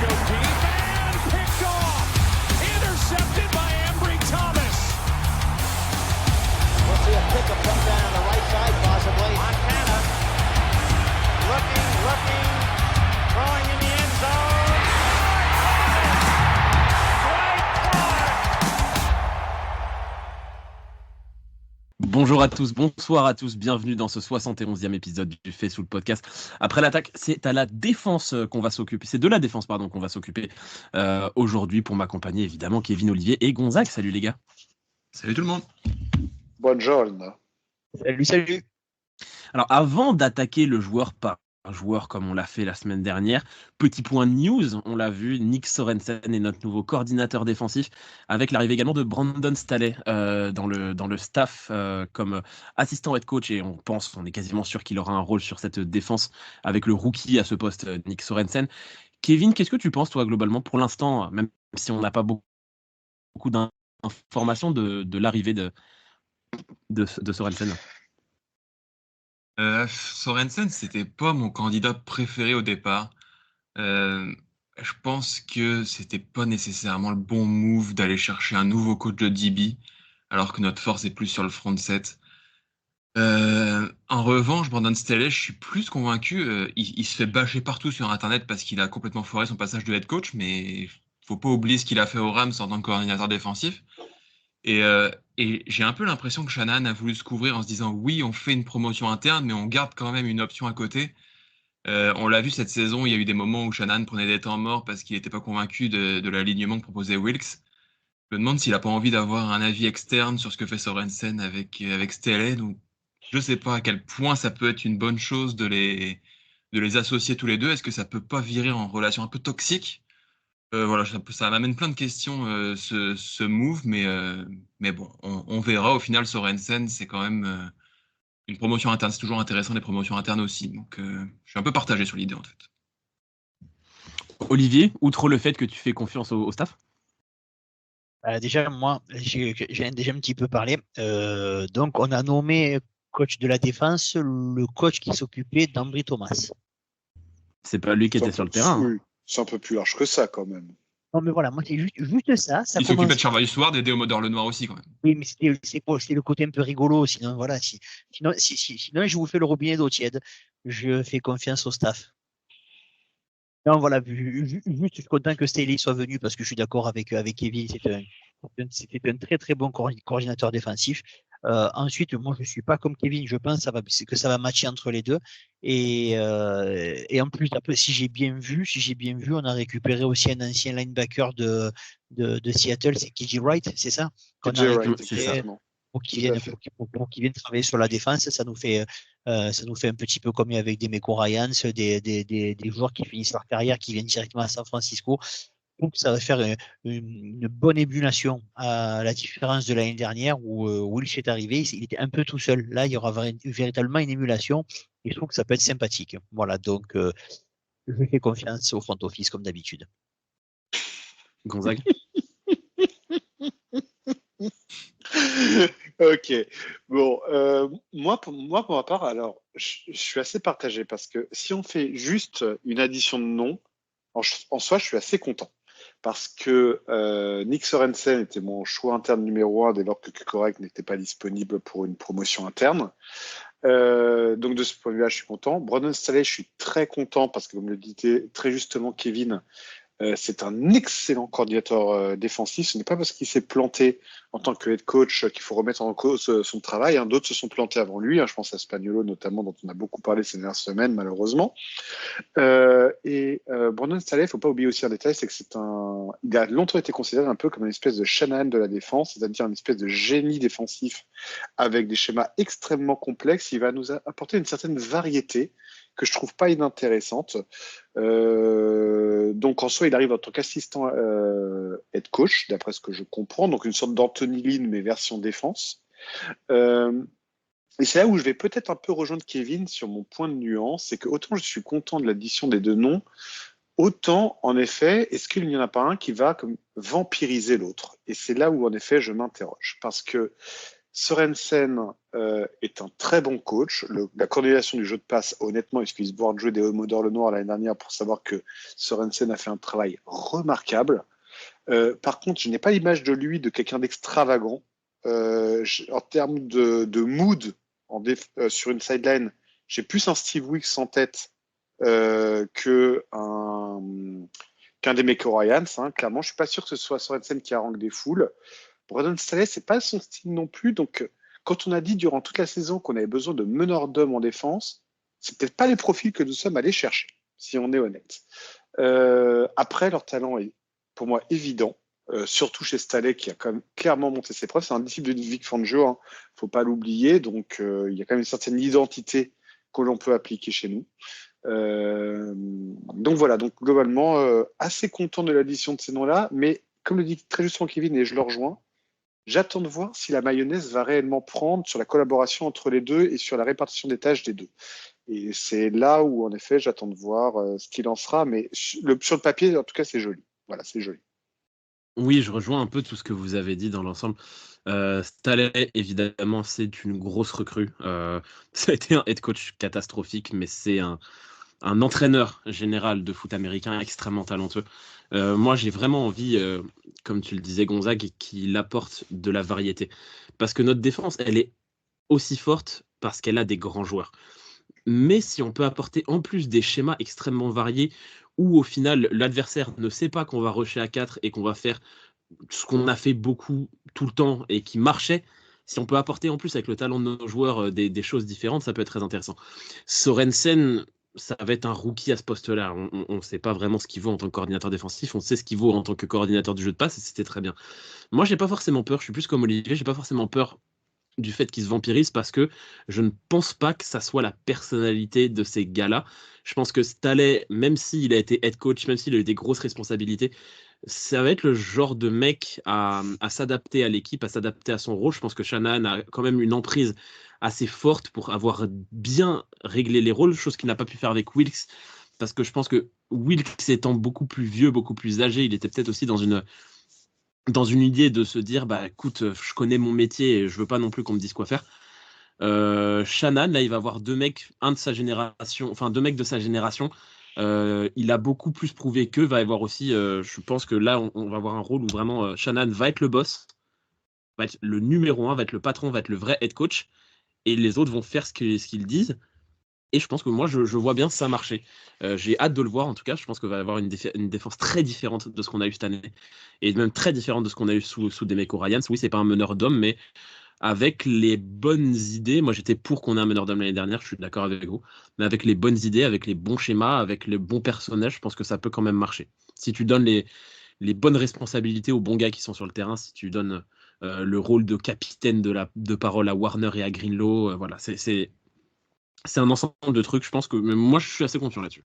go deep and picked off. Intercepted by Ambry Thomas. We'll see a pickup come down the right side possibly. Montana looking, throwing in the end zone. Bonjour à tous, bonsoir à tous, bienvenue dans ce 71e épisode du Fait sous le podcast. Après l'attaque, c'est à la défense qu'on va s'occuper, c'est de la défense qu'on va s'occuper aujourd'hui pour m'accompagner évidemment Kevin, Olivier et Gonzague. Salut les gars. Salut tout le monde. Buongiorno. Salut. Alors avant d'attaquer le joueur par joueur comme on l'a fait la semaine dernière, petit point news, on l'a vu, Nick Sorensen est notre nouveau coordinateur défensif avec l'arrivée également de Brandon Staley dans le staff comme assistant head coach et on est quasiment sûr qu'il aura un rôle sur cette défense avec le rookie à ce poste, Nick Sorensen. Kevin, qu'est-ce que tu penses toi globalement pour l'instant, même si on n'a pas beaucoup d'informations de l'arrivée de Sorensen? Sorensen, c'était pas mon candidat préféré au départ. Je pense que c'était pas nécessairement le bon move d'aller chercher un nouveau coach de DB, alors que notre force est plus sur le front set. En revanche, Brandon Staley, je suis plus convaincu. Il se fait bâcher partout sur Internet parce qu'il a complètement foiré son passage de head coach, mais faut pas oublier ce qu'il a fait aux Rams en tant que coordinateur défensif. Et j'ai un peu l'impression que Shanahan a voulu se couvrir en se disant oui, on fait une promotion interne, mais on garde quand même une option à côté. On l'a vu cette saison, il y a eu des moments où Shanahan prenait des temps morts parce qu'il n'était pas convaincu de l'alignement que proposait Wilkes. Je me demande s'il n'a pas envie d'avoir un avis externe sur ce que fait Sorensen avec Staley. Donc, je ne sais pas à quel point ça peut être une bonne chose de les associer tous les deux. Est-ce que ça peut pas virer en relation un peu toxique? Voilà, ça m'amène plein de questions, ce move, mais bon, on verra. Au final, Sorensen, c'est quand même une promotion interne. C'est toujours intéressant, les promotions internes aussi. Donc, je suis un peu partagé sur l'idée, en fait. Olivier, outre le fait que tu fais confiance au staff? Déjà, moi, j'ai déjà un petit peu parlé. Donc, on a nommé coach de la défense le coach qui s'occupait d'Ambry Thomas. C'est pas lui qui était sur le terrain. Oui, c'est un peu plus large que ça quand même. Non, mais voilà, moi, c'est juste ça. Il s'occupait de Charvarius Ward et d'Eomodore Lenoir aussi, quand même. Oui, mais c'était le côté un peu rigolo. Sinon, voilà, sinon, je vous fais le robinet d'eau tiède. Je fais confiance au staff. Non, voilà, juste, je suis content que Staley soit venu parce que je suis d'accord avec Kevin. C'était un très, très bon coordinateur défensif. Ensuite, moi, je suis pas comme Kevin. Je pense que ça va matcher entre les deux. Et en plus, après, si j'ai bien vu, on a récupéré aussi un ancien linebacker de Seattle, c'est KJ Wright, c'est ça? KJ Wright, exactement. Pour qu'ils viennent travailler sur la défense, ça nous fait un petit peu comme avec des Meco Ryans, des joueurs qui finissent leur carrière, qui viennent directement à San Francisco. Donc, ça va faire une bonne émulation à la différence de l'année dernière où Wilsh est arrivé, il était un peu tout seul. Là, il y aura véritablement une émulation et je trouve que ça peut être sympathique. Voilà, donc je fais confiance au front office comme d'habitude. Gonzague. Ok. Bon, moi, pour ma part, alors, je suis assez partagé parce que si on fait juste une addition de noms, en soi, je suis assez content. Parce que Nick Sorensen était mon choix interne numéro 1 dès lors que Kukorac n'était pas disponible pour une promotion interne. Donc de ce point de vue-là, je suis content. Brandon Staley, je suis très content parce que, comme le disait très justement Kevin, c'est un excellent coordinateur défensif. Ce n'est pas parce qu'il s'est planté en tant que head coach qu'il faut remettre en cause son travail. D'autres se sont plantés avant lui. Je pense à Spagnuolo notamment, dont on a beaucoup parlé ces dernières semaines, malheureusement. Brandon Staley, il ne faut pas oublier aussi un détail, c'est que il a longtemps été considéré un peu comme une espèce de Shanahan de la défense, c'est-à-dire une espèce de génie défensif avec des schémas extrêmement complexes. Il va nous apporter une certaine variété que je trouve pas inintéressante. Donc en soi, il arrive en tant qu'assistant head coach, d'après ce que je comprends, donc une sorte d'Anthony Lynn mais version défense. Et c'est là où je vais peut-être un peu rejoindre Kevin sur mon point de nuance, c'est que autant je suis content de l'addition des deux noms, autant en effet, est-ce qu'il n'y en a pas un qui va comme vampiriser l'autre? Et c'est là où en effet je m'interroge, parce que Sorensen est un très bon coach. La coordination du jeu de passe, honnêtement, il suffit de voir jouer des Homodor Le Noir l'année dernière pour savoir que Sorensen a fait un travail remarquable. Par contre, je n'ai pas l'image de lui de quelqu'un d'extravagant. En termes de mood sur une sideline, j'ai plus un Steve Wilkes en tête qu'un des Meko Ryans. Clairement, je suis pas sûr que ce soit Sorensen qui harangue des foules. Brandon Staley, c'est pas son style non plus. Donc, quand on a dit durant toute la saison qu'on avait besoin de meneurs d'hommes en défense, c'est peut-être pas les profils que nous sommes allés chercher, si on est honnête. Après, leur talent est, pour moi, évident. Surtout chez Staley, qui a quand même clairement monté ses preuves. C'est un disciple de Vic Fangio, faut pas l'oublier. Donc, il y a quand même une certaine identité que l'on peut appliquer chez nous. Donc voilà, donc globalement, assez content de l'addition de ces noms-là, mais comme le dit très justement Kevin, et je le rejoins, j'attends de voir si la mayonnaise va réellement prendre sur la collaboration entre les deux et sur la répartition des tâches des deux. Et c'est là où, en effet, j'attends de voir ce qu'il en sera, mais sur le papier, en tout cas, c'est joli. Voilà, c'est joli. Oui, je rejoins un peu tout ce que vous avez dit dans l'ensemble. Staley, évidemment, c'est une grosse recrue. Ça a été un head coach catastrophique, mais c'est un entraîneur général de foot américain extrêmement talentueux. Moi, j'ai vraiment envie, comme tu le disais, Gonzague, qu'il apporte de la variété. Parce que notre défense, elle est aussi forte parce qu'elle a des grands joueurs. Mais si on peut apporter en plus des schémas extrêmement variés, où au final, l'adversaire ne sait pas qu'on va rusher à 4 et qu'on va faire ce qu'on a fait beaucoup tout le temps et qui marchait, si on peut apporter en plus avec le talent de nos joueurs des choses différentes, ça peut être très intéressant. Sorensen, ça va être un rookie à ce poste-là. On ne sait pas vraiment ce qu'il vaut en tant que coordinateur défensif, on sait ce qu'il vaut en tant que coordinateur du jeu de passe, et c'était très bien. Moi, j'ai pas forcément peur, je suis plus comme Olivier, j'ai pas forcément peur du fait qu'il se vampirise parce que je ne pense pas que ça soit la personnalité de ces gars-là. Je pense que Staley, même s'il a été head coach, même s'il a eu des grosses responsabilités, ça va être le genre de mec à s'adapter à l'équipe, à s'adapter à son rôle. Je pense que Shanahan a quand même une emprise assez forte pour avoir bien réglé les rôles, chose qu'il n'a pas pu faire avec Wilkes, parce que je pense que Wilkes étant beaucoup plus vieux, beaucoup plus âgé, il était peut-être aussi dans une idée de se dire, bah écoute, je connais mon métier et je veux pas non plus qu'on me dise quoi faire. Shanahan, là, il va avoir deux mecs de sa génération. Il a beaucoup plus prouvé qu'eux. Va y avoir aussi, je pense que là, on va avoir un rôle où vraiment Shanahan va être le boss, va être le numéro 1, va être le patron, va être le vrai head coach, et les autres vont faire ce qu'ils disent. Et je pense que moi, je vois bien ça marcher. J'ai hâte de le voir, en tout cas. Je pense qu'il va y avoir une défense très différente de ce qu'on a eu cette année. Et même très différente de ce qu'on a eu sous Demeco Ryans. Oui, c'est pas un meneur d'hommes, mais avec les bonnes idées. Moi, j'étais pour qu'on ait un meneur d'hommes l'année dernière, je suis d'accord avec vous. Mais avec les bonnes idées, avec les bons schémas, avec les bons personnages, je pense que ça peut quand même marcher. Si tu donnes les bonnes responsabilités aux bons gars qui sont sur le terrain, si tu donnes le rôle de capitaine de parole à Warner et à Greenlaw, voilà, c'est un ensemble de trucs, je pense que moi je suis assez confiant là-dessus.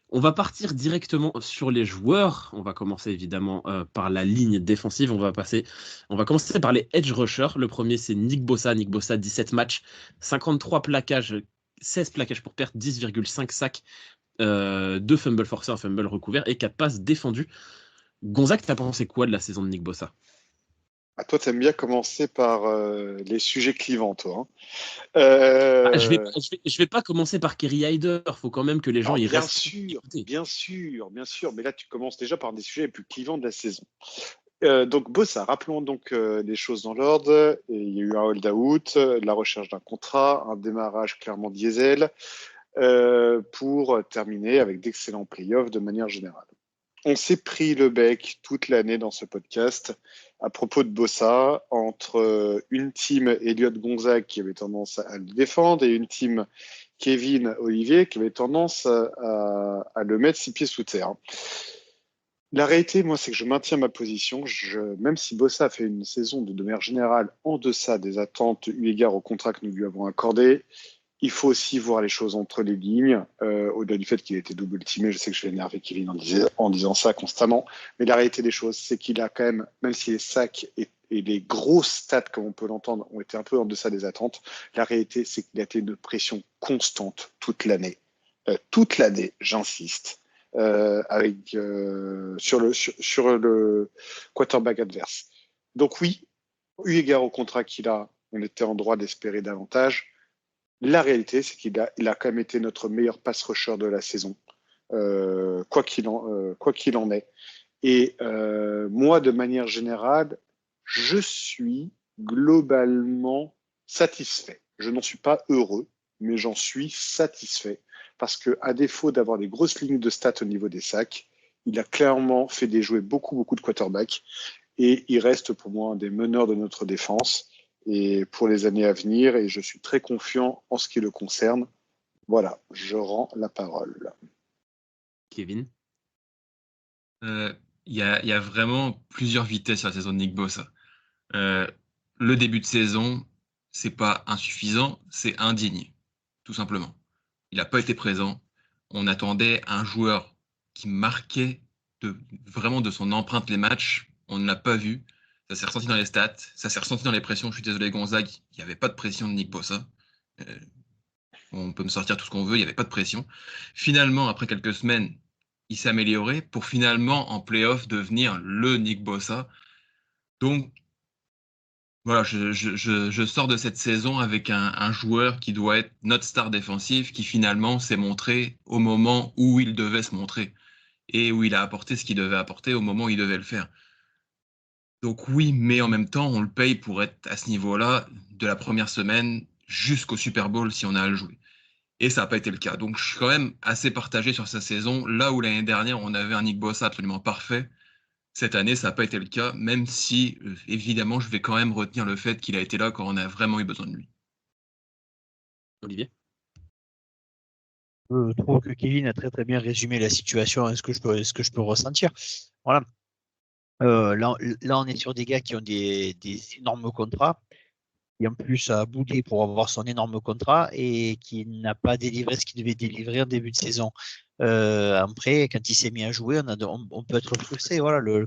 On va partir directement sur les joueurs. On va commencer évidemment par la ligne défensive. On va commencer par les edge rushers. Le premier, c'est Nick Bosa. Nick Bosa, 17 matchs, 53 plaquages, 16 plaquages pour perte, 10,5 sacs, 2 fumbles forcés, un fumble recouvert et 4 passes défendues. Gonzague, t'as pensé quoi de la saison de Nick Bosa? Toi, t'aimes bien commencer par les sujets clivants, toi. Je vais pas commencer par Kerry Hyder. Faut quand même que les gens y restent. Bien sûr. Mais là, tu commences déjà par des sujets les plus clivants de la saison. Donc, Bosa, rappelons donc les choses dans l'ordre. Il y a eu un hold-out, la recherche d'un contrat, un démarrage clairement diesel pour terminer avec d'excellents playoffs de manière générale. On s'est pris le bec toute l'année dans ce podcast à propos de Bosa, entre une team Elliott Gonzague qui avait tendance à le défendre et une team Kevin Olivier qui avait tendance à le mettre 6 pieds sous terre. La réalité, moi, c'est que je maintiens ma position. Même si Bosa a fait une saison de manière générale en deçà des attentes eu égard au contrat que nous lui avons accordé, il faut aussi voir les choses entre les lignes, au-delà du fait qu'il a été double-teamé. Je sais que je vais énerver Kevin en disant ça constamment, mais la réalité des choses, c'est qu'il a quand même si les sacs et les grosses stats, comme on peut l'entendre, ont été un peu en deçà des attentes, la réalité, c'est qu'il a été une pression constante toute l'année. Toute l'année, j'insiste, sur le quarterback adverse. Donc oui, eu égard au contrat qu'il a, on était en droit d'espérer davantage. La réalité, c'est qu'il a quand même été notre meilleur pass rusher de la saison, quoi qu'il en est. Et moi, de manière générale, je suis globalement satisfait. Je n'en suis pas heureux, mais j'en suis satisfait. Parce qu'à défaut d'avoir des grosses lignes de stats au niveau des sacs, il a clairement fait déjouer beaucoup de quarterbacks. Et il reste pour moi un des meneurs de notre défense et pour les années à venir. Et je suis très confiant en ce qui le concerne. Voilà, je rends la parole. Kevin. Il y a vraiment plusieurs vitesses sur la saison de Nick Bosa. Le début de saison, c'est pas insuffisant, c'est indigne, tout simplement. Il n'a pas été présent. On attendait un joueur qui marquait vraiment de son empreinte les matchs. On ne l'a pas vu. Ça s'est ressenti dans les stats, ça s'est ressenti dans les pressions. Je suis désolé, Gonzague, il n'y avait pas de pression de Nick Bosa. On peut me sortir tout ce qu'on veut, il n'y avait pas de pression. Finalement, après quelques semaines, il s'est amélioré pour finalement, en play-off, devenir le Nick Bosa. Donc, voilà, je sors de cette saison avec un joueur qui doit être notre star défensif, qui finalement s'est montré au moment où il devait se montrer et où il a apporté ce qu'il devait apporter au moment où il devait le faire. Donc oui, mais en même temps, on le paye pour être à ce niveau-là de la première semaine jusqu'au Super Bowl si on a à le jouer. Et ça n'a pas été le cas. Donc je suis quand même assez partagé sur sa saison. Là où l'année dernière, on avait un Nick Bosa absolument parfait, cette année, ça n'a pas été le cas, même si, évidemment, je vais quand même retenir le fait qu'il a été là quand on a vraiment eu besoin de lui. Olivier. Je trouve que Kevin a très bien résumé la situation et ce que je peux ressentir. Voilà. Là, on est sur des gars qui ont des énormes contrats, qui en plus a boudé pour avoir son énorme contrat et qui n'a pas délivré ce qu'il devait délivrer en début de saison. Après, quand il s'est mis à jouer, on peut être frustré. Voilà, le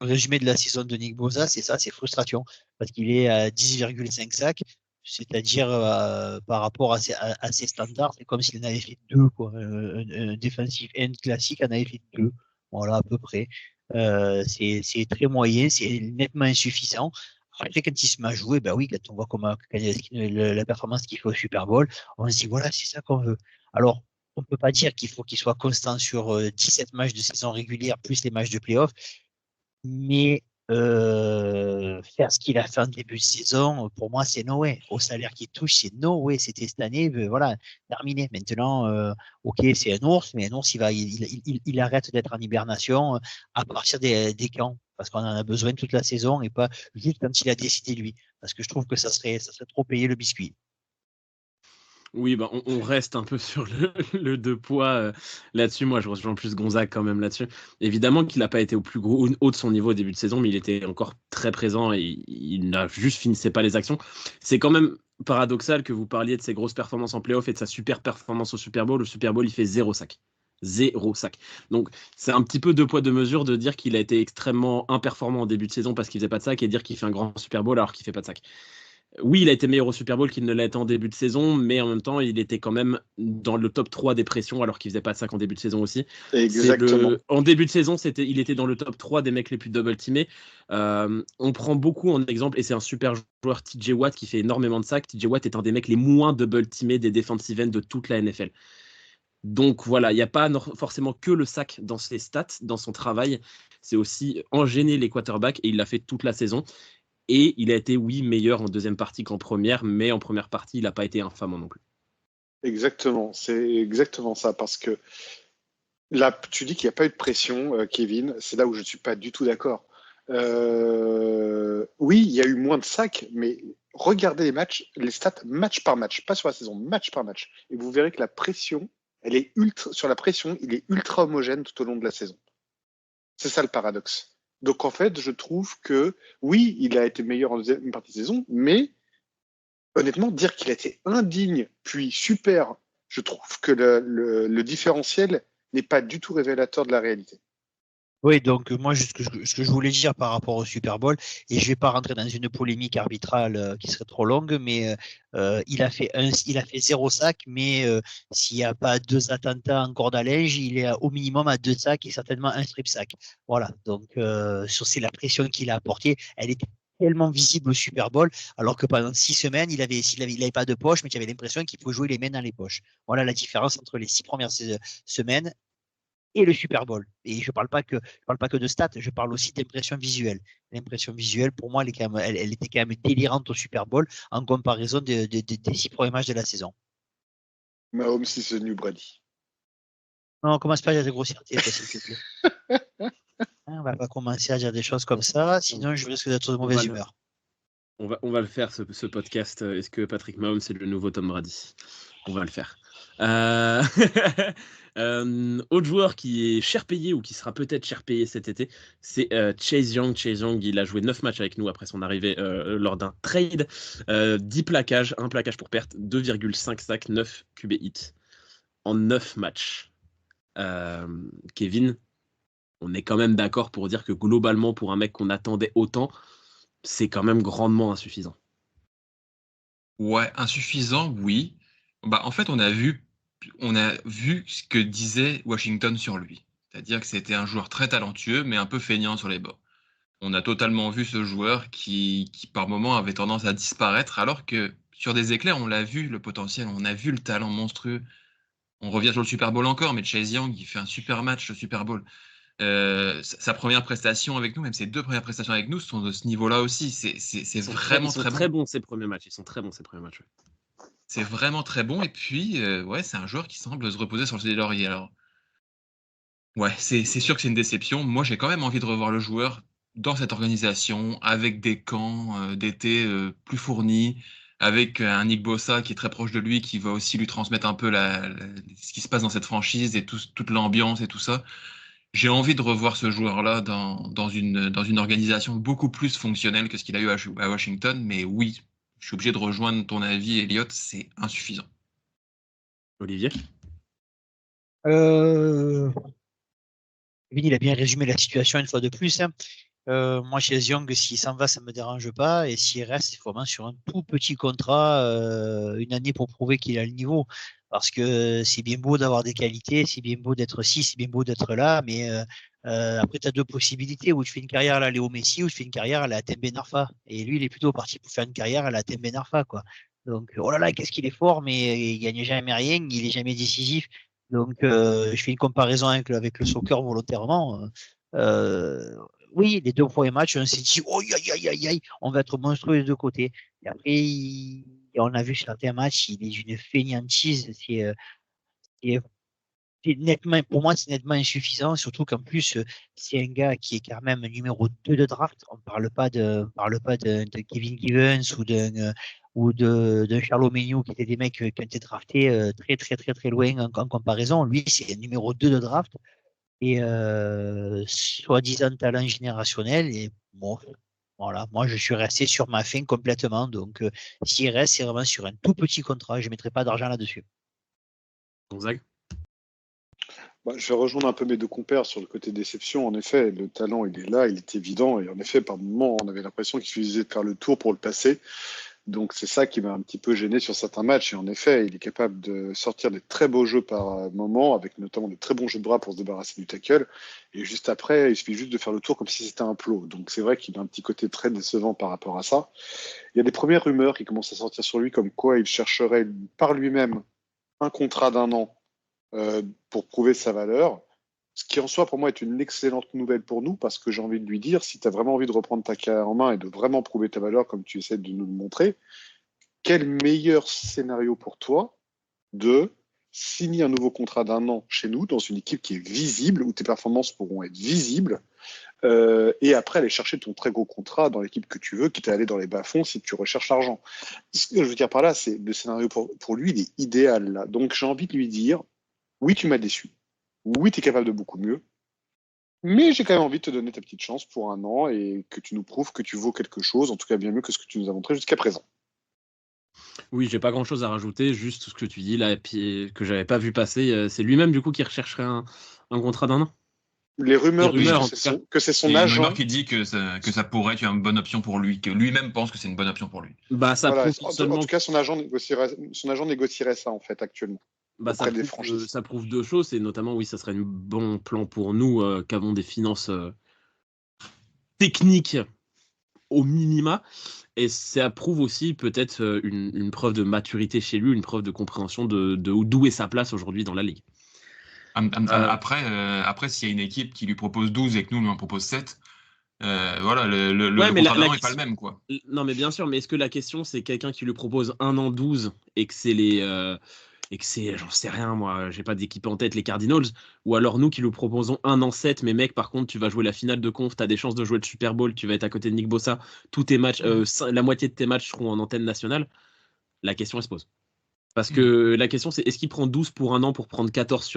résumé de la saison de Nick Bosa, c'est ça, c'est frustration, parce qu'il est à 10,5 sacs, c'est-à-dire par rapport à ses standards, c'est comme s'il en avait fait 2, quoi. Un defensive end classique en avait fait 2, voilà, à peu près. C'est très moyen, c'est nettement insuffisant. Après, quand il se met à jouer, ben oui, quand on voit la performance qu'il fait au Super Bowl, on se dit, voilà, c'est ça qu'on veut. Alors, on peut pas dire qu'il faut qu'il soit constant sur 17 matchs de saison régulière, plus les matchs de playoff, mais faire ce qu'il a fait en début de saison, pour moi, c'est no way. Au salaire qu'il touche, c'est no way. C'était cette année, voilà, terminé. Maintenant, ok, c'est un ours, mais un ours, il arrête d'être en hibernation à partir des camps, parce qu'on en a besoin toute la saison et pas juste quand il a décidé lui. Parce que je trouve que ça serait trop payer le biscuit. Oui, bah, on reste un peu sur le deux poids là-dessus. Moi, je rejoins plus Gonzague quand même là-dessus. Évidemment qu'il n'a pas été au plus haut de son niveau au début de saison, mais il était encore très présent et il n'a juste finissait pas les actions. C'est quand même paradoxal que vous parliez de ses grosses performances en playoff et de sa super performance au Super Bowl. Le Super Bowl, il fait 0 sac. 0 sac. Donc, c'est un petit peu deux poids, deux mesures de dire qu'il a été extrêmement imperformant en début de saison parce qu'il faisait pas de sac et dire qu'il fait un grand Super Bowl alors qu'il fait pas de sac. Oui, il a été meilleur au Super Bowl qu'il ne l'a été en début de saison, mais en même temps, il était quand même dans le top 3 des pressions, alors qu'il faisait pas de sac en début de saison aussi. Exactement. En début de saison, il était dans le top 3 des mecs les plus double-teamés. On prend beaucoup en exemple, et c'est un super joueur, TJ Watt, qui fait énormément de sacs. TJ Watt est un des mecs les moins double-teamés des defensive ends de toute la NFL. Donc voilà, il n'y a pas forcément que le sac dans ses stats, dans son travail. C'est aussi enchaîner les quarterbacks, et il l'a fait toute la saison. Et il a été, oui, meilleur en deuxième partie qu'en première, mais en première partie, il n'a pas été infamant non plus. Exactement, c'est exactement ça. Parce que là, tu dis qu'il n'y a pas eu de pression, Kevin. C'est là où je ne suis pas du tout d'accord. Oui, il y a eu moins de sacs, mais regardez les matchs, les stats match par match, pas sur la saison, match par match. Et vous verrez que la pression, il est ultra homogène tout au long de la saison. C'est ça le paradoxe. Donc en fait, je trouve que oui, il a été meilleur en deuxième partie de saison, mais honnêtement, dire qu'il a été indigne puis super, je trouve que le différentiel n'est pas du tout révélateur de la réalité. Oui, donc moi, ce que je voulais dire par rapport au Super Bowl, et je vais pas rentrer dans une polémique arbitrale qui serait trop longue, mais il a fait 0 sac, mais s'il n'y a pas 2 attentats en corde à linge, il est au minimum à 2 sacs et certainement un strip sac. Voilà, donc c'est la pression qu'il a apportée, elle était tellement visible au Super Bowl, alors que pendant 6 semaines, il avait pas de poche, mais tu avais l'impression qu'il pouvait jouer les mains dans les poches. Voilà la différence entre les 6 premières semaines et le Super Bowl. Et je parle pas que de stats, je parle aussi d'impression visuelle. L'impression visuelle, pour moi, elle était quand même délirante au Super Bowl en comparaison des 6 premiers matchs de la saison. Mahomes is the new Brady. Non, on commence pas à dire des grossièretés, s'il te plaît. On va pas commencer à dire des choses comme ça, sinon je risque d'être de mauvaise humeur. On va le faire, ce podcast. Est-ce que Patrick Mahomes est le nouveau Tom Brady? On va le faire. Autre joueur qui est cher payé ou qui sera peut-être cher payé cet été, c'est Chase Young. Chase Young, il a joué 9 matchs avec nous après son arrivée lors d'un trade. 10 plaquages, 1 plaquage pour perte, 2,5 sacs, 9 QB hits en 9 matchs. Kevin, on est quand même d'accord pour dire que globalement, pour un mec qu'on attendait autant, c'est quand même grandement insuffisant. Ouais, insuffisant, oui. Bah, en fait, on a vu ce que disait Washington sur lui. C'est-à-dire que c'était un joueur très talentueux, mais un peu feignant sur les bords. On a totalement vu ce joueur qui par moments, avait tendance à disparaître, alors que sur des éclairs, on l'a vu, le potentiel, on a vu le talent monstrueux. On revient sur le Super Bowl encore, mais Chase Young, il fait un super match, le Super Bowl. Sa première prestation avec nous, même ses 2 premières prestations avec nous, sont de ce niveau-là aussi. C'est vraiment très bons ces premiers matchs. Ils sont très bons ces premiers matchs. Ouais. C'est vraiment très bon. Et puis, ouais, c'est un joueur qui semble se reposer sur ses lauriers. Alors, ouais, c'est sûr que c'est une déception. Moi, j'ai quand même envie de revoir le joueur dans cette organisation, avec des camps d'été plus fournis, avec un Nick Bosa qui est très proche de lui, qui va aussi lui transmettre un peu ce qui se passe dans cette franchise et toute l'ambiance et tout ça. J'ai envie de revoir ce joueur-là dans une organisation beaucoup plus fonctionnelle que ce qu'il a eu à Washington. Mais oui, je suis obligé de rejoindre ton avis, Elliot, c'est insuffisant. Olivier? Il a bien résumé la situation une fois de plus. Moi, chez Young, s'il s'en va, ça me dérange pas. Et s'il reste, c'est vraiment sur un tout petit contrat, une année pour prouver qu'il a le niveau. Parce que c'est bien beau d'avoir des qualités, c'est bien beau d'être ci, c'est bien beau d'être là, mais après, tu as 2 possibilités, où tu fais une carrière à la Léo Messi, ou tu fais une carrière à la Atem Ben Arfa. Et lui, il est plutôt parti pour faire une carrière à la Atem Ben Arfa, quoi. Donc, oh là là, qu'est-ce qu'il est fort, mais il gagne jamais rien, il est jamais décisif. Donc, je fais une comparaison avec le soccer volontairement. Oui, les 2 premiers matchs, on s'est dit, oh, aïe, on va être monstrueux des 2 côtés. Et après, on a vu certains matchs, il est d'une fainéantise. Pour moi, c'est nettement insuffisant, surtout qu'en plus, c'est un gars qui est quand même numéro 2 de draft. On parle pas de Kevin Givens ou d'un Charles Omenihu, qui étaient des mecs qui ont été draftés très, très, très, très loin en comparaison. Lui, c'est un numéro 2 de draft. Et soi-disant talent générationnel. Et bon, voilà, moi je suis resté sur ma fin complètement. Donc s'il reste, c'est vraiment sur un tout petit contrat. Je ne mettrai pas d'argent là-dessus. Gonzague? Je vais rejoindre un peu mes 2 compères sur le côté déception. En effet, le talent, il est là, il est évident. Et en effet, par moments, on avait l'impression qu'il suffisait de faire le tour pour le passer. Donc c'est ça qui m'a un petit peu gêné sur certains matchs. Et en effet, il est capable de sortir des très beaux jeux par moment, avec notamment de très bons jeux de bras pour se débarrasser du tackle. Et juste après, il suffit juste de faire le tour comme si c'était un plot. Donc c'est vrai qu'il a un petit côté très décevant par rapport à ça. Il y a des premières rumeurs qui commencent à sortir sur lui, comme quoi il chercherait par lui-même un contrat d'1 an pour prouver sa valeur. Ce qui en soi, pour moi, est une excellente nouvelle pour nous, parce que j'ai envie de lui dire, si tu as vraiment envie de reprendre ta carrière en main et de vraiment prouver ta valeur comme tu essaies de nous le montrer, quel meilleur scénario pour toi de signer un nouveau contrat d'1 an chez nous, dans une équipe qui est visible, où tes performances pourront être visibles, et après aller chercher ton très gros contrat dans l'équipe que tu veux, quitte à aller dans les bas-fonds si tu recherches l'argent. Ce que je veux dire par là, c'est le scénario pour lui, il est idéal là. Donc j'ai envie de lui dire, oui, tu m'as déçu. Oui, tu es capable de beaucoup mieux, mais j'ai quand même envie de te donner ta petite chance pour 1 an et que tu nous prouves que tu vaux quelque chose, en tout cas bien mieux que ce que tu nous as montré jusqu'à présent. Oui, j'ai pas grand-chose à rajouter, juste ce que tu dis là, et puis que j'avais pas vu passer. C'est lui-même du coup qui rechercherait un contrat d'1 an. Les rumeurs disent que c'est son Il y a une agent rumeur qui dit que ça pourrait être une bonne option pour lui, que lui-même pense que c'est une bonne option pour lui. Bah ça voilà, prouve en seulement. tout cas, son agent négocierait ça en fait actuellement. Bah, ça prouve 2 choses, et notamment, oui, ça serait un bon plan pour nous qui avons des finances techniques au minima. Et ça prouve aussi peut-être une preuve de maturité chez lui, une preuve de compréhension de d'où est sa place aujourd'hui dans la ligue. Après, s'il y a une équipe qui lui propose 12 et que nous, on lui en propose 7, voilà, le Ouais, mais contrat la d'avant n'est pas question- le même, quoi. Non, mais bien sûr, mais est-ce que la question, c'est quelqu'un qui lui propose 1 an 12 et que c'est et que c'est, j'en sais rien, moi, j'ai pas d'équipe en tête, les Cardinals, ou alors nous qui lui proposons 1 an 7, mais mec, par contre, tu vas jouer la finale de conf, t'as des chances de jouer le Super Bowl, tu vas être à côté de Nick Bossa, tous tes matchs, la moitié de tes matchs seront en antenne nationale, la question, elle se pose. Parce que la question, c'est est-ce qu'il prend 12 pour 1 an pour prendre 14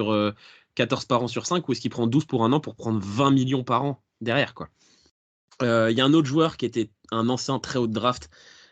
par an sur 5, ou est-ce qu'il prend 12 pour 1 an pour prendre 20 millions par an derrière, quoi. Il y a un autre joueur qui était un ancien très haut de draft,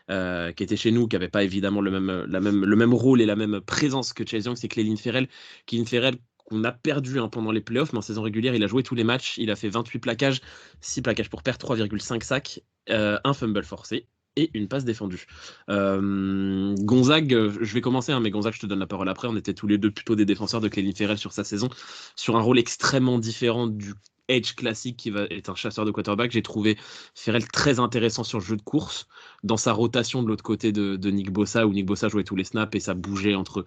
qui était chez nous, qui n'avait pas évidemment le même rôle et la même présence que Chase Young, c'est Clelin Ferrell. Clelin Ferrell, qu'on a perdu pendant les playoffs, mais en saison régulière, il a joué tous les matchs. Il a fait 28 plaquages, 6 plaquages pour perdre, 3,5 sacs, un fumble forcé et une passe défendue. Gonzague, je vais commencer, mais Gonzague, je te donne la parole après. On était tous les deux plutôt des défenseurs de Clelin Ferrell sur sa saison, sur un rôle extrêmement différent du edge classique qui va être un chasseur de quarterback. J'ai trouvé Ferrell très intéressant sur le jeu de course, dans sa rotation de l'autre côté de Nick Bossa, où Nick Bossa jouait tous les snaps et ça bougeait entre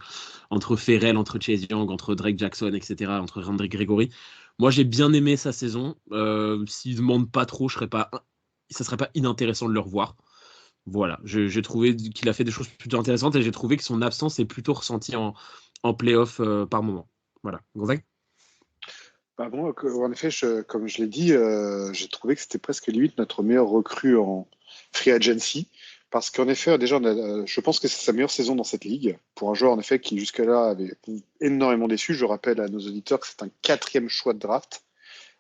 Ferrell, entre Chase Young, entre Drake Jackson, etc., entre Randy Gregory. Moi, j'ai bien aimé sa saison. S'il ne demande pas trop, ça serait pas inintéressant de le revoir. Voilà, j'ai trouvé qu'il a fait des choses plutôt intéressantes et j'ai trouvé que son absence est plutôt ressentie en playoff par moment. Voilà, Gonzague. Bah bon, en effet, comme je l'ai dit, j'ai trouvé que c'était presque limite notre meilleure recrue en free agency. Parce qu'en effet, déjà, je pense que c'est sa meilleure saison dans cette ligue. Pour un joueur, en effet, qui jusque-là avait énormément déçu. Je rappelle à nos auditeurs que c'est un 4e choix de draft.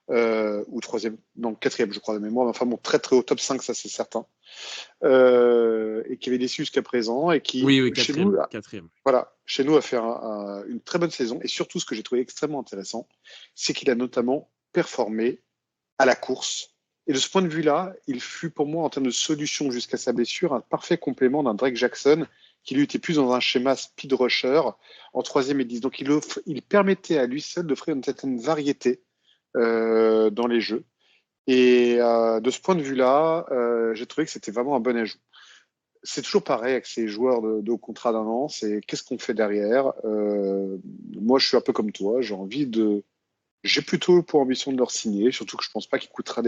Ou 3e, non, 4e, je crois, de mémoire. Enfin bon, très très haut, top 5, ça c'est certain. Et qui avait déçu jusqu'à présent. Et qui, oui, chez nous, 4e. Voilà, chez nous a fait une très bonne saison. Et surtout, ce que j'ai trouvé extrêmement intéressant, c'est qu'il a notamment performé à la course. Et de ce point de vue-là, il fut pour moi, en termes de solution jusqu'à sa blessure, un parfait complément d'un Drake Jackson qui lui était plus dans un schéma speed rusher en 3e et 10. Donc il permettait à lui seul d'offrir une certaine variété dans les jeux. Et de ce point de vue-là, j'ai trouvé que c'était vraiment un bon ajout. C'est toujours pareil avec ces joueurs de contrat d'un an, c'est qu'est-ce qu'on fait derrière. Moi, je suis un peu comme toi, j'ai plutôt pour ambition de leur signer, surtout que je pense pas qu'il coûtera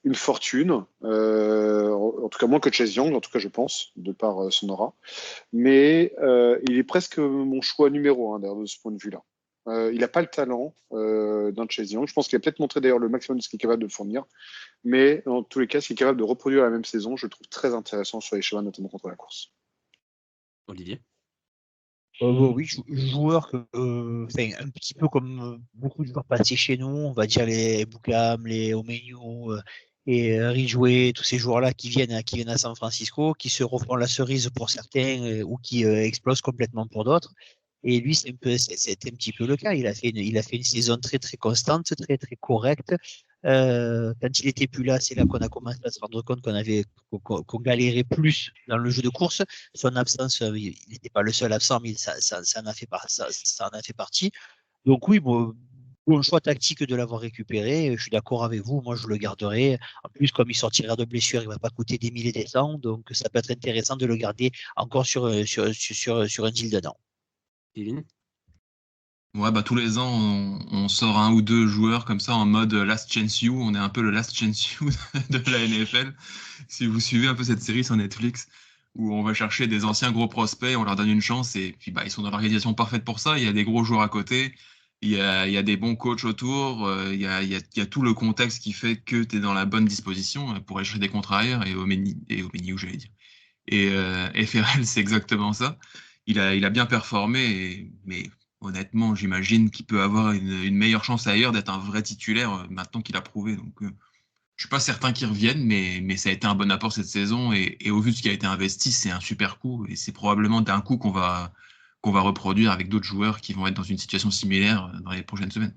une fortune, en tout cas moins que Chase Young, en tout cas je pense, de par son aura. Mais il est presque mon choix numéro 1 d'ailleurs de ce point de vue-là. Il n'a pas le talent d'un Chase Young. Je pense qu'il a peut-être montré d'ailleurs le maximum de ce qu'il est capable de fournir. Mais dans tous les cas, s'il est capable de reproduire la même saison, je le trouve très intéressant sur les schémas, notamment contre la course. Olivier. Oui, joueur un petit peu comme beaucoup de joueurs passés chez nous, on va dire les Boukham, les Omenyou et Ridgeway, tous ces joueurs-là qui viennent à San Francisco, qui se refont la cerise pour certains ou qui explosent complètement pour d'autres. Et lui, c'était un petit peu le cas. Il a fait une saison très très constante, très très correcte. Quand il était plus là, c'est là qu'on a commencé à se rendre compte qu'on galérait plus dans le jeu de course. Son absence, il n'était pas le seul absent, mais ça en a fait partie. Donc oui, bon choix tactique de l'avoir récupéré. Je suis d'accord avec vous. Moi, je le garderai. En plus, comme il sortira de blessure, il va pas coûter des milliers de cents. Donc, ça peut être intéressant de le garder encore sur un deal d'un an. Kevin. Ouais, bah tous les ans, on sort un ou deux joueurs comme ça en mode Last Chance You. On est un peu le Last Chance You de la NFL. Si vous suivez un peu cette série sur Netflix, où on va chercher des anciens gros prospects, on leur donne une chance et puis bah, ils sont dans l'organisation parfaite pour ça. Il y a des gros joueurs à côté, il y a des bons coachs autour, il y a tout le contexte qui fait que tu es dans la bonne disposition pour aller chercher des contrats ailleurs et au menu, j'allais dire. Et Ferrell, c'est exactement ça. Il a bien performé, mais honnêtement, j'imagine qu'il peut avoir une meilleure chance ailleurs d'être un vrai titulaire maintenant qu'il a prouvé. Donc, je suis pas certain qu'il revienne, mais ça a été un bon apport cette saison. Et au vu de ce qui a été investi, c'est un super coup. Et c'est probablement d'un coup qu'on va reproduire avec d'autres joueurs qui vont être dans une situation similaire dans les prochaines semaines.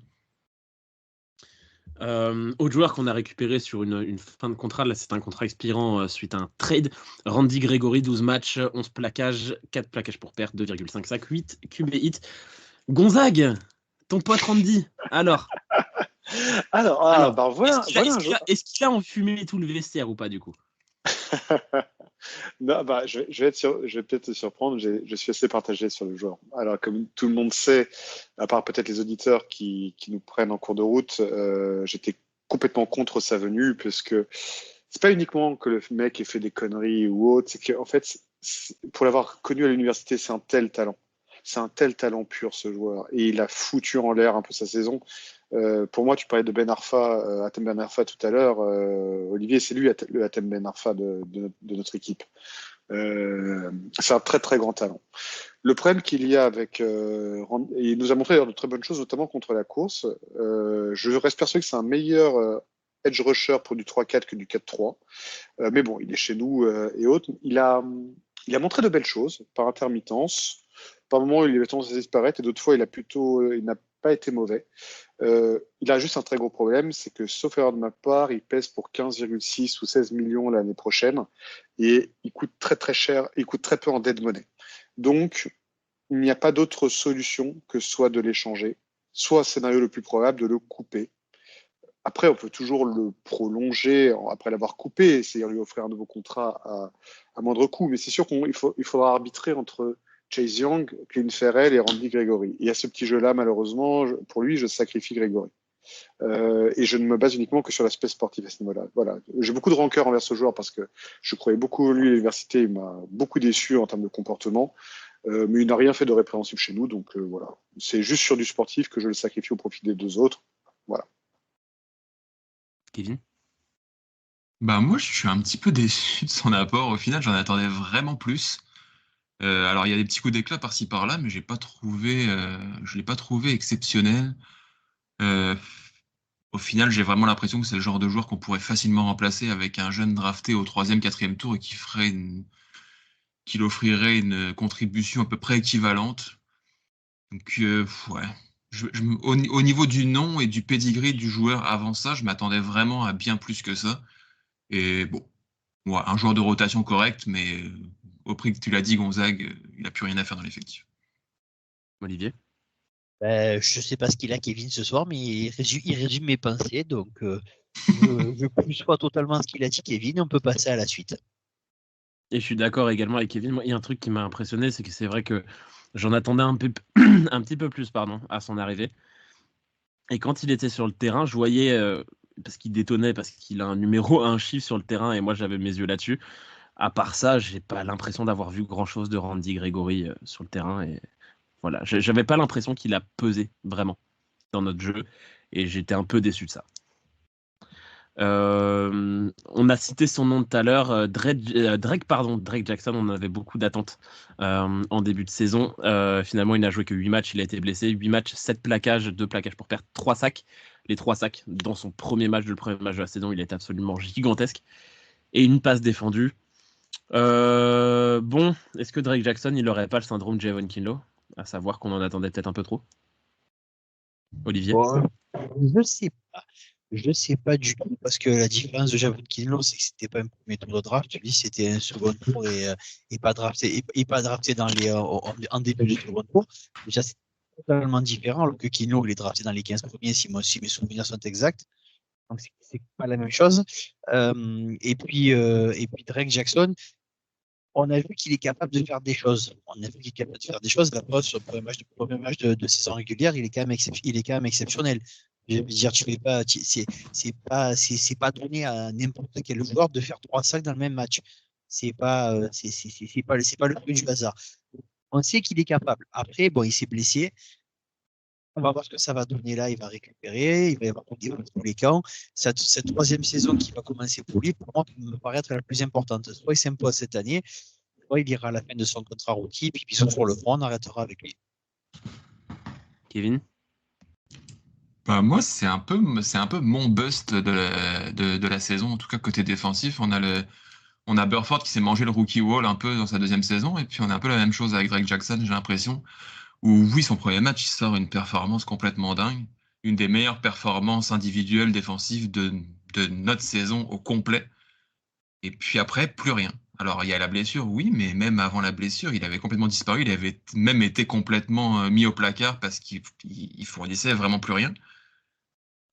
Autre joueur qu'on a récupéré sur une fin de contrat, là c'est un contrat expirant suite à un trade. Randy Gregory, 12 matchs, 11 plaquages, 4 plaquages pour perte, 2,5 sacs, 8 QB hit. Gonzague, ton pote Randy, alors Alors, voilà. Est-ce qu'il a enfumé tout le vestiaire ou pas du coup? Non, bah, je vais peut-être te surprendre. Je suis assez partagé sur le joueur. Alors, comme tout le monde sait, à part peut-être les auditeurs qui nous prennent en cours de route, j'étais complètement contre sa venue, parce que c'est pas uniquement que le mec ait fait des conneries ou autre, c'est qu'en fait, pour l'avoir connu à l'université, c'est un tel talent. C'est un tel talent pur, ce joueur. Et il a foutu en l'air un peu sa saison. Pour moi, tu parlais de Ben Arfa, Hatem Ben Arfa tout à l'heure. Olivier, c'est lui le Hatem Ben Arfa de notre équipe. C'est un très très grand talent. Le problème qu'il y a avec, il nous a montré d'ailleurs de très bonnes choses, notamment contre la course. Je reste persuadé que c'est un meilleur edge rusher pour du 3-4 que du 4-3. Mais bon, il est chez nous et autres. Il a montré de belles choses par intermittence. Par moments, il avait tendance à disparaître, et d'autres fois, il n'a pas été mauvais. Il a juste un très gros problème, c'est que, sauf erreur de ma part, il pèse pour 15,6 ou 16 millions l'année prochaine, et il coûte très très cher, il coûte très peu en dead money. Donc, il n'y a pas d'autre solution que soit de l'échanger, soit, scénario le plus probable, de le couper. Après, on peut toujours le prolonger après l'avoir coupé, c'est-à-dire lui offrir un nouveau contrat à moindre coût, mais c'est sûr qu'il faudra arbitrer entre Chase Young, Clint Ferrell et Randy Gregory. Il y a ce petit jeu-là, malheureusement, pour lui, je sacrifie Gregory. Et je ne me base uniquement que sur l'aspect sportif à ce niveau-là. Voilà. J'ai beaucoup de rancœur envers ce joueur parce que je croyais beaucoup en lui à l'université. Il m'a beaucoup déçu en termes de comportement, mais il n'a rien fait de répréhensible chez nous. Donc voilà. C'est juste sur du sportif que je le sacrifie au profit des deux autres. Voilà. Kevin? Bah moi, je suis un petit peu déçu de son apport. Au final, j'en attendais vraiment plus. Alors, il y a des petits coups d'éclat par-ci par-là, mais je l'ai pas trouvé exceptionnel. Au final, j'ai vraiment l'impression que c'est le genre de joueur qu'on pourrait facilement remplacer avec un jeune drafté au 3e, 4e tour et qui l'offrirait une contribution à peu près équivalente. Donc, ouais. Au niveau du nom et du pedigree du joueur avant ça, je m'attendais vraiment à bien plus que ça. Et bon, ouais, un joueur de rotation correct, mais au prix que tu l'as dit, Gonzague, il n'a plus rien à faire dans l'effectif. Olivier? Je sais pas ce qu'il a, Kevin, ce soir, mais il résume mes pensées. Donc, je conçois totalement ce qu'il a dit, Kevin. On peut passer à la suite. Et je suis d'accord également avec Kevin. Moi, il y a un truc qui m'a impressionné, c'est que c'est vrai que j'en attendais un petit peu plus, à son arrivée. Et quand il était sur le terrain, je voyais, parce qu'il détonnait, parce qu'il a un numéro, un chiffre sur le terrain, et moi j'avais mes yeux là-dessus. À part ça, j'ai pas l'impression d'avoir vu grand-chose de Randy Gregory sur le terrain. Et voilà, j'avais pas l'impression qu'il a pesé vraiment dans notre jeu, et j'étais un peu déçu de ça. On a cité son nom tout à l'heure, Drake Jackson. On avait beaucoup d'attentes en début de saison. Finalement, il n'a joué que 8 matchs. Il a été blessé. 8 matchs, 7 plaquages, 2 plaquages pour perdre, 3 sacs. Les 3 sacs dans son premier match de la saison, il est absolument gigantesque. Et une passe défendue. Bon, est-ce que Drake Jackson, il n'aurait pas le syndrome Javon Kinlaw? À savoir qu'on en attendait peut-être un peu trop. Olivier? Je sais pas du tout, parce que la différence de Javon Kinlaw, c'est que c'était pas un premier tour de draft, lui, c'était un second tour et pas drafté dans en début de second tour. Déjà, c'est totalement différent, alors que Kinlaw, il est drafté dans les 15 premiers, si mes souvenirs sont exacts. Donc, c'est pas la même chose. Et puis Drake Jackson, on a vu qu'il est capable de faire des choses. La preuve, sur le premier match de saison régulière, il est quand même exceptionnel. Je veux dire, c'est pas donné à n'importe quel joueur de faire 3 sacs dans le même match. C'est pas le truc du hasard. On sait qu'il est capable. Après, bon, il s'est blessé. On va voir ce que ça va donner là. Il va récupérer. Il va y avoir des dans tous les camps. Cette 3e saison qui va commencer pour lui, pour moi, me paraît être la plus importante. Soit il s'impose cette année, soit il ira à la fin de son contrat rookie, puis sur le front, on arrêtera avec lui. Kevin? Bah, moi, c'est un peu mon bust de la saison, en tout cas côté défensif. On a Burford qui s'est mangé le rookie wall un peu dans sa 2e saison, et puis on a un peu la même chose avec Drake Jackson, j'ai l'impression. Où oui, son premier match, il sort une performance complètement dingue, une des meilleures performances individuelles défensives de notre saison au complet. Et puis après, plus rien. Alors, il y a la blessure, oui, mais même avant la blessure, il avait complètement disparu. Il avait même été complètement mis au placard parce qu'il fournissait vraiment plus rien.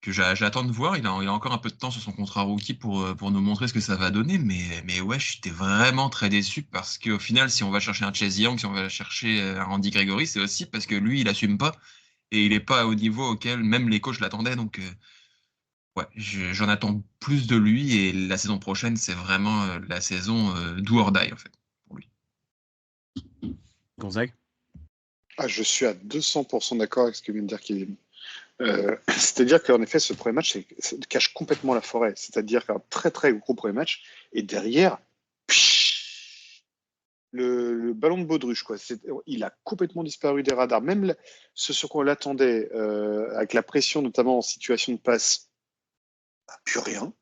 que j'attends de voir. Il a encore un peu de temps sur son contrat rookie pour nous montrer ce que ça va donner. Mais ouais, j'étais vraiment très déçu parce qu'au final, si on va chercher un Chase Young, si on va chercher un Randy Gregory, c'est aussi parce que lui, il assume pas et il n'est pas au niveau auquel même les coachs l'attendaient. Donc, ouais, j'en attends plus de lui et la saison prochaine, c'est vraiment la saison do or die en fait pour lui. Gonzague. Je suis à 200% d'accord avec ce que vient de dire Kevin. C'est-à-dire qu'en effet, ce premier match cache complètement la forêt. C'est-à-dire qu'un très très gros premier match, et derrière, le ballon de baudruche, quoi. Il a complètement disparu des radars. Même ce sur quoi on l'attendait, avec la pression, notamment en situation de passe, plus rien.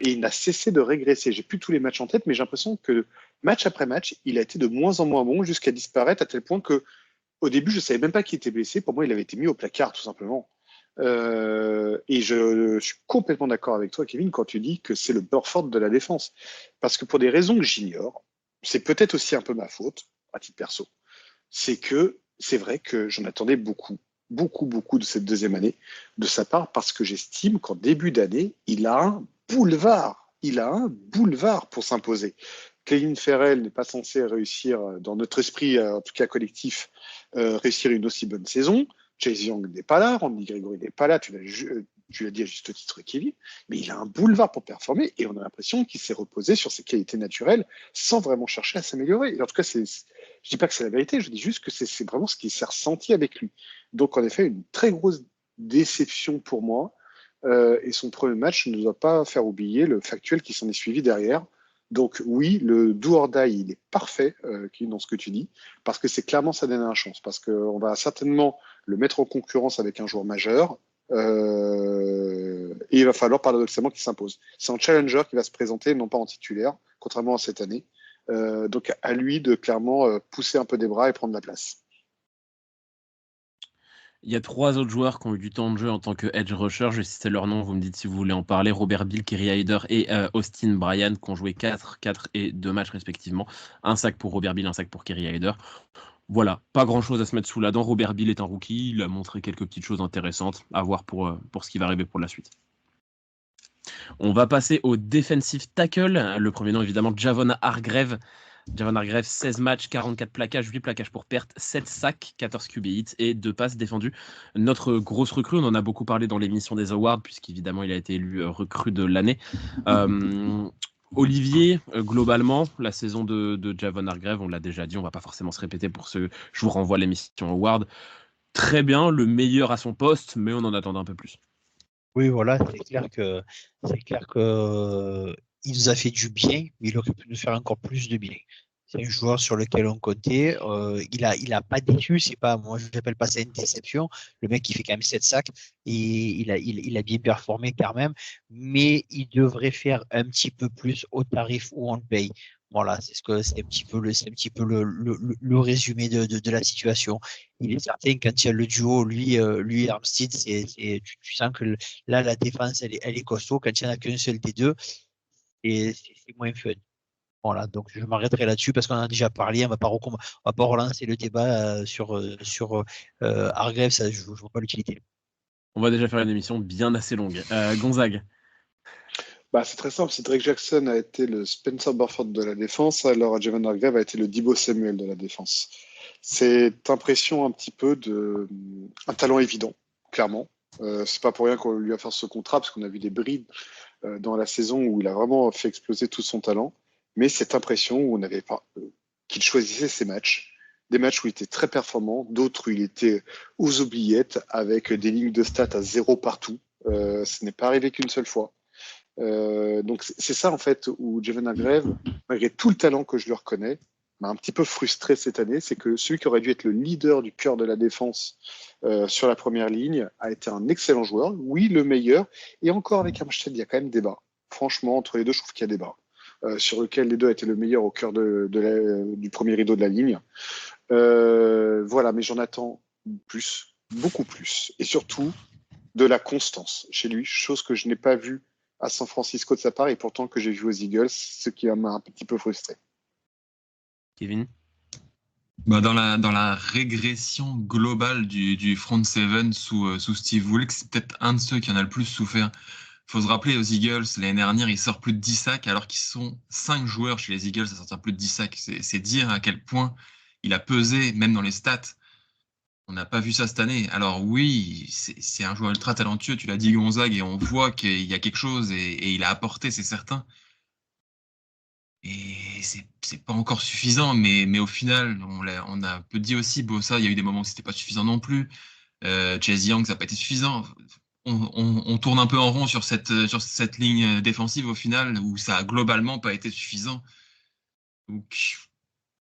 Et il n'a cessé de régresser. J'ai plus tous les matchs en tête, mais j'ai l'impression que match après match, il a été de moins en moins bon jusqu'à disparaître à tel point que au début, je ne savais même pas qu'il était blessé. Pour moi, il avait été mis au placard, tout simplement. Et je suis complètement d'accord avec toi, Kevin, quand tu dis que c'est le Burford de la défense. Parce que pour des raisons que j'ignore, c'est peut-être aussi un peu ma faute, à titre perso, c'est que c'est vrai que j'en attendais beaucoup de cette deuxième année de sa part, parce que j'estime qu'en début d'année, il a un boulevard. Il a un boulevard pour s'imposer. Clelin Ferrell n'est pas censé réussir, dans notre esprit, en tout cas collectif, réussir une aussi bonne saison. Chase Young n'est pas là, Randy Gregory n'est pas là, tu l'as dit à juste titre, Kevin, mais il a un boulevard pour performer et on a l'impression qu'il s'est reposé sur ses qualités naturelles sans vraiment chercher à s'améliorer. Et en tout cas, je dis pas que c'est la vérité, je dis juste que c'est vraiment ce qui s'est ressenti avec lui. Donc, en effet, une très grosse déception pour moi. Et son premier match ne doit pas faire oublier le factuel qui s'en est suivi derrière. Donc oui, le do or die, il est parfait dans ce que tu dis, parce que c'est clairement sa dernière chance, parce qu'on va certainement le mettre en concurrence avec un joueur majeur, et il va falloir paradoxalement qu'il s'impose. C'est un challenger qui va se présenter, non pas en titulaire, contrairement à cette année. Donc à lui de clairement pousser un peu des bras et prendre la place. Il y a 3 autres joueurs qui ont eu du temps de jeu en tant que edge rusher. Je vais citer leur nom, vous me dites si vous voulez en parler. Robert Bill, Kerry Hyder et Austin Bryan qui ont joué 4 et 2 matchs respectivement. Un sac pour Robert Bill, un sac pour Kerry Hyder. Voilà, pas grand-chose à se mettre sous la dent. Robert Bill est un rookie, il a montré quelques petites choses intéressantes à voir pour ce qui va arriver pour la suite. On va passer au defensive tackle. Le premier nom, évidemment, Javon Hargrave. Javon Hargrave, 16 matchs, 44 plaquages, 8 plaquages pour perte, 7 sacs, 14 QB hits et 2 passes défendues. Notre grosse recrue, on en a beaucoup parlé dans l'émission des Awards, puisqu'évidemment, il a été élu recrue de l'année. Olivier, globalement, la saison de Javon Hargrave, on l'a déjà dit, on ne va pas forcément se répéter pour ce. Je vous renvoie à l'émission Award. Très bien, le meilleur à son poste, mais on en attendait un peu plus. Oui, voilà, c'est clair que il nous a fait du bien, mais il aurait pu nous faire encore plus de bien. C'est un joueur sur lequel on comptait. Il a pas déçu, c'est pas, moi je n'appelle pas ça une déception. Le mec il fait quand même 7 sacs et il a bien performé quand même, mais il devrait faire un petit peu plus au tarif où on le paye. Voilà, c'est un petit peu le résumé de la situation. Il est certain quand il y a le duo lui et Armstead, tu sens que là la défense elle est costaud. Quand il n'y en a qu'un seul des deux, et c'est moins fun. Voilà, donc je m'arrêterai là-dessus parce qu'on en a déjà parlé. On va pas relancer le débat sur Hargrave, ça je vois pas l'utilité. On va déjà faire une émission bien assez longue. Gonzague. C'est très simple. Si Drake Jackson a été le Spencer Burford de la défense, alors Javon Hargrave a été le Deebo Samuel de la défense. C'est impression un petit peu un talent évident, clairement. C'est pas pour rien qu'on lui a fait ce contrat, parce qu'on a vu des brides dans la saison où il a vraiment fait exploser tout son talent. Mais cette impression où on n'avait pas qu'il choisissait ses matchs, des matchs où il était très performant, d'autres où il était aux oubliettes avec des lignes de stats à 0 partout. Ce n'est pas arrivé qu'une seule fois. Donc c'est ça en fait où Javon Hargrave, malgré tout le talent que je lui reconnais, m'a un petit peu frustré cette année. C'est que celui qui aurait dû être le leader du cœur de la défense sur la première ligne a été un excellent joueur, oui le meilleur, et encore avec Armstead il y a quand même débat. Franchement entre les deux je trouve qu'il y a débat sur lequel les deux étaient le meilleur au cœur du premier rideau de la ligne. Voilà, mais j'en attends plus, beaucoup plus, et surtout de la constance chez lui, chose que je n'ai pas vue à San Francisco de sa part et pourtant que j'ai vu aux Eagles, ce qui m'a un petit peu frustré. Kevin. Bah, dans la régression globale du front seven sous Steve Wilkes, c'est peut-être un de ceux qui en a le plus souffert. Faut se rappeler, aux Eagles, l'année dernière, il sort plus de 10 sacs, alors qu'ils sont 5 joueurs chez les Eagles à sortir plus de 10 sacs. C'est dire à quel point il a pesé, même dans les stats. On n'a pas vu ça cette année. Alors oui, c'est un joueur ultra talentueux, tu l'as dit Gonzague, et on voit qu'il y a quelque chose, et il a apporté, c'est certain. Et c'est pas encore suffisant, mais au final, on a un peu dit aussi, Bossa, il y a eu des moments où c'était pas suffisant non plus. Chase Young, ça n'a pas été suffisant. On tourne un peu en rond sur cette ligne défensive au final, où ça a globalement pas été suffisant. Donc,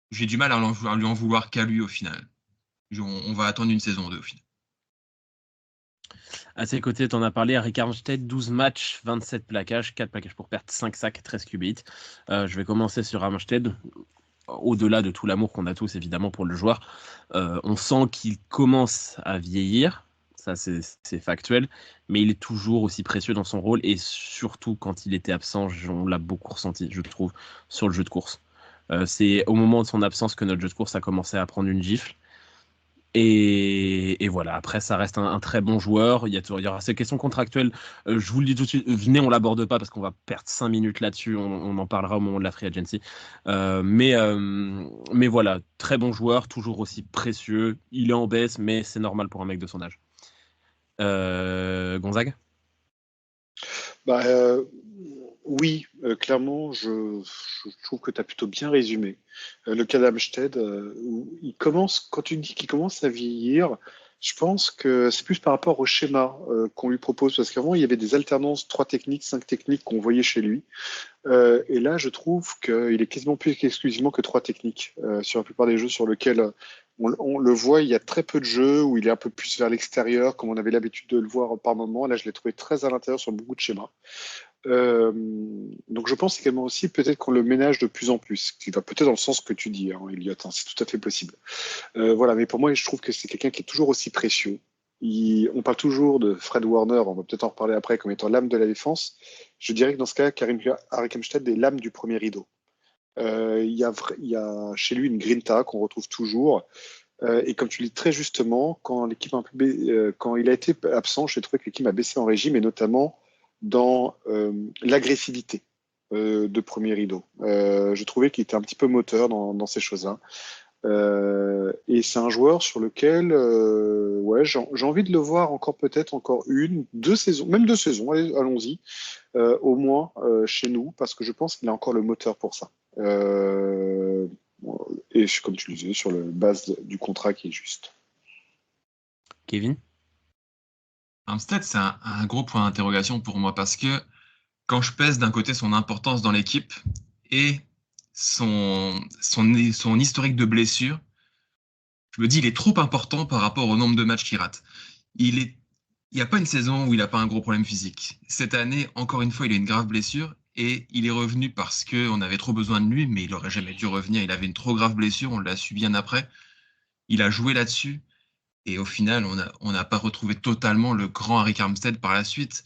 j'ai du mal à lui en vouloir qu'à lui au final. On va attendre une saison 2 au final. À ses côtés, tu en as parlé, Arik Armstead, 12 matchs, 27 plaquages, 4 plaquages pour perte, 5 sacs, 13 qubits. Je vais commencer sur Armstead. Au-delà de tout l'amour qu'on a tous, évidemment, pour le joueur, on sent qu'il commence à vieillir. Ça, c'est factuel. Mais il est toujours aussi précieux dans son rôle. Et surtout, quand il était absent, on l'a beaucoup ressenti, je trouve, sur le jeu de course. C'est au moment de son absence que notre jeu de course a commencé à prendre une gifle. Et voilà, après, ça reste un très bon joueur. Il y aura ces questions contractuelles. Je vous le dis tout de suite, venez, on ne l'aborde pas parce qu'on va perdre 5 minutes là-dessus. On en parlera au moment de la free agency. Mais voilà, très bon joueur, toujours aussi précieux. Il est en baisse, mais c'est normal pour un mec de son âge. Gonzague ? Oui, clairement, je trouve que tu as plutôt bien résumé. Le cas d'Armstead, où quand tu dis qu'il commence à vieillir, je pense que c'est plus par rapport au schéma qu'on lui propose, parce qu'avant, il y avait des alternances 3 techniques, 5 techniques qu'on voyait chez lui. Et là, je trouve qu'il est quasiment plus exclusivement que 3 techniques sur la plupart des jeux sur lesquels on le voit. Il y a très peu de jeux où il est un peu plus vers l'extérieur, comme on avait l'habitude de le voir par moment. Là, je l'ai trouvé très à l'intérieur sur beaucoup de schémas. Donc je pense également aussi peut-être qu'on le ménage de plus en plus, qui va peut-être dans le sens que tu dis, hein, Elliot, hein, c'est tout à fait possible. Voilà, mais pour moi, je trouve que c'est quelqu'un qui est toujours aussi précieux. On parle toujours de Fred Warner, on va peut-être en reparler après, comme étant l'âme de la défense. Je dirais que dans ce cas, Arik Armstead est l'âme du premier rideau. Il y a chez lui une grinta qu'on retrouve toujours. Et comme tu le dis très justement, quand il a été absent, j'ai trouvé que l'équipe a baissé en régime, et notamment dans l'agressivité de premier rideau. Je trouvais qu'il était un petit peu moteur dans ces choses-là. Et c'est un joueur sur lequel j'ai envie de le voir peut-être encore 1, 2 saisons, même 2 saisons, allons-y, au moins chez nous, parce que je pense qu'il a encore le moteur pour ça. Et comme tu le disais, sur la base du contrat qui est juste. Kevin ? Armstead, c'est un gros point d'interrogation pour moi, parce que quand je pèse d'un côté son importance dans l'équipe et son historique de blessure, je me dis il est trop important par rapport au nombre de matchs qu'il rate. Il n'y a pas une saison où il n'a pas un gros problème physique. Cette année, encore une fois, il a une grave blessure, et il est revenu parce qu'on avait trop besoin de lui, mais il n'aurait jamais dû revenir. Il avait une trop grave blessure, on l'a su bien après. Il a joué là-dessus. Et au final, on n'a pas retrouvé totalement le grand Arik Armstead par la suite.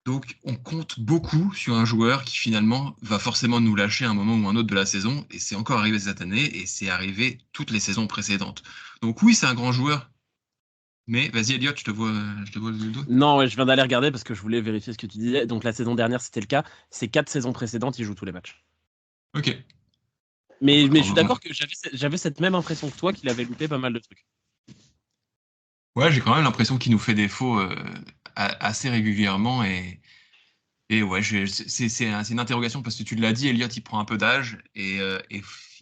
Donc, on compte beaucoup sur un joueur qui, finalement, va forcément nous lâcher à un moment ou un autre de la saison. Et c'est encore arrivé cette année, et c'est arrivé toutes les saisons précédentes. Donc oui, c'est un grand joueur. Mais vas-y, Elliot, je te vois le dos. Non, ouais, je viens d'aller regarder parce que je voulais vérifier ce que tu disais. Donc, la saison dernière, c'était le cas. Ces 4 saisons précédentes, il joue tous les matchs. Ok. Mais je suis d'accord que j'avais cette même impression que toi, qu'il avait loupé pas mal de trucs. Ouais, j'ai quand même l'impression qu'il nous fait défaut assez régulièrement, et ouais, c'est une interrogation parce que tu l'as dit, Elliot, il prend un peu d'âge, et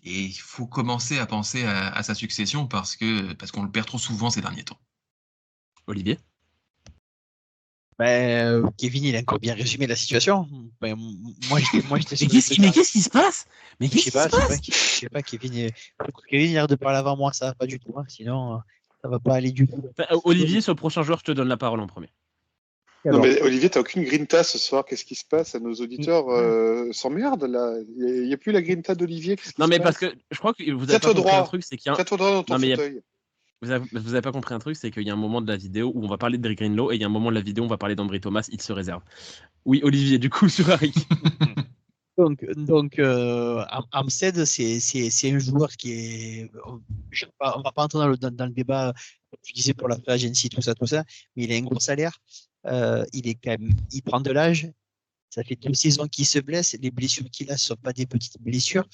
il faut commencer à penser à sa succession parce qu'on le perd trop souvent ces derniers temps. Olivier ? Kevin, il a encore bien résumé la situation. Moi, j'étais sur Mais qu'est-ce qui se passe ? Mais qu'est-ce qui se passe ? Je sais pas, Kevin, il a l'air de parler avant moi, ça va pas du tout. Hein, sinon, ça va pas aller du tout. Olivier, sur le prochain joueur, je te donne la parole en premier. Non, mais Olivier, t'as aucune grinta ce soir. Qu'est-ce qui se passe? À nos auditeurs s'emmerdent là. Il n'y a plus la grinta d'Olivier. Non, mais parce que je crois que vous avez pas compris un truc, c'est qu'il y a Tiens-toi droit dans ton fauteuil. Vous avez pas compris un truc, c'est qu'il y a un moment de la vidéo où on va parler de Derrick Greenlaw, et il y a un moment de la vidéo où on va parler d'Ambry Thomas, il se réserve. Oui, Olivier, du coup, sur Arik. Armstead, c'est un joueur qui est. On va pas entrer dans le débat, comme tu disais, pour la free agency, tout ça, mais il a un gros salaire. Il est quand même, il prend de l'âge. Ça fait 2 saisons qu'il se blesse. Les blessures qu'il a ne sont pas des petites blessures.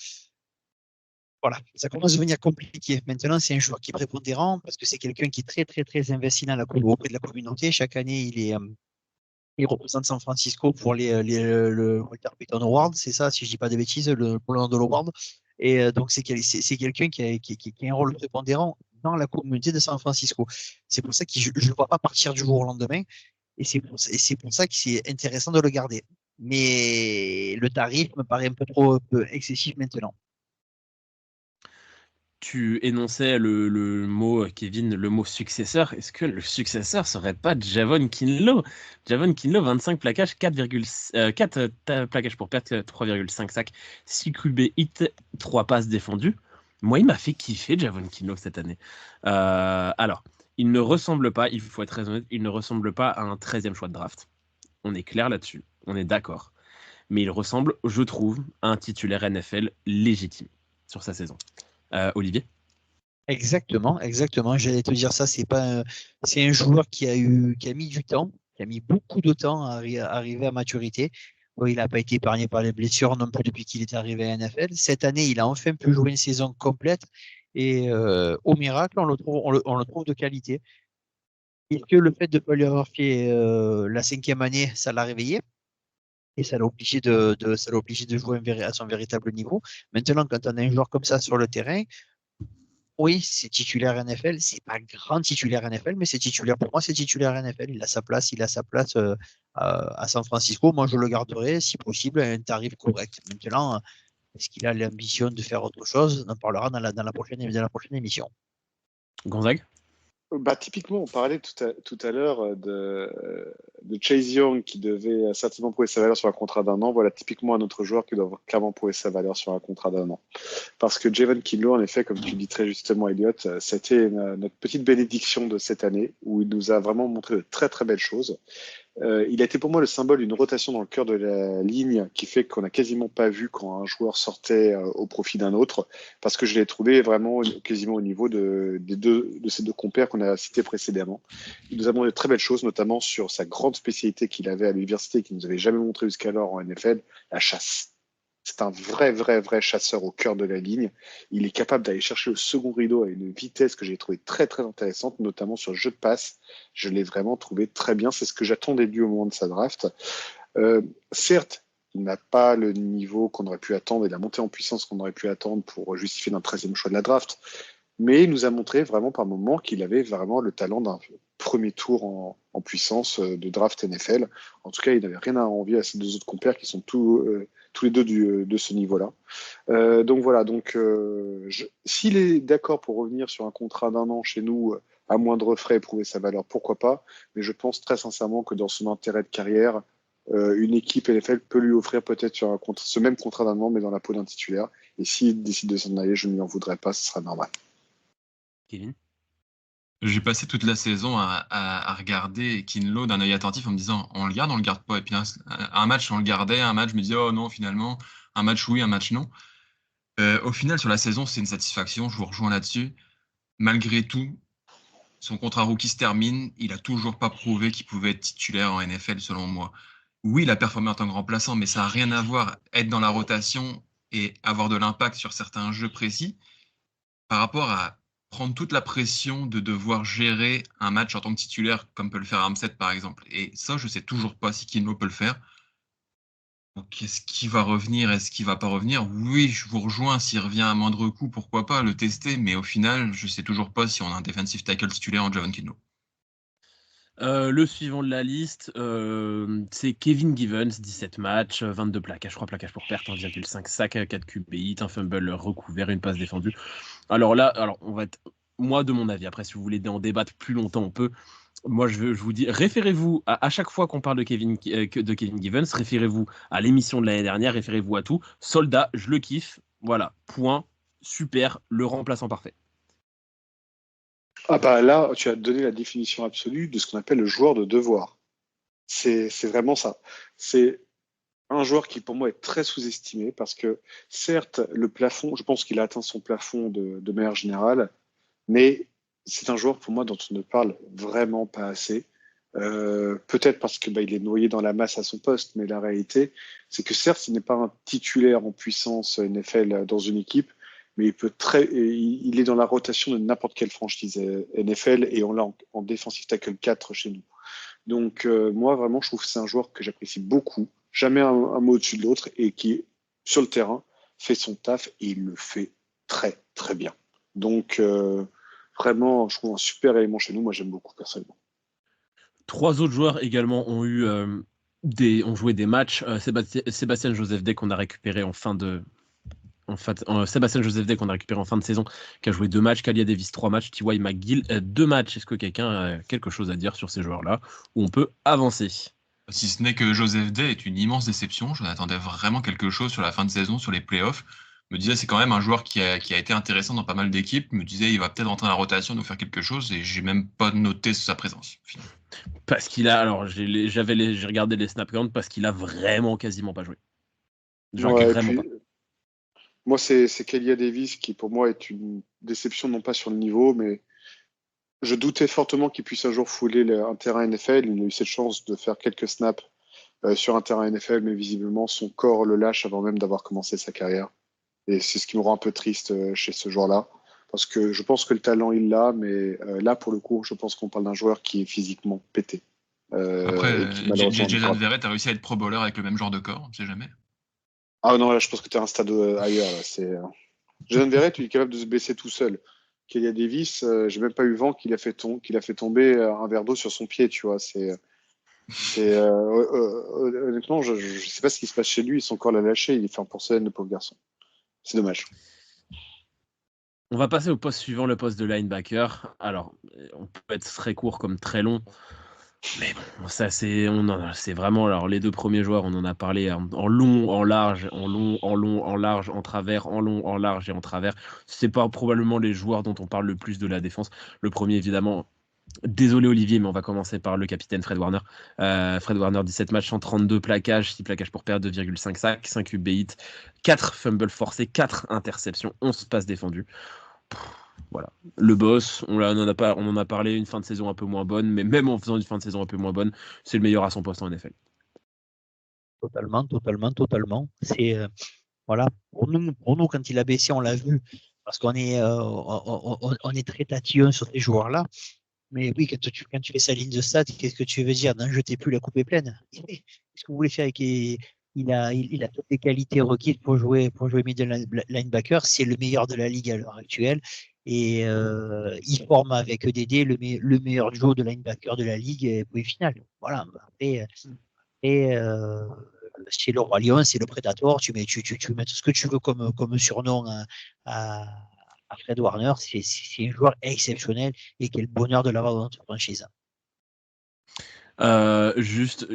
Voilà, ça commence à devenir compliqué. Maintenant, c'est un joueur qui est prépondérant parce que c'est quelqu'un qui est très, très, très investi auprès de la communauté. Chaque année, il représente San Francisco pour le Walter Payton Award, c'est ça, si je dis pas de bêtises, pour le Randall Award. Et donc, c'est quelqu'un qui a un rôle prépondérant dans la communauté de San Francisco. C'est pour ça que je ne le vois pas partir du jour au lendemain. Et c'est pour ça que c'est intéressant de le garder. Mais le tarif me paraît un peu excessif maintenant. Tu énonçais le mot, Kevin, le mot successeur. Est-ce que le successeur serait pas Javon Kinlaw? Javon Kinlaw, 25 plaquages, 4 plaquages pour perte, 3,5 sacs, 6 QB hit, 3 passes défendues. Moi, il m'a fait kiffer Javon Kinlaw cette année. Alors, il ne ressemble pas, il faut être très honnête, il ne ressemble pas à un 13e choix de draft. On est clair là-dessus, on est d'accord. Mais il ressemble, je trouve, à un titulaire NFL légitime sur sa saison. Olivier? Exactement. J'allais te dire ça. C'est un joueur qui a mis du temps, qui a mis beaucoup de temps à arriver à maturité. Bon, il n'a pas été épargné par les blessures non plus depuis qu'il est arrivé à NFL. Cette année, il a enfin pu jouer une saison complète et au miracle, on le trouve de qualité. Est-ce que le fait de ne pas lui avoir fait la 5e année, ça l'a réveillé? Et ça l'a obligé de jouer à son véritable niveau. Maintenant, quand on a un joueur comme ça sur le terrain, oui, c'est titulaire NFL. C'est pas grand titulaire NFL, mais c'est titulaire. Pour moi, c'est titulaire NFL. Il a sa place à San Francisco. Moi, je le garderai, si possible, à un tarif correct. Maintenant, est-ce qu'il a l'ambition de faire autre chose? On en parlera dans la prochaine émission. Gonzague? Typiquement, on parlait tout à l'heure de Chase Young qui devait certainement prouver sa valeur sur un contrat d'1 an. Voilà typiquement un autre joueur qui doit clairement prouver sa valeur sur un contrat d'1 an. Parce que Javon Kinlaw, en effet, comme tu dis très justement, Elliot, c'était notre petite bénédiction de cette année où il nous a vraiment montré de très très belles choses. Il a été pour moi le symbole d'une rotation dans le cœur de la ligne qui fait qu'on n'a quasiment pas vu quand un joueur sortait au profit d'un autre, parce que je l'ai trouvé vraiment quasiment au niveau de ces deux compères qu'on a cités précédemment. Il nous a montré de très belles choses, notamment sur sa grande spécialité qu'il avait à l'université, qu'il ne nous avait jamais montré jusqu'alors en NFL, la chasse. C'est un vrai chasseur au cœur de la ligne. Il est capable d'aller chercher le second rideau à une vitesse que j'ai trouvé très très intéressante, notamment sur le jeu de passe. Je l'ai vraiment trouvé très bien. C'est ce que j'attendais de lui au moment de sa draft. Certes, il n'a pas le niveau qu'on aurait pu attendre et la montée en puissance qu'on aurait pu attendre pour justifier d'un 13e choix de la draft. Mais il nous a montré vraiment par moments qu'il avait vraiment le talent d'un premier tour en puissance de draft NFL. En tout cas, il n'avait rien à envier à ses deux autres compères qui sont tous les deux de ce niveau-là. Donc voilà, s'il est d'accord pour revenir sur un contrat d'1 an chez nous, à moindre frais et prouver sa valeur, pourquoi pas. Mais je pense très sincèrement que dans son intérêt de carrière, une équipe NFL peut lui offrir peut-être sur ce même contrat d'1 an, mais dans la peau d'un titulaire. Et s'il décide de s'en aller, je ne lui en voudrais pas, ce sera normal. Kevin? J'ai passé toute la saison à regarder Kinlaw d'un œil attentif en me disant on le garde, on le garde pas. Et puis un match, on le gardait, un match, je me disais oh non, finalement, un match oui, un match non. Au final, sur la saison, c'est une satisfaction, je vous rejoins là-dessus. Malgré tout, son contrat rookie se termine, il a toujours pas prouvé qu'il pouvait être titulaire en NFL, selon moi. Oui, il a performé en tant que remplaçant, mais ça n'a rien à voir. Être dans la rotation et avoir de l'impact sur certains jeux précis par rapport à prendre toute la pression de devoir gérer un match en tant que titulaire, comme peut le faire Armstead par exemple. Et ça, je ne sais toujours pas si Kinlaw peut le faire. Donc, est-ce qu'il va revenir? Est-ce qu'il ne va pas revenir? Oui, je vous rejoins. S'il revient à moindre coût, pourquoi pas le tester? Mais au final, je ne sais toujours pas si on a un defensive tackle titulaire en Javon Kinlaw. Le suivant de la liste, c'est Kevin Givens, 17 matchs, 22 plaquages, 3 plaquages pour perte, 1,5 sac, 4 QB hit, un fumble recouvert, une passe défendue. Alors là, on va être, moi de mon avis, après si vous voulez en débattre plus longtemps, on peut. Moi je vous dis, référez-vous à chaque fois qu'on parle de Kevin Givens, référez-vous à l'émission de l'année dernière, référez-vous à tout. Soldat, je le kiffe, voilà, point, super, le remplaçant parfait. Là, tu as donné la définition absolue de ce qu'on appelle le joueur de devoir. C'est vraiment ça. C'est un joueur qui pour moi est très sous-estimé parce que certes, le plafond, je pense qu'il a atteint son plafond de manière générale, mais c'est un joueur pour moi dont on ne parle vraiment pas assez. Peut-être parce que il est noyé dans la masse à son poste, mais la réalité, c'est que certes, ce n'est pas un titulaire en puissance NFL dans une équipe, mais il est dans la rotation de n'importe quelle franchise NFL et on l'a en defensive tackle 4 chez nous. Donc moi vraiment, je trouve que c'est un joueur que j'apprécie beaucoup, jamais un mot au-dessus de l'autre et qui sur le terrain fait son taf et il le fait très très bien. Donc vraiment, je trouve un super élément chez nous. Moi, j'aime beaucoup personnellement. 3 autres joueurs également ont joué des matchs. Sébastien Joseph Day qu'on a récupéré Sébastien Joseph Day qu'on a récupéré en fin de saison, qui a joué 2 matchs. Kalia Davis 3 matchs. T.Y. McGill 2 matchs. Est-ce que quelqu'un a quelque chose à dire sur ces joueurs-là où on peut avancer? Si ce n'est que Joseph Day est une immense déception. J'en attendais vraiment quelque chose sur la fin de saison, sur les playoffs. Je me disais, c'est quand même un joueur qui a été intéressant dans pas mal d'équipes. Je me disais, il va peut-être rentrer dans la rotation, nous faire quelque chose, et j'ai même pas noté sa présence. Finalement. Parce qu'il a, alors j'ai regardé les snap counts parce qu'il a vraiment quasiment pas joué. Vraiment pas. Moi, c'est Kalia Davis qui, pour moi, est une déception, non pas sur le niveau, mais je doutais fortement qu'il puisse un jour fouler un terrain NFL. Il a eu cette chance de faire quelques snaps sur un terrain NFL, mais visiblement, son corps le lâche avant même d'avoir commencé sa carrière. Et c'est ce qui me rend un peu triste chez ce joueur-là. Parce que je pense que le talent, il l'a, mais là, pour le coup, je pense qu'on parle d'un joueur qui est physiquement pété. Après, Jalen Verrett a réussi à être pro bowler avec le même genre de corps, on ne sait jamais. Ah non, là, je pense que tu es à un stade ailleurs. Jalen Verrett, il est capable de se baisser tout seul. Kalia Davis, j'ai même pas eu vent qu'il a fait tomber un verre d'eau sur son pied, tu vois. Honnêtement, je sais pas ce qui se passe chez lui, son corps l'a lâché, il est fait en porcelaine, le pauvre garçon. C'est dommage. On va passer au poste suivant, le poste de linebacker. Alors, on peut être très court comme très long. Mais bon, ça c'est vraiment, alors les 2 premiers joueurs, on en a parlé en long, en large, en long, en large, en travers, en long, en large et en travers. C'est pas probablement les joueurs dont on parle le plus de la défense. Le premier évidemment, désolé Olivier, mais on va commencer par le capitaine Fred Warner. Fred Warner, 17 matchs, 132 plaquages, 6 plaquages pour perte, 2,5 sacs, 5 UB hits, 4 fumbles forcés, 4 interceptions, 11 passes défendues. Voilà, le boss, on en a parlé, une fin de saison un peu moins bonne, mais même en faisant une fin de saison un peu moins bonne, c'est le meilleur à son poste en NFL. Totalement. C'est voilà, pour nous, quand il a baissé, on l'a vu, parce qu'on est très tatillon sur ces joueurs-là. Mais oui, quand tu fais sa ligne de stats, qu'est-ce que tu veux dire? N'en jetez plus, la coupe est pleine. Qu'est-ce que vous voulez faire avec il a toutes les qualités requises pour jouer middle linebacker. C'est le meilleur de la ligue à l'heure actuelle. Et il forme avec EDD le meilleur Joe de linebacker de la ligue et point final. Voilà. Après, c'est le Roi Lion, c'est le Predator. Tu mets tout ce que tu veux comme surnom à Fred Warner. C'est un joueur exceptionnel et quel bonheur de l'avoir dans notre franchise. Juste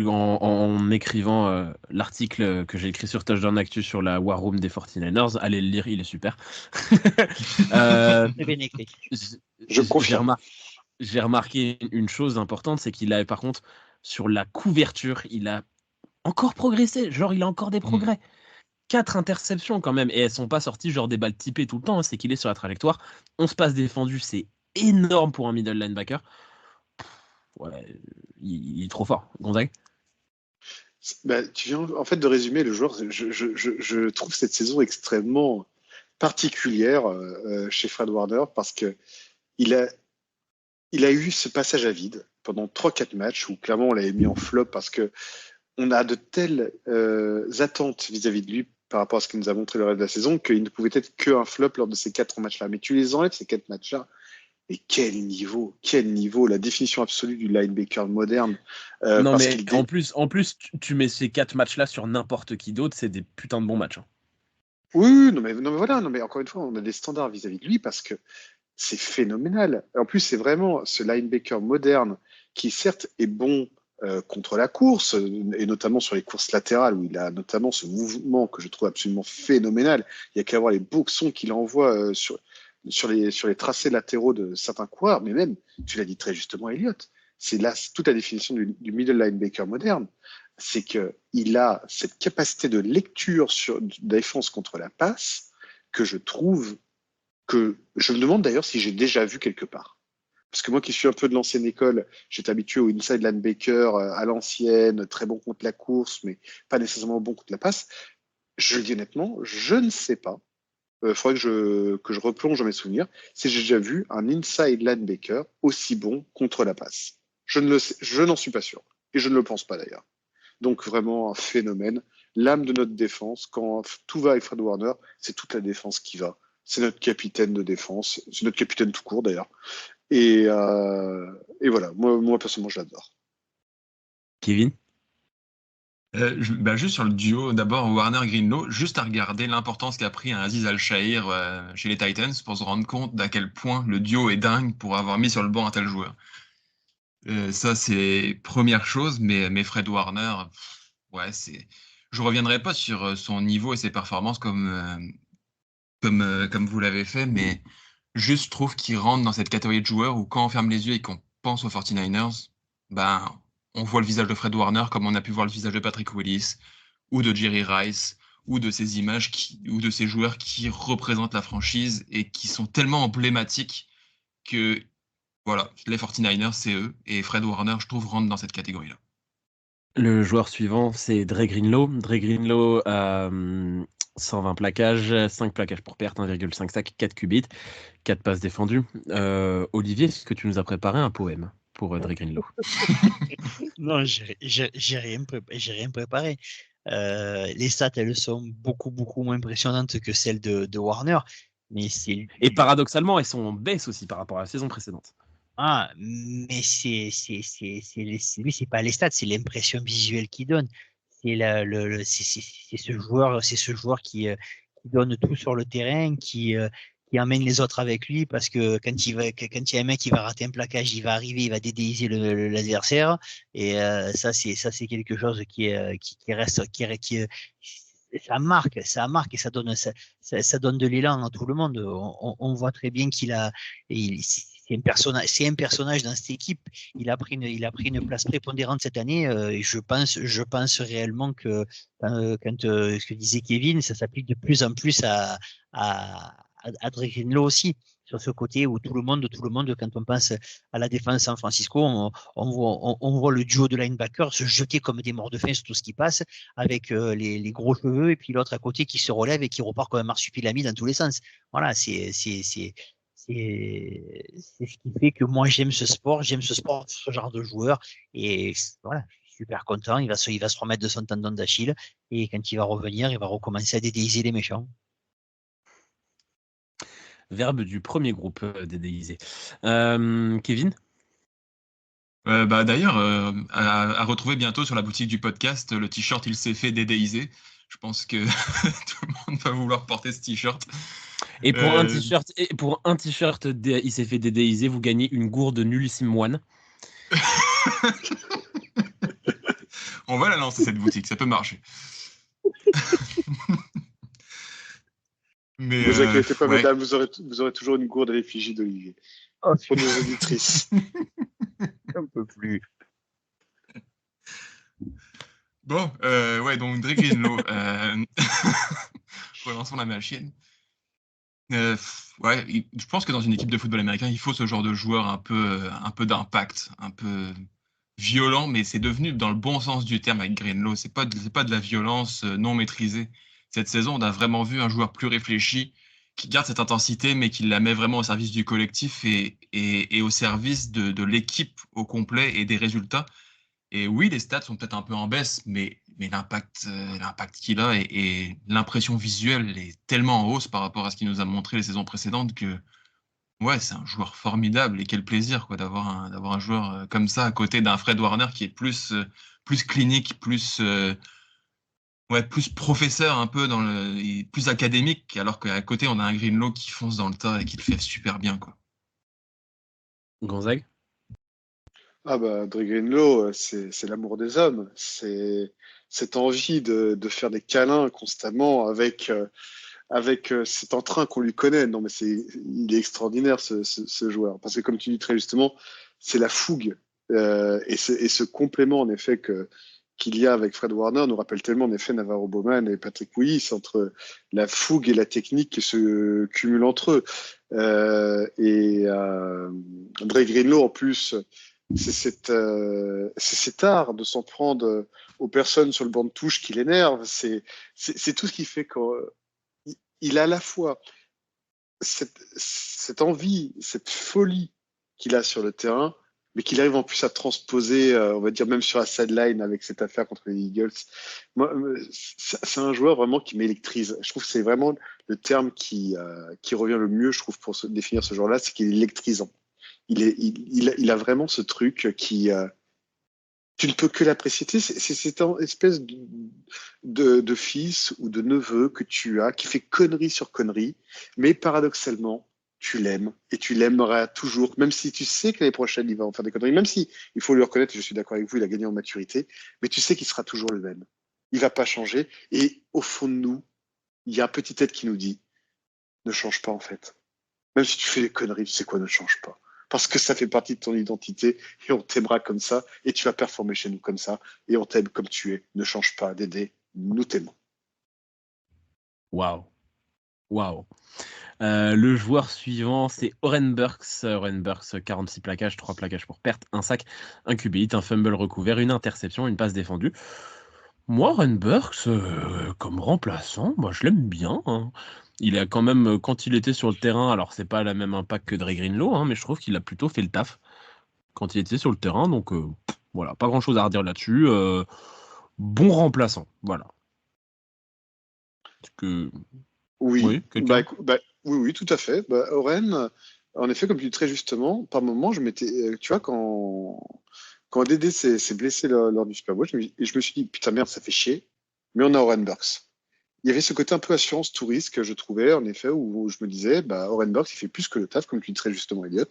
en écrivant l'article que j'ai écrit sur Touchdown Actu sur la War Room des 49ers, allez le lire, il est super. Très bien écrit. Je confirme. J'ai remarqué une chose importante, c'est qu'il a, par contre, sur la couverture, il a encore progressé, genre il a encore des progrès. 4 interceptions quand même, et elles sont pas sorties genre des balles typées tout le temps, hein, c'est qu'il est sur la trajectoire. 11 passes défendues, c'est énorme pour un middle linebacker. Ouais, il est trop fort, Gonzague. Tu viens en fait de résumer le joueur. Je trouve cette saison extrêmement particulière chez Fred Warner parce que il a eu ce passage à vide pendant 3-4 matchs où clairement on l'avait mis en flop parce que on a de telles attentes vis-à-vis de lui par rapport à ce qu'il nous a montré le reste de la saison qu'il ne pouvait être qu'un flop lors de ces 4 matchs-là. Mais tu les enlèves ces 4 matchs-là. Et quel niveau, la définition absolue du linebacker moderne. Non, mais en plus, tu mets ces 4 matchs-là sur n'importe qui d'autre, c'est des putains de bons matchs. Hein. Oui, non mais encore une fois, on a des standards vis-à-vis de lui parce que c'est phénoménal. En plus, c'est vraiment ce linebacker moderne qui, certes, est bon contre la course, et notamment sur les courses latérales, où il a notamment ce mouvement que je trouve absolument phénoménal. Il y a qu'à voir les boxons qu'il envoie sur les tracés latéraux de certains coureurs, mais même, tu l'as dit très justement, Elliott, c'est là toute la définition du middle linebacker moderne. c'est qu'il a cette capacité de lecture sur de défense contre la passe que je trouve que je me demande d'ailleurs si j'ai déjà vu quelque part. Parce que moi qui suis un peu de l'ancienne école, j'étais habitué au inside linebacker à l'ancienne, très bon contre la course, mais pas nécessairement bon contre la passe. Je le dis honnêtement, je ne sais pas. Il faudrait que je replonge dans mes souvenirs si j'ai déjà vu un inside linebacker aussi bon contre la passe. Je n'en suis pas sûr. Et je ne le pense pas d'ailleurs. Donc vraiment un phénomène. L'âme de notre défense, quand tout va avec Fred Warner, c'est toute la défense qui va. C'est notre capitaine de défense. C'est notre capitaine tout court d'ailleurs. Et voilà, moi personnellement, je l'adore. Kevin? Juste sur le duo, d'abord Warner-Greenlaw, juste à regarder l'importance qu'a pris un Aziz Al-Shahir chez les Titans pour se rendre compte d'à quel point le duo est dingue pour avoir mis sur le banc un tel joueur. Ça, c'est première chose, mais Fred Warner, je reviendrai pas sur son niveau et ses performances comme vous l'avez fait, mais juste je trouve qu'il rentre dans cette catégorie de joueurs où quand on ferme les yeux et qu'on pense aux 49ers, on voit le visage de Fred Warner comme on a pu voir le visage de Patrick Willis ou de Jerry Rice ou de ces images ou de ces joueurs qui représentent la franchise et qui sont tellement emblématiques que voilà, les 49ers, c'est eux. Et Fred Warner, je trouve, rentre dans cette catégorie-là. Le joueur suivant, c'est Dre Greenlaw. Dre Greenlaw, 120 plaquages, 5 plaquages pour perte, 1,5 sac, 4 qubits, 4 passes défendues. Olivier, est-ce que tu nous as préparé un poème pour Dre Greenlaw? Non, j'ai rien préparé. Les stats, elles sont beaucoup moins impressionnantes que celles de Warner. Mais et paradoxalement, elles sont en baisse aussi par rapport à la saison précédente. Mais c'est pas les stats, c'est l'impression visuelle qu'il donne. C'est ce joueur qui donne tout sur le terrain, qui emmène les autres avec lui parce que quand il y a un mec qui va rater un plaquage, il va arriver, il va dédéiser l'adversaire et ça c'est quelque chose qui reste ça marque et ça donne de l'élan à tout le monde. On voit très bien c'est un personnage dans cette équipe. Il a pris une place prépondérante cette année. Et je pense réellement que ce que disait Kevin, ça s'applique de plus en plus à Dre Greenlaw aussi. Sur ce côté où tout le monde, quand on pense à la défense San Francisco, on voit le duo de linebackers se jeter comme des morts de faim sur tout ce qui passe, avec les gros cheveux, et puis l'autre à côté qui se relève et qui repart comme un marsupilami dans tous les sens. Voilà, c'est ce qui fait que moi j'aime ce sport, ce genre de joueur, et voilà, je suis super content. Il va se remettre de son tendon d'Achille, et quand il va revenir, il va recommencer à dédéiser les méchants. Verbe du premier groupe dédéisé. Kevin? D'ailleurs, à retrouver bientôt sur la boutique du podcast, le t-shirt il s'est fait dédéiser. Je pense que tout le monde va vouloir porter ce t-shirt. Et pour un t-shirt, il s'est fait dédéiser, vous gagnez une gourde nullissime moine. On va la lancer cette boutique, ça peut marcher. Mais vous inquiétez pas, mesdames, vous aurez toujours une gourde à l'effigie d'Olivier. Pour nos auditrices. Un peu plus. Bon, donc Dre Greenlaw. Relançons la machine. Je pense que dans une équipe de football américain, il faut ce genre de joueur un peu d'impact, un peu violent, mais c'est devenu dans le bon sens du terme avec Greenlaw. C'est pas de la violence non maîtrisée. Cette saison, on a vraiment vu un joueur plus réfléchi, qui garde cette intensité, mais qui la met vraiment au service du collectif et au service de l'équipe au complet et des résultats. Et oui, les stats sont peut-être un peu en baisse, mais l'impact qu'il a et l'impression visuelle est tellement en hausse par rapport à ce qu'il nous a montré les saisons précédentes que c'est un joueur formidable et quel plaisir d'avoir un joueur comme ça à côté d'un Fred Warner qui est plus clinique, plus professeur un peu plus académique, alors qu'à côté on a un Greenlaw qui fonce dans le tas et qui le fait super bien, quoi. Gonzague? Dre Greenlaw, c'est l'amour des hommes. C'est cette envie de faire des câlins constamment avec cet entrain qu'on lui connaît. Non, mais il est extraordinaire ce joueur. Parce que comme tu dis très justement, c'est la fougue et ce complément en effet qu'il y a avec Fred Warner nous rappelle tellement en effet Navarro Bowman et Patrick Willis, entre la fougue et la technique qui se cumulent entre eux. Dre Greenlow en plus, c'est cet art de s'en prendre aux personnes sur le banc de touche qui l'énerve. C'est tout ce qui fait qu'il a à la fois cette envie, cette folie qu'il a sur le terrain, mais qu'il arrive en plus à transposer, on va dire même sur la sideline avec cette affaire contre les Eagles. Moi, c'est un joueur vraiment qui m'électrise. Je trouve que c'est vraiment le terme qui revient le mieux, je trouve, pour définir ce joueur-là, c'est qu'il est électrisant. Il a vraiment ce truc qui... tu ne peux que l'apprécier. C'est une espèce de fils ou de neveu que tu as, qui fait connerie sur connerie, mais paradoxalement, tu l'aimes et tu l'aimeras toujours, même si tu sais que l'année prochaine, il va en faire des conneries, même si, il faut le reconnaître, et je suis d'accord avec vous, il a gagné en maturité, mais tu sais qu'il sera toujours le même. Il va pas changer. Et au fond de nous, il y a un petit être qui nous dit, ne change pas en fait. Même si tu fais des conneries, tu sais quoi, ne change pas. Parce que ça fait partie de ton identité et on t'aimera comme ça et tu vas performer chez nous comme ça et on t'aime comme tu es. Ne change pas, Dédé, nous t'aimons. Waouh. Le joueur suivant, c'est Oren Burks. Oren Burks, 46 plaquages, 3 plaquages pour perte, 1 sac, un QB hit, un fumble recouvert, une interception, une passe défendue. Moi, Oren Burks, comme remplaçant, moi je l'aime bien. Hein. Il a quand même, quand il était sur le terrain, alors c'est pas le même impact que Dre Greenlow, hein, mais je trouve qu'il a plutôt fait le taf quand il était sur le terrain. Donc voilà, pas grand chose à redire là-dessus. Bon remplaçant, voilà. Oui, oui, tout à fait. Oren, en effet, comme tu dis très justement, par moment, je m'étais, tu vois, quand Dédé s'est blessé lors du Super Bowl, je me suis dit, putain merde, ça fait chier, mais on a Oren Burks. Il y avait ce côté un peu assurance tout risque que je trouvais, en effet, où je me disais, Oren Burks, il fait plus que le taf, comme tu dis très justement, Elliot,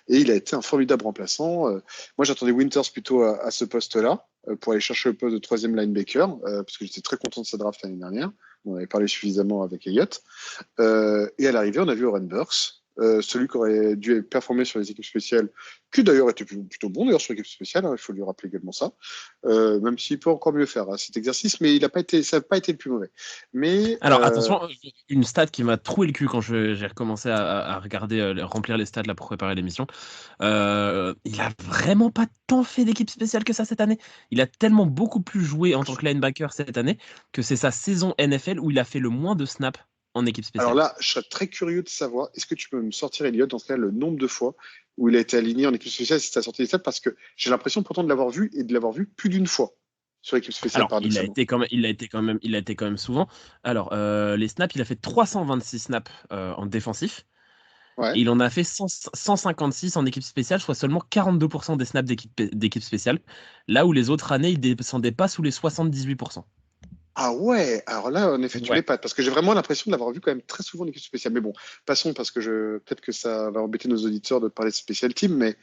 et il a été un formidable remplaçant. Moi, j'attendais Winters plutôt à ce poste-là, pour aller chercher le poste de 3e linebacker, parce que j'étais très content de sa draft l'année dernière. On avait parlé suffisamment avec Elliot. Et à l'arrivée, on a vu Oren Burks, celui qui aurait dû performer sur les équipes spéciales, qui d'ailleurs était plutôt bon d'ailleurs sur l'équipe spéciale, hein, il faut lui rappeler également ça, même s'il peut encore mieux faire cet exercice, mais ça n'a pas été le plus mauvais. Mais, alors attention, une stat qui m'a troué le cul quand j'ai recommencé à regarder, remplir les stats là pour préparer l'émission. Il a vraiment pas tant fait d'équipe spéciale que ça cette année. Il a tellement beaucoup plus joué en tant que linebacker cette année que c'est sa saison NFL où il a fait le moins de snaps en équipe spéciale. Alors là, je serais très curieux de savoir, est-ce que tu peux me sortir, Elliot, dans ce cas, le nombre de fois où il a été aligné en équipe spéciale, si tu as sorti les stats, parce que j'ai l'impression pourtant de l'avoir vu et de l'avoir vu plus d'une fois sur l'équipe spéciale. Alors, il a été quand même souvent. Alors, les snaps, il a fait 326 snaps en défensif. Ouais. Et il en a fait 156 en équipe spéciale, soit seulement 42% des snaps d'équipe spéciale. Là où les autres années, il descendait pas sous les 78%. Ah ouais, alors là, en effet, tu m'épates, parce que j'ai vraiment l'impression de l'avoir vu quand même très souvent en équipe spéciale. Mais bon, passons, parce que peut-être que ça va embêter nos auditeurs de parler de spécial team, mais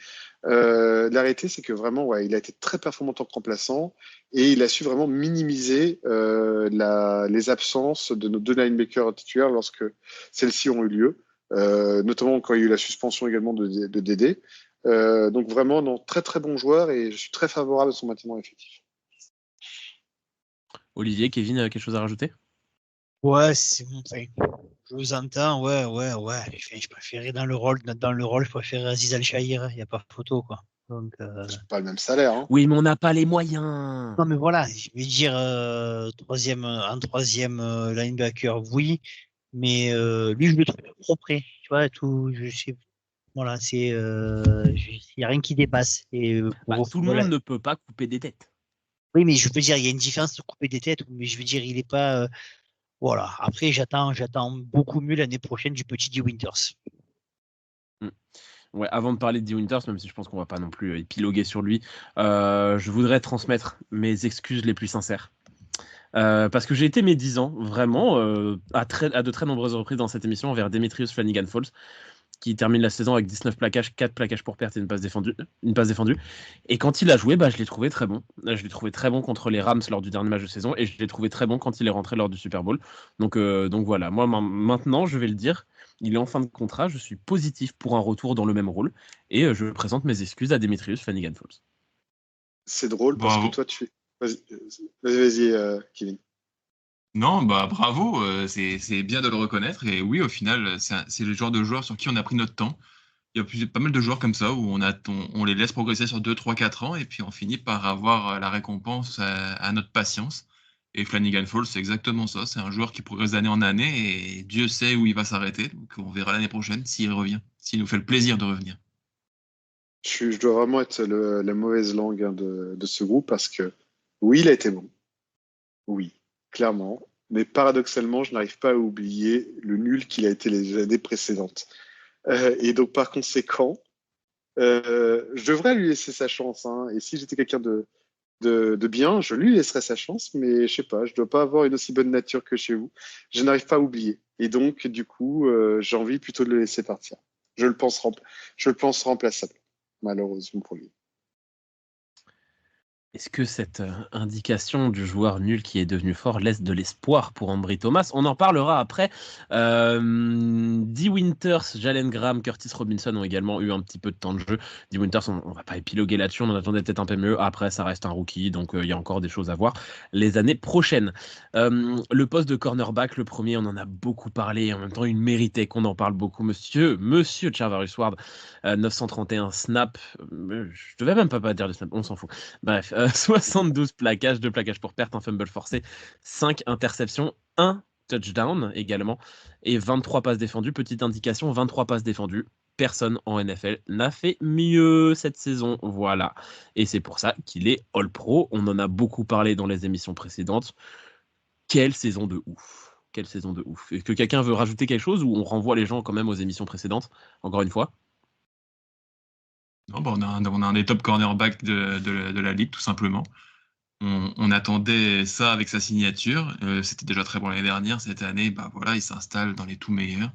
la réalité, c'est que vraiment, il a été très performant en tant que remplaçant, et il a su vraiment minimiser les absences de nos 2 linebackers titulaires lorsque celles-ci ont eu lieu, notamment quand il y a eu la suspension également de Dédé. Donc vraiment, non, très très bon joueur, et je suis très favorable à son maintien effectif. Olivier, Kevin, quelque chose à rajouter? Ouais, c'est bon. Je vous entends, ouais. Je préférais dans le rôle, je préférais Aziz Al-Shahir, il n'y a pas photo, quoi. Donc, c'est pas le même salaire. Hein. Oui, mais on n'a pas les moyens. Non, mais voilà, je vais dire troisième linebacker, oui, mais lui, je le trouve trop près. Tu vois, tout, je sais. Voilà, il n'y a rien qui dépasse. Et, tout le monde ne peut pas couper des têtes. Oui, mais je veux dire, il y a une différence de couper des têtes, mais je veux dire, il n'est pas. Voilà. Après, j'attends beaucoup mieux l'année prochaine du petit Dee Winters. Ouais, avant de parler de Dee Winters, même si je pense qu'on va pas non plus épiloguer sur lui, je voudrais transmettre mes excuses les plus sincères. Parce que j'ai été médisant, vraiment, à de très nombreuses reprises dans cette émission envers Demetrius Flanagan-Falls, qui termine la saison avec 19 plaquages, 4 plaquages pour perte et une passe défendue. Et quand il a joué, je l'ai trouvé très bon. Je l'ai trouvé très bon contre les Rams lors du dernier match de saison, et je l'ai trouvé très bon quand il est rentré lors du Super Bowl. Donc voilà, moi maintenant, je vais le dire, il est en fin de contrat, je suis positif pour un retour dans le même rôle, et je présente mes excuses à Demetrius Flanagan-Falls. C'est drôle, parce que toi, Vas-y, Kevin. Non, bah bravo, c'est bien de le reconnaître. Et oui, au final, c'est le genre de joueur sur qui on a pris notre temps. Il y a pas mal de joueurs comme ça où on les laisse progresser sur 2, 3, 4 ans et puis on finit par avoir la récompense à notre patience. Et Flanagan Fall, c'est exactement ça. C'est un joueur qui progresse d'année en année et Dieu sait où il va s'arrêter. Donc on verra l'année prochaine s'il revient, s'il nous fait le plaisir de revenir. Je dois vraiment être la mauvaise langue de ce groupe parce que oui, il a été bon. Oui, clairement. Mais paradoxalement, je n'arrive pas à oublier le nul qu'il a été les années précédentes. Et donc, par conséquent, je devrais lui laisser sa chance. Hein. Et si j'étais quelqu'un de bien, je lui laisserais sa chance. Mais je sais pas, je dois pas avoir une aussi bonne nature que chez vous. Je n'arrive pas à oublier. Et donc, du coup, j'ai envie plutôt de le laisser partir. Je le pense remplaçable, malheureusement pour lui. Est-ce que cette indication du joueur nul qui est devenu fort laisse de l'espoir pour Ambry Thomas? On en parlera après. Dee Winters, Jalen Graham, Curtis Robinson ont également eu un petit peu de temps de jeu. Dee Winters, on va pas épiloguer là-dessus, on en attendait peut-être un peu mieux. Après, ça reste un rookie, donc il y a encore des choses à voir les années prochaines. Le poste de cornerback, le premier, on en a beaucoup parlé. En même temps, il méritait qu'on en parle beaucoup. Monsieur Charvarius Ward, 931 snaps. Je devais même pas dire le snap, on s'en fout. Bref, 72 plaquages, 2 plaquages pour perte, un fumble forcé, 5 interceptions, 1 touchdown également, et 23 passes défendues. Petite indication, 23 passes défendues. Personne en NFL n'a fait mieux cette saison, voilà. Et c'est pour ça qu'il est All-Pro. On en a beaucoup parlé dans les émissions précédentes. Quelle saison de ouf. Quelle saison de ouf. Est-ce que quelqu'un veut rajouter quelque chose ou on renvoie les gens quand même aux émissions précédentes, encore une fois? Non, bah, on a un des top cornerbacks de la ligue, tout simplement. On attendait ça avec sa signature. C'était déjà très bon l'année dernière. Cette année, bah, voilà, il s'installe dans les tout meilleurs.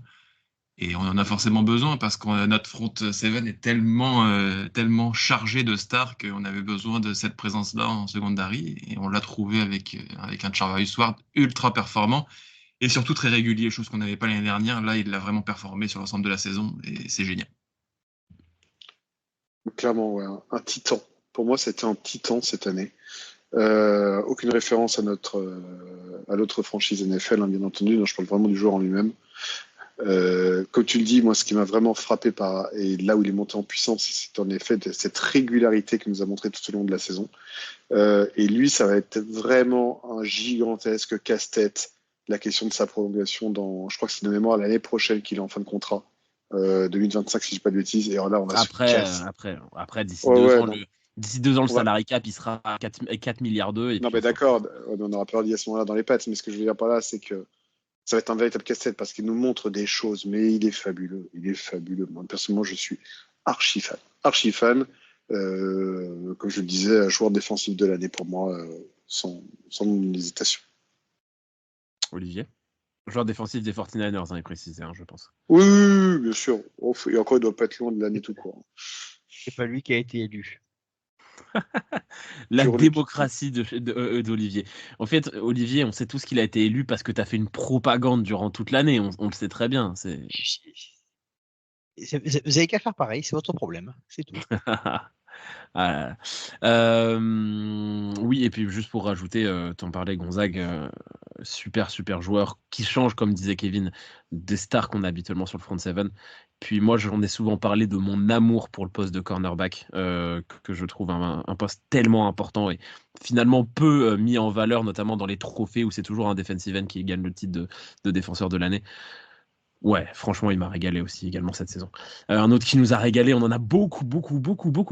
Et on en a forcément besoin parce que notre front seven est tellement chargé de stars qu'on avait besoin de cette présence-là en secondary. Et on l'a trouvé avec un Charvarius Ward ultra performant et surtout très régulier, chose qu'on n'avait pas l'année dernière. Là, il l'a vraiment performé sur l'ensemble de la saison et c'est génial. Clairement, ouais, un titan. Pour moi, c'était un titan cette année. Aucune référence à l'autre franchise NFL, hein, bien entendu. Non, je parle vraiment du joueur en lui-même. Comme tu le dis, moi, ce qui m'a vraiment frappé et là où il est monté en puissance, c'est en effet cette régularité qu'il nous a montré tout au long de la saison. Et lui, ça va être vraiment un gigantesque casse-tête. La question de sa prolongation je crois que c'est de mémoire l'année prochaine qu'il est en fin de contrat. 2025 si je dis pas de bêtises, et alors là on a après d'ici 2 ans, d'ici 2 ans le salary cap il sera à 4 milliards d'euros. Non mais d'accord, on aura perdu à ce moment-là dans les pattes, mais ce que je veux dire par là c'est que ça va être un véritable casse-tête parce qu'il nous montre des choses, mais il est fabuleux. Moi personnellement je suis archi fan, comme je le disais, joueur défensif de l'année pour moi, sans hésitation. Olivier, joueur défensif des 49ers, il est précisé, je pense. Oui, bien sûr. Et encore, il doit pas être loin de l'année tout court. C'est pas lui qui a été élu. La démocratie d'Olivier. En fait, Olivier, on sait tous qu'il a été élu parce que tu as fait une propagande durant toute l'année. On le sait très bien. Vous avez qu'à faire pareil, c'est votre problème. C'est tout. Oui, et puis juste pour rajouter, t'en parlais, Gonzague, super joueur qui change, comme disait Kevin, des stars qu'on a habituellement sur le front seven. Puis moi, j'en ai souvent parlé de mon amour pour le poste de cornerback, que je trouve un poste tellement important et finalement peu mis en valeur, notamment dans les trophées où c'est toujours un defensive end qui gagne le titre de défenseur de l'année. Ouais, franchement, il m'a régalé aussi également cette saison. Un autre qui nous a régalé, on en a beaucoup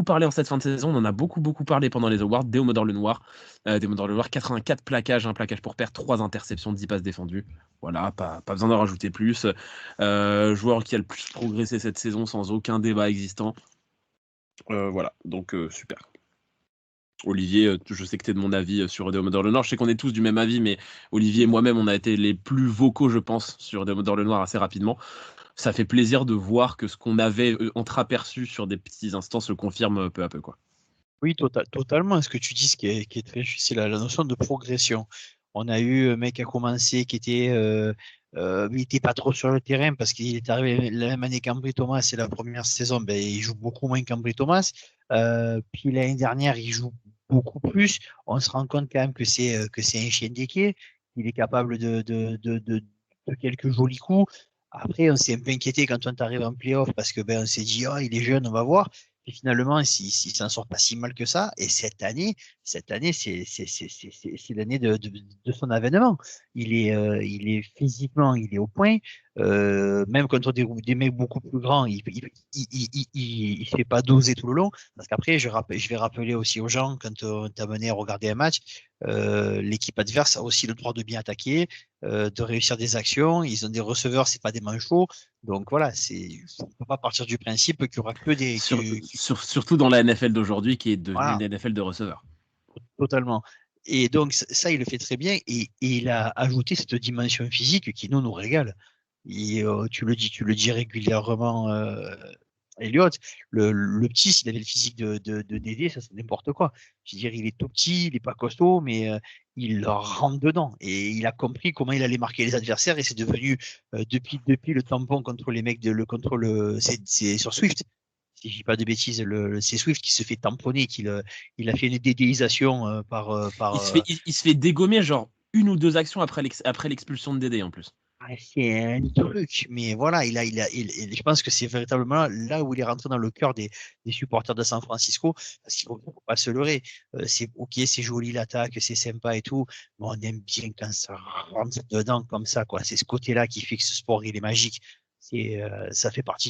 parlé en cette fin de saison, on en a beaucoup parlé pendant les awards, Deommodore Lenoir. Deommodore Lenoir, 84 plaquages, 1 plaquage pour perte, 3 interceptions, 10 passes défendues. Voilà, pas besoin d'en rajouter plus. Joueur qui a le plus progressé cette saison sans aucun débat existant. Voilà, donc super. Olivier, je sais que tu es de mon avis sur Deommodore Lenoir. Je sais qu'on est tous du même avis, mais Olivier et moi-même, on a été les plus vocaux, je pense, sur Deommodore Lenoir assez rapidement. Ça fait plaisir de voir que ce qu'on avait entreaperçu sur des petits instants se confirme peu à peu, quoi. Oui, totalement. Ce que tu dis, ce qui est très juste, c'est la notion de progression. On a eu un mec qui a commencé qui était il n'était pas trop sur le terrain parce qu'il est arrivé la même année qu'Ambry Thomas, et la première saison, il joue beaucoup moins qu'Ambry Thomas. Puis l'année dernière, il joue beaucoup plus. On se rend compte quand même que c'est un chien des quais. Il est capable de quelques jolis coups. Après, on s'est un peu inquiété quand on arrive en playoff parce que on s'est dit, oh, il est jeune, on va voir. Et finalement, s'il s'en sort pas si mal que ça. Et cette année, c'est l'année de son avènement. Il est physiquement, il est au point. Même contre des mecs beaucoup plus grands, il fait pas doser tout le long. Parce qu'après, je vais rappeler aussi aux gens, quand on t'a mené à regarder un match, l'équipe adverse a aussi le droit de bien attaquer, de réussir des actions. Ils ont des receveurs, c'est pas des manchots. Donc voilà, on peut pas partir du principe qu'il y aura que des. Surtout dans la NFL d'aujourd'hui, qui est devenue Voilà. une NFL de receveurs. Totalement. Et donc ça, il le fait très bien. Et il a ajouté cette dimension physique qui nous régale. Et tu le dis régulièrement, Elliot. Le petit, s'il avait le physique de Dédé, ça c'est n'importe quoi. Je veux dire, il est tout petit, il est pas costaud, mais il leur rentre dedans. Et il a compris comment il allait marquer les adversaires. Et c'est devenu depuis le tampon contre les mecs c'est sur Swift. Si je dis pas de bêtises, c'est Swift qui se fait tamponner, il a fait une dédéisation par. Il se fait dégommer genre une ou deux actions après l'expulsion de Dédé en plus. C'est un truc, mais voilà, je pense que c'est véritablement là où il est rentré dans le cœur des supporters de San Francisco, parce qu'il faut pas se leurrer. C'est ok, c'est joli l'attaque, c'est sympa et tout, mais on aime bien quand ça rentre dedans comme ça, quoi. C'est ce côté-là qui fait que ce sport il est magique. Ça fait partie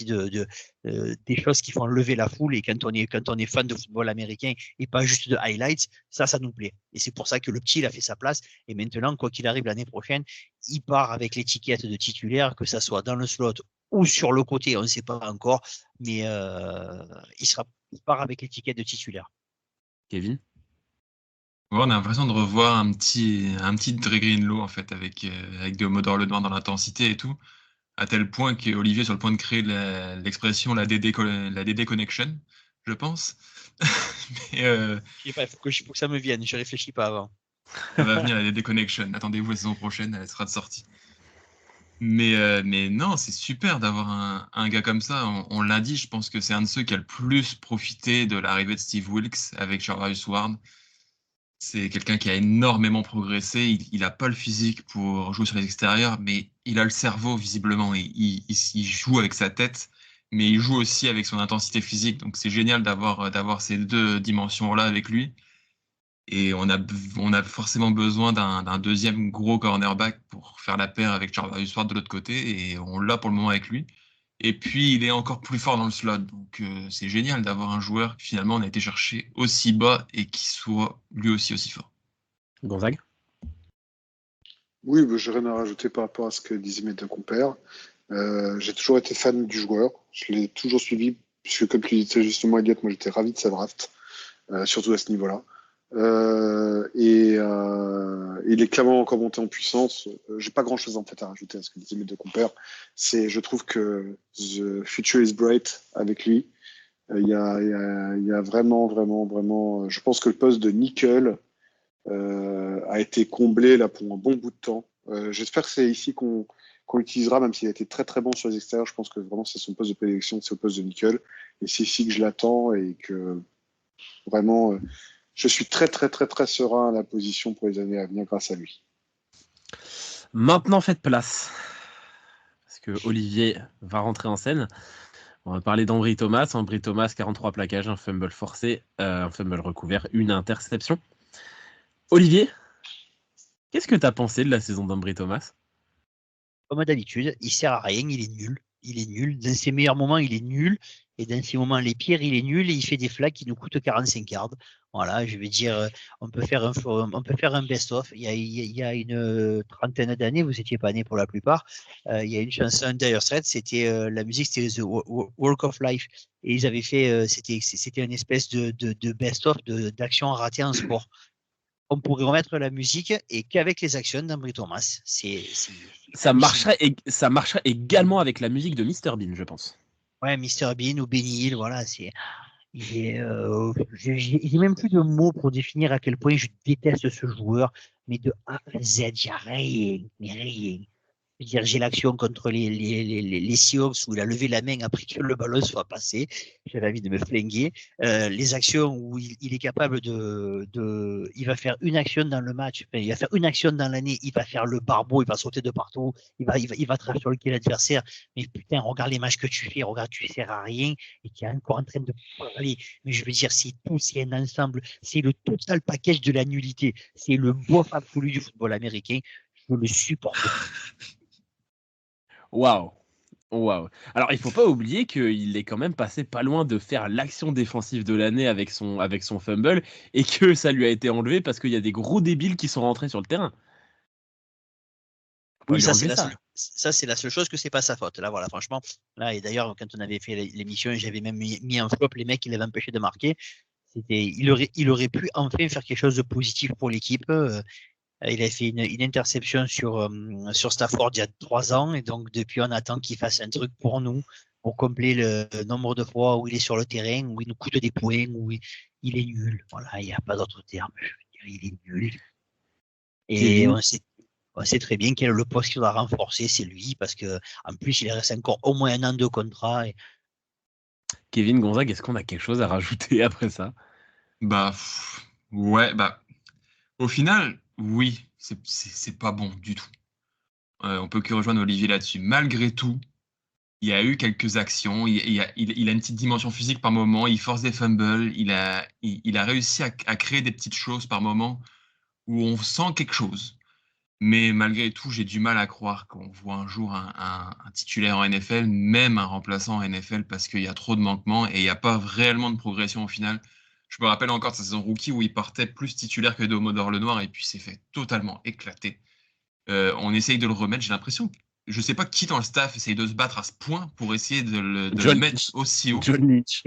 des choses qui font lever la foule, et quand on est fan de football américain et pas juste de highlights, ça nous plaît. Et c'est pour ça que le petit il a fait sa place, et maintenant quoi qu'il arrive l'année prochaine, il part avec l'étiquette de titulaire, que ça soit dans le slot ou sur le côté, on ne sait pas encore, mais il part avec l'étiquette de titulaire. Kevin? Ouais, on a l'impression de revoir un petit Dre Greenlaw en fait, avec Deomodore Lenoir dans l'intensité et tout, à tel point qu'Olivier est sur le point de créer l'expression la DD Connection, je pense. Mais, Je sais pas, il faut que ça me vienne, je réfléchis pas avant. elle va venir la DD Connection, attendez-vous la saison prochaine, elle sera de sortie. Mais non, c'est super d'avoir un gars comme ça. On l'a dit, je pense que c'est un de ceux qui a le plus profité de l'arrivée de Steve Wilkes avec Charvarius Ward. C'est quelqu'un qui a énormément progressé. Il n'a pas le physique pour jouer sur les extérieurs, mais il a le cerveau visiblement. Il joue avec sa tête, mais il joue aussi avec son intensité physique. Donc c'est génial d'avoir ces deux dimensions-là avec lui. Et on a forcément besoin d'un deuxième gros cornerback pour faire la paire avec Charvarius Ward de l'autre côté, et on l'a pour le moment avec lui. Et puis, il est encore plus fort dans le slot. Donc, c'est génial d'avoir un joueur qui, finalement, on a été chercher aussi bas et qui soit lui aussi fort. Gonzague? Oui, je n'ai rien à rajouter par rapport à ce que disaient mes deux compères. J'ai toujours été fan du joueur. Je l'ai toujours suivi, puisque comme tu disais justement, Elliot, moi j'étais ravi de sa draft, surtout à ce niveau-là. Il est clairement encore monté en puissance. J'ai pas grand-chose en fait à rajouter à ce que disaient mes deux compères. Je trouve que the future is bright avec lui. Il y a vraiment. Je pense que le poste de nickel a été comblé là pour un bon bout de temps. J'espère que c'est ici qu'on l'utilisera, même s'il a été très très bon sur les extérieurs. Je pense que vraiment c'est son poste de prédilection, c'est au poste de nickel, et c'est ici que je l'attends, et que vraiment. Je suis très serein à la position pour les années à venir grâce à lui. Maintenant, faites place, parce que Olivier va rentrer en scène. On va parler d'Ambry Thomas. Ambry Thomas, 43 plaquages, un fumble forcé, un fumble recouvert, une interception. Olivier, qu'est-ce que tu as pensé de la saison d'Ambry Thomas? Comme d'habitude, il sert à rien, il est nul. Il est nul. Dans ses meilleurs moments, il est nul. Et dans ses moments les pires, il est nul, et il fait des flags qui nous coûtent 45 yards. Voilà, je vais dire, on peut faire un best-of. Il y a une trentaine d'années, vous n'étiez pas nés pour la plupart. Il y a une chanson Dire Straits, c'était la musique, c'était The Walk of Life. Et ils avaient fait, c'était une espèce de best-of d'actions ratées en sport. On pourrait remettre la musique, et qu'avec les actions d'Ambry Thomas. Ça marcherait également avec la musique de Mr Bean, je pense. Ouais, Mr Bean ou Benny Hill, voilà, j'ai même plus de mots pour définir à quel point je déteste ce joueur, mais de A à Z, il n'y a rien, mais rien. Je veux dire, j'ai l'action contre les Seahawks où il a levé la main après que le ballon soit passé. J'avais envie de me flinguer. Les actions où il est capable il va faire une action dans le match, enfin, il va faire une action dans l'année, il va faire le barbeau, il va sauter de partout, il va trafiquer l'adversaire. Mais putain, regarde les matchs que tu fais, regarde, tu sers à rien et tu es encore en train de parler. Mais je veux dire, c'est un ensemble, c'est le total package de la nullité. C'est le bof absolu du football américain. Je le supporte. Waouh. Waouh. Alors, il faut pas oublier qu'il est quand même passé pas loin de faire l'action défensive de l'année avec son fumble et que ça lui a été enlevé parce qu'il y a des gros débiles qui sont rentrés sur le terrain. Oui, ça c'est la seule chose que c'est pas sa faute. Là, voilà, franchement. Là, et d'ailleurs, quand on avait fait l'émission, j'avais même mis en flop les mecs qui l'avaient empêché de marquer. Il aurait pu enfin faire quelque chose de positif pour l'équipe. Il a fait une interception sur Stafford il y a 3 ans, et donc depuis on attend qu'il fasse un truc pour nous, pour combler le nombre de fois où il est sur le terrain, où il nous coûte des points, où il est nul. Voilà, il n'y a pas d'autre terme. Je veux dire, il est nul. Et on sait très bien quel est le poste qu'il doit renforcer, c'est lui, parce que en plus il reste encore au moins 1 an de contrat. Kevin Gonzague, est-ce qu'on a quelque chose à rajouter après ça? Ouais, au final, oui, c'est pas bon du tout. On peut que rejoindre Olivier là-dessus. Malgré tout, il y a eu quelques actions. Il a une petite dimension physique par moment. Il force des fumbles. Il a réussi à créer des petites choses par moment où on sent quelque chose. Mais malgré tout, j'ai du mal à croire qu'on voit un jour un titulaire en NFL, même un remplaçant en NFL, parce qu'il y a trop de manquements et il n'y a pas réellement de progression au final. Je me rappelle encore de sa saison rookie où il partait plus titulaire que Domodor Lenoir et puis s'est fait totalement éclater. On essaye de le remettre, j'ai l'impression. Je ne sais pas qui dans le staff essaye de se battre à ce point pour essayer de le mettre aussi haut. John Lynch.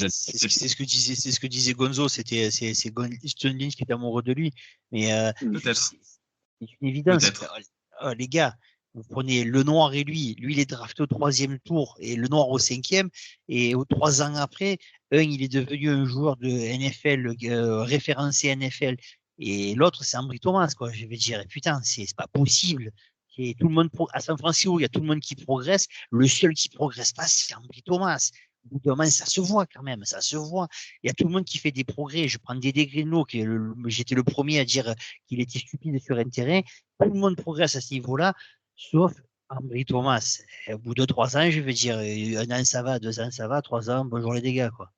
C'est ce que disait Gonzo. C'est John Lynch qui était amoureux de lui. Mais peut-être. C'est une évidence. Les gars, vous prenez Lenoir et lui. Lui, il est drafté au 3e tour et Lenoir au 5e. Et 3 ans après, il est devenu un joueur de NFL, référencé NFL. Et l'autre, c'est Ambry Thomas, quoi. Je vais dire, putain, c'est pas possible. Tout le monde à San Francisco, il y a tout le monde qui progresse. Le seul qui progresse pas, c'est Ambry Thomas. Au bout d'un moment, ça se voit quand même, ça se voit. Il y a tout le monde qui fait des progrès. Je prends Dédé Greenlow, j'étais le premier à dire qu'il était stupide sur un terrain. Tout le monde progresse à ce niveau-là, sauf Ambry Thomas. Et au bout de 3 ans, je veux dire, 1 an ça va, 2 ans ça va, 3 ans, bonjour les dégâts, quoi.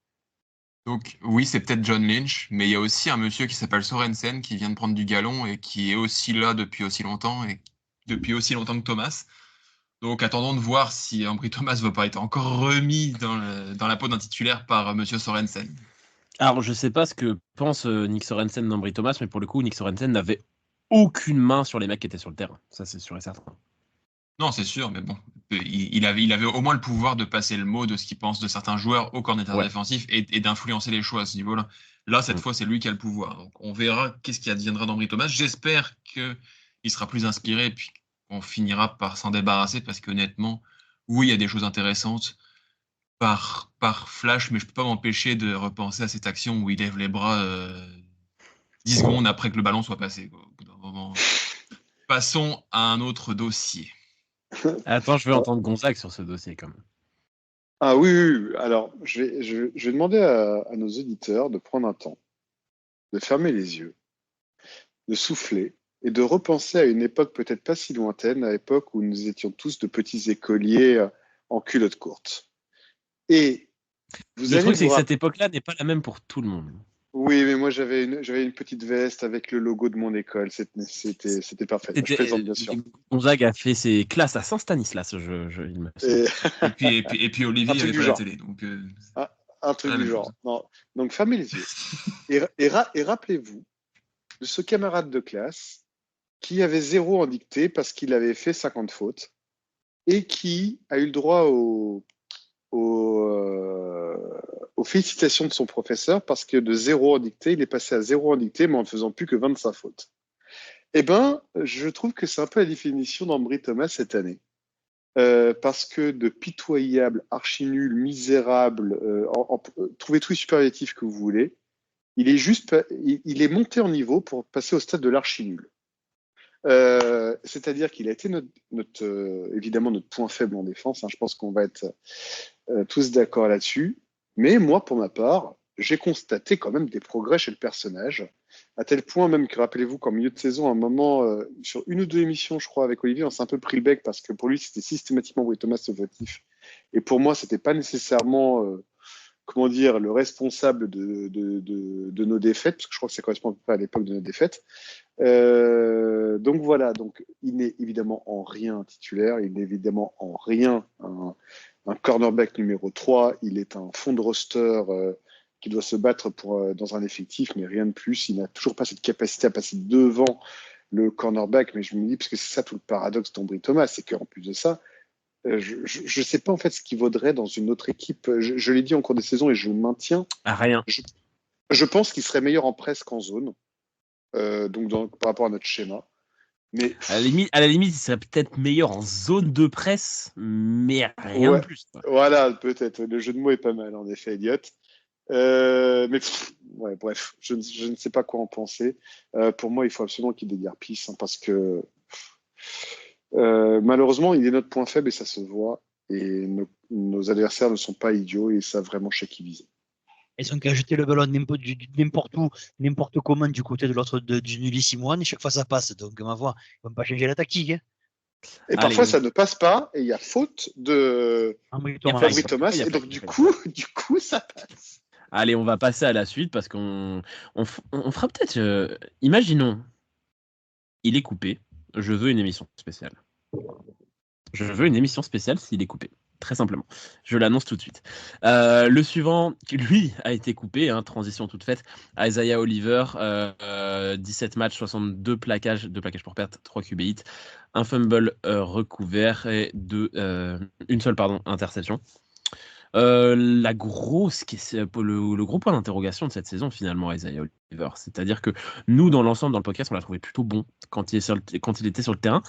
Donc oui, c'est peut-être John Lynch, mais il y a aussi un monsieur qui s'appelle Sorensen qui vient de prendre du galon et qui est aussi là depuis aussi longtemps et depuis aussi longtemps que Thomas. Donc attendons de voir si Ambry Thomas ne va pas être encore remis dans la peau d'un titulaire par monsieur Sorensen. Alors je sais pas ce que pense Nick Sorensen d'Ambry Thomas, mais pour le coup, Nick Sorensen n'avait aucune main sur les mecs qui étaient sur le terrain. Ça, c'est sûr et certain. Non, c'est sûr, mais bon, il avait au moins le pouvoir de passer le mot de ce qu'il pense de certains joueurs au coordinateur défensif et d'influencer les choix à ce niveau-là. Là, cette fois, c'est lui qui a le pouvoir. Donc, on verra qu'est-ce qui adviendra d'Ambry Thomas. J'espère qu'il sera plus inspiré et puis qu'on finira par s'en débarrasser parce qu'honnêtement, oui, il y a des choses intéressantes par flash, mais je ne peux pas m'empêcher de repenser à cette action où il lève les bras 10 secondes après que le ballon soit passé. Au bout d'un moment. Passons à un autre dossier. Attends, je vais entendre Gonzague sur ce dossier quand même. Ah oui. Alors, je vais demander à nos auditeurs de prendre un temps, de fermer les yeux, de souffler et de repenser à une époque peut-être pas si lointaine, à l'époque où nous étions tous de petits écoliers en culotte courte. Et le truc, c'est que cette époque-là n'est pas la même pour tout le monde. Oui, mais moi j'avais une petite veste avec le logo de mon école. C'était parfait. Je plaisante, bien sûr. Gonzague a fait ses classes à Saint-Stanislas, il me semble. Et puis Olivier, il avait pas la télé. Donc, un truc du genre. Non. Donc fermez les yeux. Et rappelez-vous de ce camarade de classe qui avait 0 en dictée parce qu'il avait fait 50 fautes et qui a eu le droit aux félicitations de son professeur parce que de 0 en dictée, il est passé à 0 en dictée, mais en ne faisant plus que 25 fautes. Eh bien, je trouve que c'est un peu la définition d'Ambry Thomas cette année. Parce que de pitoyable, archi-nul, misérable, trouvez tout les superlatifs que vous voulez, il est monté en niveau pour passer au stade de l'archi-nul. C'est-à-dire qu'il a été évidemment notre point faible en défense. Hein. Je pense qu'on va être tous d'accord là-dessus. Mais moi, pour ma part, j'ai constaté quand même des progrès chez le personnage, à tel point même que, rappelez-vous qu'en milieu de saison, à un moment, sur une ou deux émissions, je crois, avec Olivier, on s'est un peu pris le bec parce que pour lui, c'était systématiquement Brie Thomas le fautif. Et pour moi, c'était pas nécessairement, comment dire, le responsable de nos défaites, parce que je crois que ça correspond à peu près à l'époque de nos défaites. Donc voilà, donc il n'est évidemment en rien un titulaire, il n'est évidemment en rien un cornerback numéro 3, il est un fond de roster qui doit se battre dans un effectif, mais rien de plus. Il n'a toujours pas cette capacité à passer devant le cornerback, mais je me dis, parce que c'est ça tout le paradoxe d'Ambry Thomas, c'est qu'en plus de ça, je ne sais pas en fait ce qu'il vaudrait dans une autre équipe. Je l'ai dit en cours de saison et je le maintiens. Rien. Je pense qu'il serait meilleur en presse qu'en zone, par rapport à notre schéma. Mais à la limite, il serait peut-être meilleur en zone de presse, mais rien de plus. Quoi. Voilà, peut-être. Le jeu de mots est pas mal, en effet, Elliot. Bref, je ne sais pas quoi en penser. Pour moi, il faut absolument qu'il déguerpisse, parce que malheureusement, il est notre point faible et ça se voit. Et nos adversaires ne sont pas idiots et ils savent vraiment chez qui viser. Ils sont qu'à jeter le ballon n'importe où, n'importe comment du côté de l'autre du Ulysse Moine et chaque fois ça passe. Donc, ma voix, ils ne vont pas changer la tactique. Hein. Et parfois, ça ne passe pas et il y a faute de Ambry Thomas. Et donc, du coup, ça passe. Allez, on va passer à la suite parce qu'on fera peut-être. Imaginons, il est coupé. Je veux une émission spéciale. Je veux une émission spéciale s'il est coupé. Très simplement. Je l'annonce tout de suite. Le suivant, qui lui a été coupé, transition toute faite. Isaiah Oliver, 17 matchs, 62 plaquages, 2 plaquages pour perte, 3 QB hits, un fumble recouvert et une seule interception. Le gros point d'interrogation de cette saison, finalement, Isaiah Oliver, c'est-à-dire que nous, dans l'ensemble, dans le podcast, on l'a trouvé plutôt bon quand il était sur le terrain.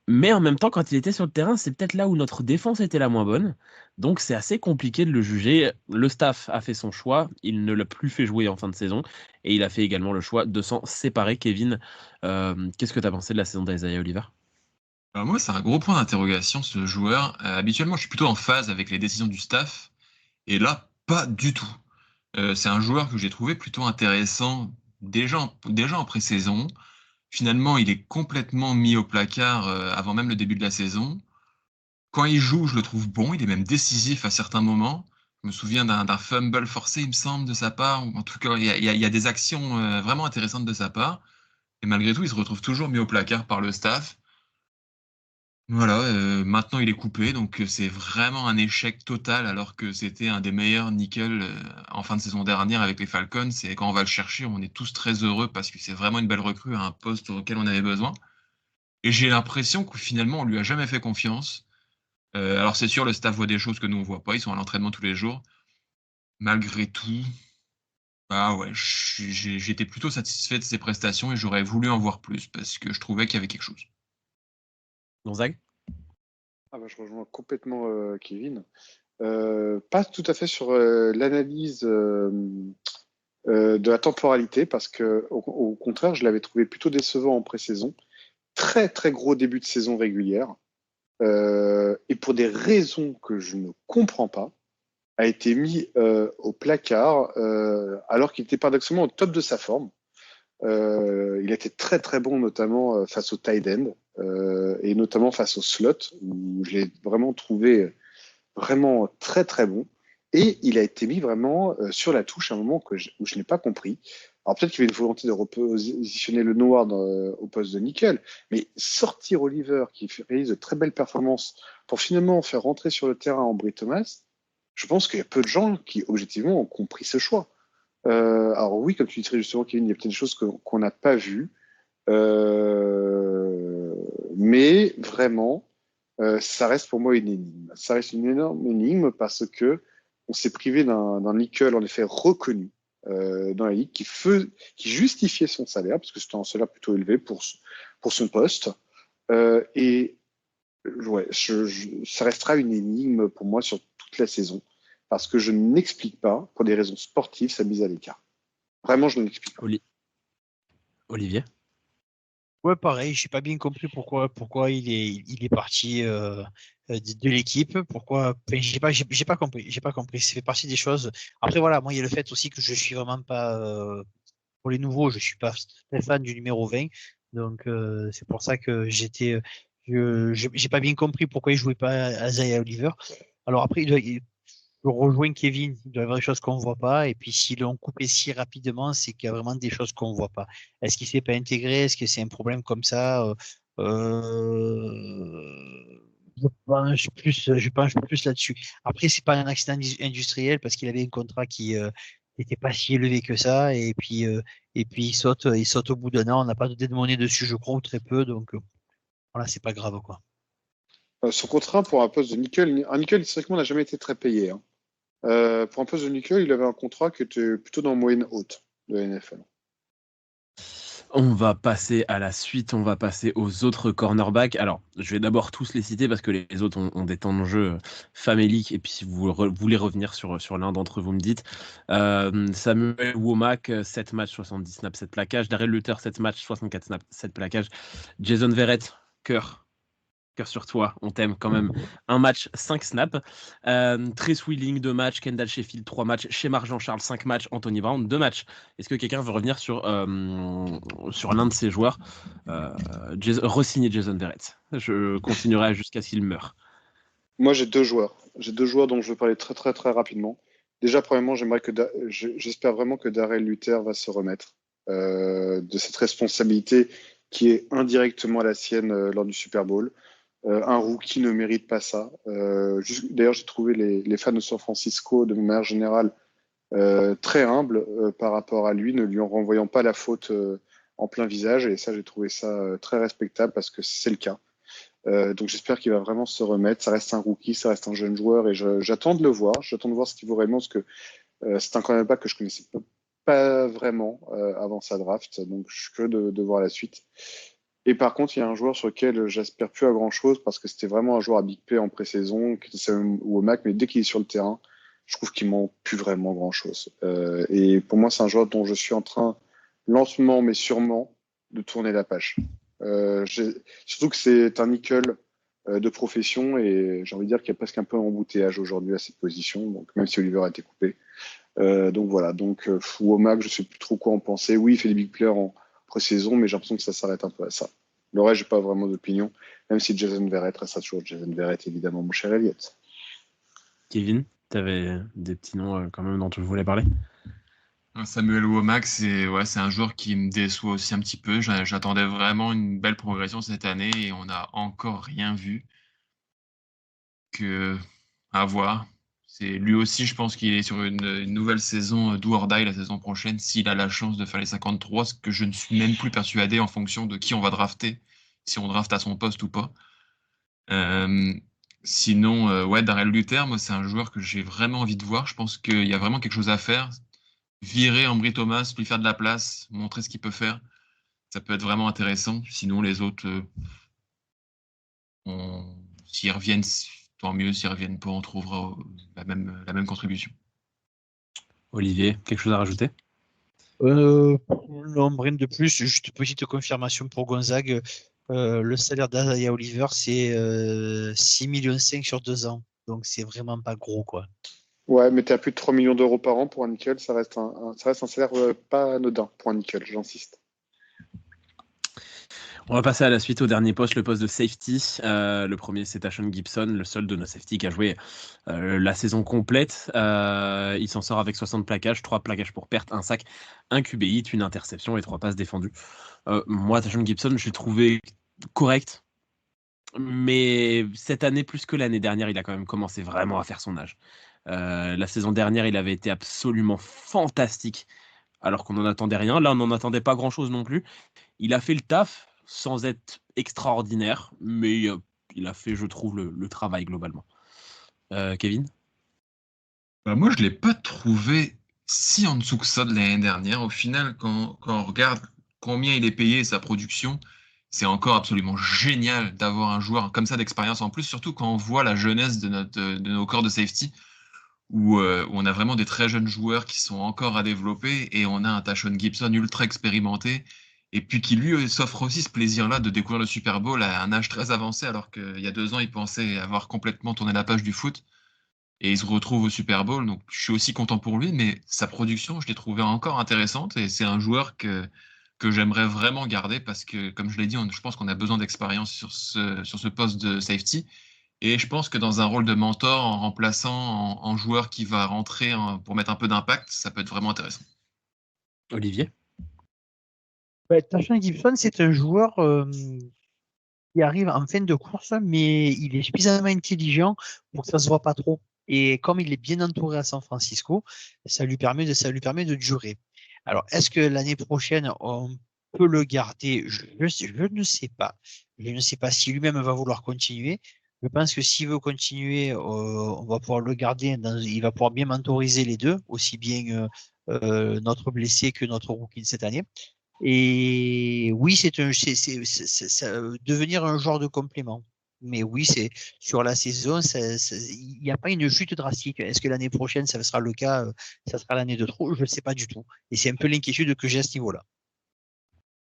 Mais en même temps, quand il était sur le terrain, c'est peut-être là où notre défense était la moins bonne. Donc, c'est assez compliqué de le juger. Le staff a fait son choix. Il ne l'a plus fait jouer en fin de saison. Et il a fait également le choix de s'en séparer. Kevin, qu'est-ce que tu as pensé de la saison d'Isaiah Oliver ? Moi, c'est un gros point d'interrogation, ce joueur. Habituellement, je suis plutôt en phase avec les décisions du staff. Et là, pas du tout. C'est un joueur que j'ai trouvé plutôt intéressant déjà en pré-saison. Finalement, il est complètement mis au placard avant même le début de la saison. Quand il joue, je le trouve bon. Il est même décisif à certains moments. Je me souviens d'un fumble forcé, il me semble, de sa part. En tout cas, il y a des actions vraiment intéressantes de sa part. Et malgré tout, il se retrouve toujours mis au placard par le staff. Voilà, maintenant il est coupé, donc c'est vraiment un échec total, alors que c'était un des meilleurs nickel en fin de saison dernière avec les Falcons. Et quand on va le chercher, on est tous très heureux parce que c'est vraiment une belle recrue à un poste auquel on avait besoin. Et j'ai l'impression que finalement on lui a jamais fait confiance. Alors c'est sûr, le staff voit des choses que nous on voit pas. Ils sont à l'entraînement tous les jours. Malgré tout, j'étais plutôt satisfait de ses prestations et j'aurais voulu en voir plus parce que je trouvais qu'il y avait quelque chose. Gonzague ? Je rejoins complètement Kevin. Pas tout à fait sur l'analyse de la temporalité, parce que au contraire, je l'avais trouvé plutôt décevant en pré-saison. Très très gros début de saison régulière. Et pour des raisons que je ne comprends pas, a été mis au placard alors qu'il était paradoxalement au top de sa forme. Il a été très très bon, notamment face au tight end et notamment face au slot, où je l'ai vraiment trouvé vraiment très très bon. Et il a été mis vraiment sur la touche à un moment où je n'ai pas compris. Alors peut-être qu'il y avait une volonté de repositionner le Noir au poste de nickel, mais sortir Oliver qui réalise de très belles performances pour finalement faire rentrer sur le terrain Ambry Thomas, je pense qu'il y a peu de gens qui objectivement ont compris ce choix. Alors oui, comme tu dis très justement, Kevin, il y a peut-être des choses qu'on n'a pas vues, mais vraiment, ça reste pour moi une énigme. Ça reste une énorme énigme parce que on s'est privé d'un nickel en effet reconnu dans la ligue qui justifiait son salaire, parce que c'était un salaire plutôt élevé pour son poste. Ça restera une énigme pour moi sur toute la saison, parce que je n'explique pas, pour des raisons sportives, sa mise à l'écart. Vraiment, je ne l'explique pas. Olivier ? Ouais, pareil, j'ai pas bien compris pourquoi il est parti de l'équipe. Pourquoi, enfin, j'ai pas compris. Ça fait partie des choses. Après, voilà, moi, il y a le fait aussi que je suis vraiment pas, pour les nouveaux, je suis pas très fan du numéro 20. Donc, c'est pour ça que j'ai pas bien compris pourquoi il jouait pas à Isaiah Oliver. Alors après, je rejoins Kevin, il doit y avoir des choses qu'on ne voit pas, et puis s'ils l'ont coupé si rapidement, c'est qu'il y a vraiment des choses qu'on ne voit pas. Est-ce qu'il ne s'est pas intégré? Est-ce que c'est un problème comme ça? Je penche plus là-dessus. Après, c'est pas un accident industriel parce qu'il avait un contrat qui n'était pas si élevé que ça, et puis il saute au bout d'un an. On n'a pas de monnaie dessus, je crois, ou très peu, donc voilà, c'est pas grave, quoi. Son contrat pour un poste de nickel, un nickel historiquement n'a jamais été très payé, hein. Pour un poste de nickel, il avait un contrat qui était plutôt dans la moyenne haute de la NFL. On va passer à la suite, on va passer aux autres cornerbacks. Alors, je vais d'abord tous les citer parce que les autres ont des temps de jeu faméliques. Et puis, si vous voulez revenir sur l'un d'entre eux, vous me dites. Samuel Womack, 7 matchs, 70 snaps, 7 plaquages. Darrell Luther, 7 matchs, 64 snaps, 7 plaquages. Jason Verrett, cœur sur toi, on t'aime quand même. Un match, 5 snaps. Trace Wheeling, 2 matchs. Kendall Sheffield, 3 matchs. Shemar Jean-Charles, 5 matchs. Anthony Brown, 2 matchs. Est-ce que quelqu'un veut revenir sur l'un de ces joueurs, re-signer Jason Verrett? Je continuerai jusqu'à ce qu'il meure. Moi, j'ai deux joueurs. J'ai deux joueurs dont je vais parler très très très rapidement. Déjà, premièrement, j'espère vraiment que Darrell Luther va se remettre de cette responsabilité qui est indirectement la sienne lors du Super Bowl. Un rookie ne mérite pas ça. D'ailleurs, j'ai trouvé les fans de San Francisco, de manière générale, très humbles par rapport à lui, ne lui en renvoyant pas la faute en plein visage. Et ça, j'ai trouvé ça très respectable parce que c'est le cas. Donc j'espère qu'il va vraiment se remettre. Ça reste un rookie, ça reste un jeune joueur et j'attends de le voir. J'attends de voir ce qu'il vaut réellement parce que c'est un cornerback que je connaissais pas vraiment avant sa draft. Donc je suis curieux de voir la suite. Et par contre, il y a un joueur sur lequel j'espère plus à grand chose parce que c'était vraiment un joueur à big play en pré-saison, qui était Samuel Womack, mais dès qu'il est sur le terrain, je trouve qu'il manque plus vraiment grand chose. Et pour moi, c'est un joueur dont je suis en train, lentement mais sûrement, de tourner la page. Surtout que c'est un nickel de profession et j'ai envie de dire qu'il y a presque un peu d'embouteillage aujourd'hui à cette position, donc même si Oliver a été coupé. Donc voilà, Womack, je sais plus trop quoi en penser. Oui, il fait des big plays en pré-saison, mais j'ai l'impression que ça s'arrête un peu à ça. Le reste, j'ai pas vraiment d'opinion, même si Jason Verrett reste toujours Jason Verrett, évidemment, mon cher Elliott. Kevin, tu avais des petits noms quand même dont tu voulais parler? Samuel Womack, c'est un joueur qui me déçoit aussi un petit peu. J'attendais vraiment une belle progression cette année et on n'a encore rien vu. À voir. Lui aussi, je pense qu'il est sur une nouvelle saison do or die la saison prochaine, s'il a la chance de faire les 53, ce que je ne suis même plus persuadé en fonction de qui on va drafter, si on draft à son poste ou pas. Sinon, Darrell Luther, moi, c'est un joueur que j'ai vraiment envie de voir. Je pense qu'il y a vraiment quelque chose à faire. Virer Ambry Thomas, lui faire de la place, montrer ce qu'il peut faire, ça peut être vraiment intéressant. Sinon, les autres, s'ils reviennent, tant mieux. S'ils reviennent pas, on trouvera la même contribution. Olivier, quelque chose à rajouter? Non, rien de plus. Juste une petite confirmation pour Gonzague. Le salaire d'Isaiah Oliver, c'est 6,5 millions sur 2 ans. Donc, c'est vraiment pas gros, quoi. Ouais, mais tu as plus de 3 millions d'euros par an pour un nickel, ça reste un salaire pas anodin pour un nickel, j'insiste. On va passer à la suite, au dernier poste, le poste de safety. Le premier, c'est Tashaun Gibson, le seul de nos safety qui a joué la saison complète. Il s'en sort avec 60 plaquages, 3 plaquages pour perte, 1 sac, 1 QB hit, 1 interception et 3 passes défendues. Moi, Tashaun Gibson, je l'ai trouvé correct. Mais cette année, plus que l'année dernière, il a quand même commencé vraiment à faire son âge. La saison dernière, il avait été absolument fantastique, alors qu'on n'en attendait rien. Là, on n'en attendait pas grand-chose non plus. Il a fait le taf sans être extraordinaire, mais il a fait, je trouve, le travail globalement. Kevin? Moi, je ne l'ai pas trouvé si en dessous que ça de l'année dernière. Au final, quand on regarde combien il est payé et sa production, c'est encore absolument génial d'avoir un joueur comme ça d'expérience en plus, surtout quand on voit la jeunesse de nos corps de safety, où on a vraiment des très jeunes joueurs qui sont encore à développer, et on a un Tashaun Gibson ultra expérimenté Et puis qui lui s'offre aussi ce plaisir-là de découvrir le Super Bowl à un âge très avancé, alors qu'il y a 2 ans, il pensait avoir complètement tourné la page du foot. Et il se retrouve au Super Bowl, donc je suis aussi content pour lui, mais sa production, je l'ai trouvée encore intéressante, et c'est un joueur que j'aimerais vraiment garder parce que, comme je l'ai dit, je pense qu'on a besoin d'expérience sur ce poste de safety. Et je pense que dans un rôle de mentor, en remplaçant en joueur qui va rentrer pour mettre un peu d'impact, ça peut être vraiment intéressant. Olivier? Tashan Gibson, c'est un joueur qui arrive en fin de course, mais il est suffisamment intelligent pour que ça se voit pas trop. Et comme il est bien entouré à San Francisco, ça lui permet de durer. Alors, est-ce que l'année prochaine, on peut le garder? Je ne sais pas. Je ne sais pas si lui-même va vouloir continuer. Je pense que s'il veut continuer, on va pouvoir le garder. Il va pouvoir bien mentoriser les deux, aussi bien notre blessé que notre rookie de cette année. Et oui, c'est devenir un genre de complément. Mais oui, c'est sur la saison, il n'y a pas une chute drastique. Est-ce que l'année prochaine, ça sera le cas, ça sera l'année de trop? Je ne sais pas du tout. Et c'est un peu l'inquiétude que j'ai à ce niveau-là.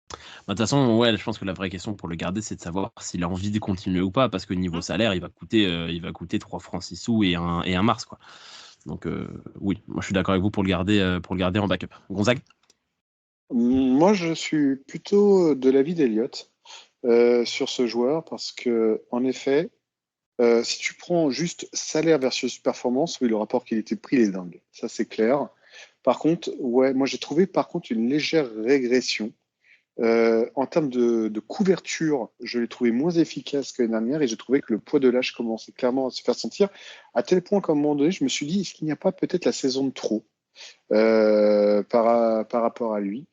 De toute façon, ouais, je pense que la vraie question pour le garder, c'est de savoir s'il a envie de continuer ou pas, parce que niveau salaire, il va coûter 3 francs 6 sous et un Mars, quoi. Donc oui, moi je suis d'accord avec vous pour le garder en backup. Gonzague? Moi, je suis plutôt de l'avis d'Eliott sur ce joueur parce que, en effet, si tu prends juste salaire versus performance, oui, le rapport qualité-prix il est dingue. Ça, c'est clair. Par contre, ouais, moi, j'ai trouvé par contre une légère régression. En termes de couverture, je l'ai trouvé moins efficace que l'année dernière et j'ai trouvé que le poids de l'âge commençait clairement à se faire sentir, à tel point qu'à un moment donné, je me suis dit, est-ce qu'il n'y a pas peut-être la saison de trop par rapport à lui?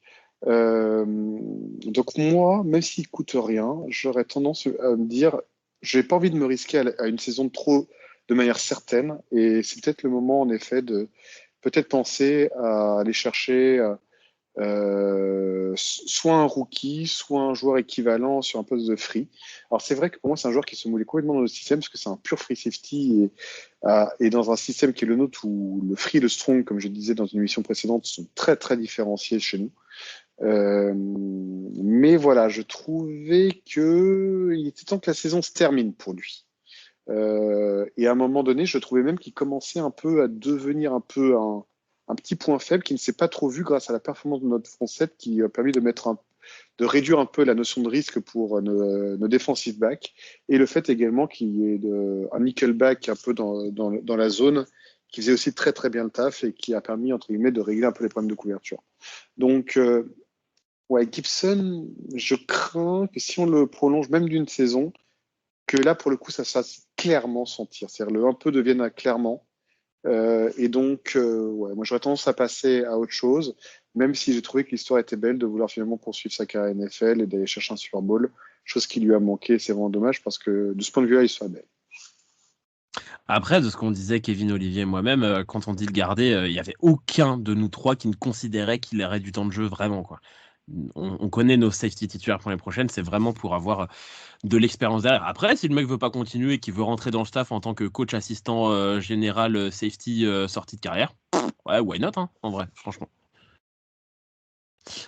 Donc moi, même s'il coûte rien, j'aurais tendance à me dire, j'ai pas envie de me risquer à une saison de trop de manière certaine, et c'est peut-être le moment en effet de peut-être penser à aller chercher soit un rookie, soit un joueur équivalent sur un poste de free. Alors c'est vrai que pour moi c'est un joueur qui se moulait complètement dans le système parce que c'est un pur free safety et dans un système qui est le nôtre où le free et le strong, comme je disais dans une émission précédente, sont très très différenciés chez nous. Mais voilà, je trouvais que il était temps que la saison se termine pour lui. Et à un moment donné, je trouvais même qu'il commençait un peu à devenir un peu un petit point faible qui ne s'est pas trop vu grâce à la performance de notre front 7 qui a permis de réduire un peu la notion de risque pour nos defensive backs et le fait également qu'il y ait un nickelback un peu dans la zone qui faisait aussi très très bien le taf et qui a permis entre guillemets de régler un peu les problèmes de couverture. Donc ouais, Gibson, je crains que si on le prolonge même d'une saison, que là pour le coup ça se fasse clairement sentir, c'est-à-dire le un peu devienne clairement. Et donc, ouais, moi j'aurais tendance à passer à autre chose, même si j'ai trouvé que l'histoire était belle de vouloir finalement poursuivre sa carrière NFL et d'aller chercher un Super Bowl, chose qui lui a manqué. C'est vraiment dommage parce que de ce point de vue-là, l'histoire est belle. Après, de ce qu'on disait, Kevin, Olivier et moi-même, quand on dit le garder, il n'y avait aucun de nous trois qui ne considérait qu'il aurait du temps de jeu vraiment, quoi. On connaît nos safety titulaires pour les prochaines, c'est vraiment pour avoir de l'expérience derrière. Après, si le mec veut pas continuer et qu'il veut rentrer dans le staff en tant que coach assistant général safety sortie de carrière, ouais, why not, hein, en vrai, franchement.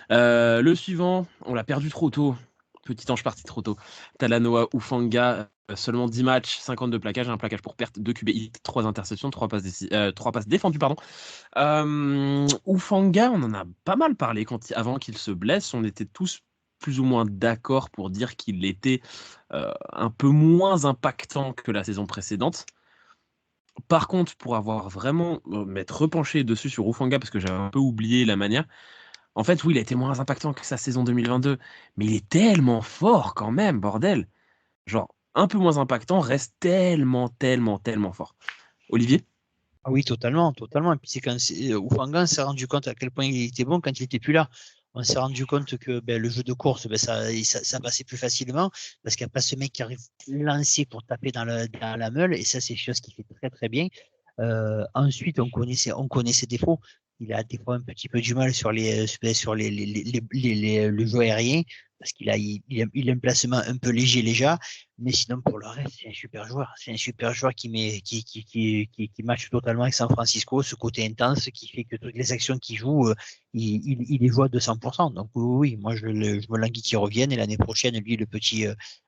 Le suivant, on l'a perdu trop tôt. Petit ange parti trop tôt. Talanoa Hufanga, seulement 10 matchs, 52 plaquages, un plaquage pour perte, 2 QB hits, 3 interceptions, 3 passes défendues. Hufanga, on en a pas mal parlé avant qu'il se blesse. On était tous plus ou moins d'accord pour dire qu'il était un peu moins impactant que la saison précédente. Par contre, pour avoir vraiment m'être repenché dessus sur Hufanga, parce que j'avais un peu oublié la manière, en fait, oui, il a été moins impactant que sa saison 2022, mais il est tellement fort quand même, bordel. Genre, un peu moins impactant, reste tellement fort. Olivier? Ah oui, totalement. Et puis c'est quand Hufanga s'est rendu compte à quel point il était bon quand il était plus là. On s'est rendu compte que le jeu de course, ça passait plus facilement parce qu'il n'y a pas ce mec qui arrive lancé pour taper dans la meule et ça, c'est quelque chose qui fait très très bien. Ensuite, on connaît ses défauts. il a des fois un petit peu du mal sur le jeu aérien parce il a un placement un peu léger déjà, mais sinon pour le reste c'est un super joueur. C'est un super joueur qui matche totalement avec San Francisco, ce côté intense qui fait que toutes les actions qu'il joue, il les joue à 200%. Donc oui, moi je me languis qu'il revienne et l'année prochaine lui le petit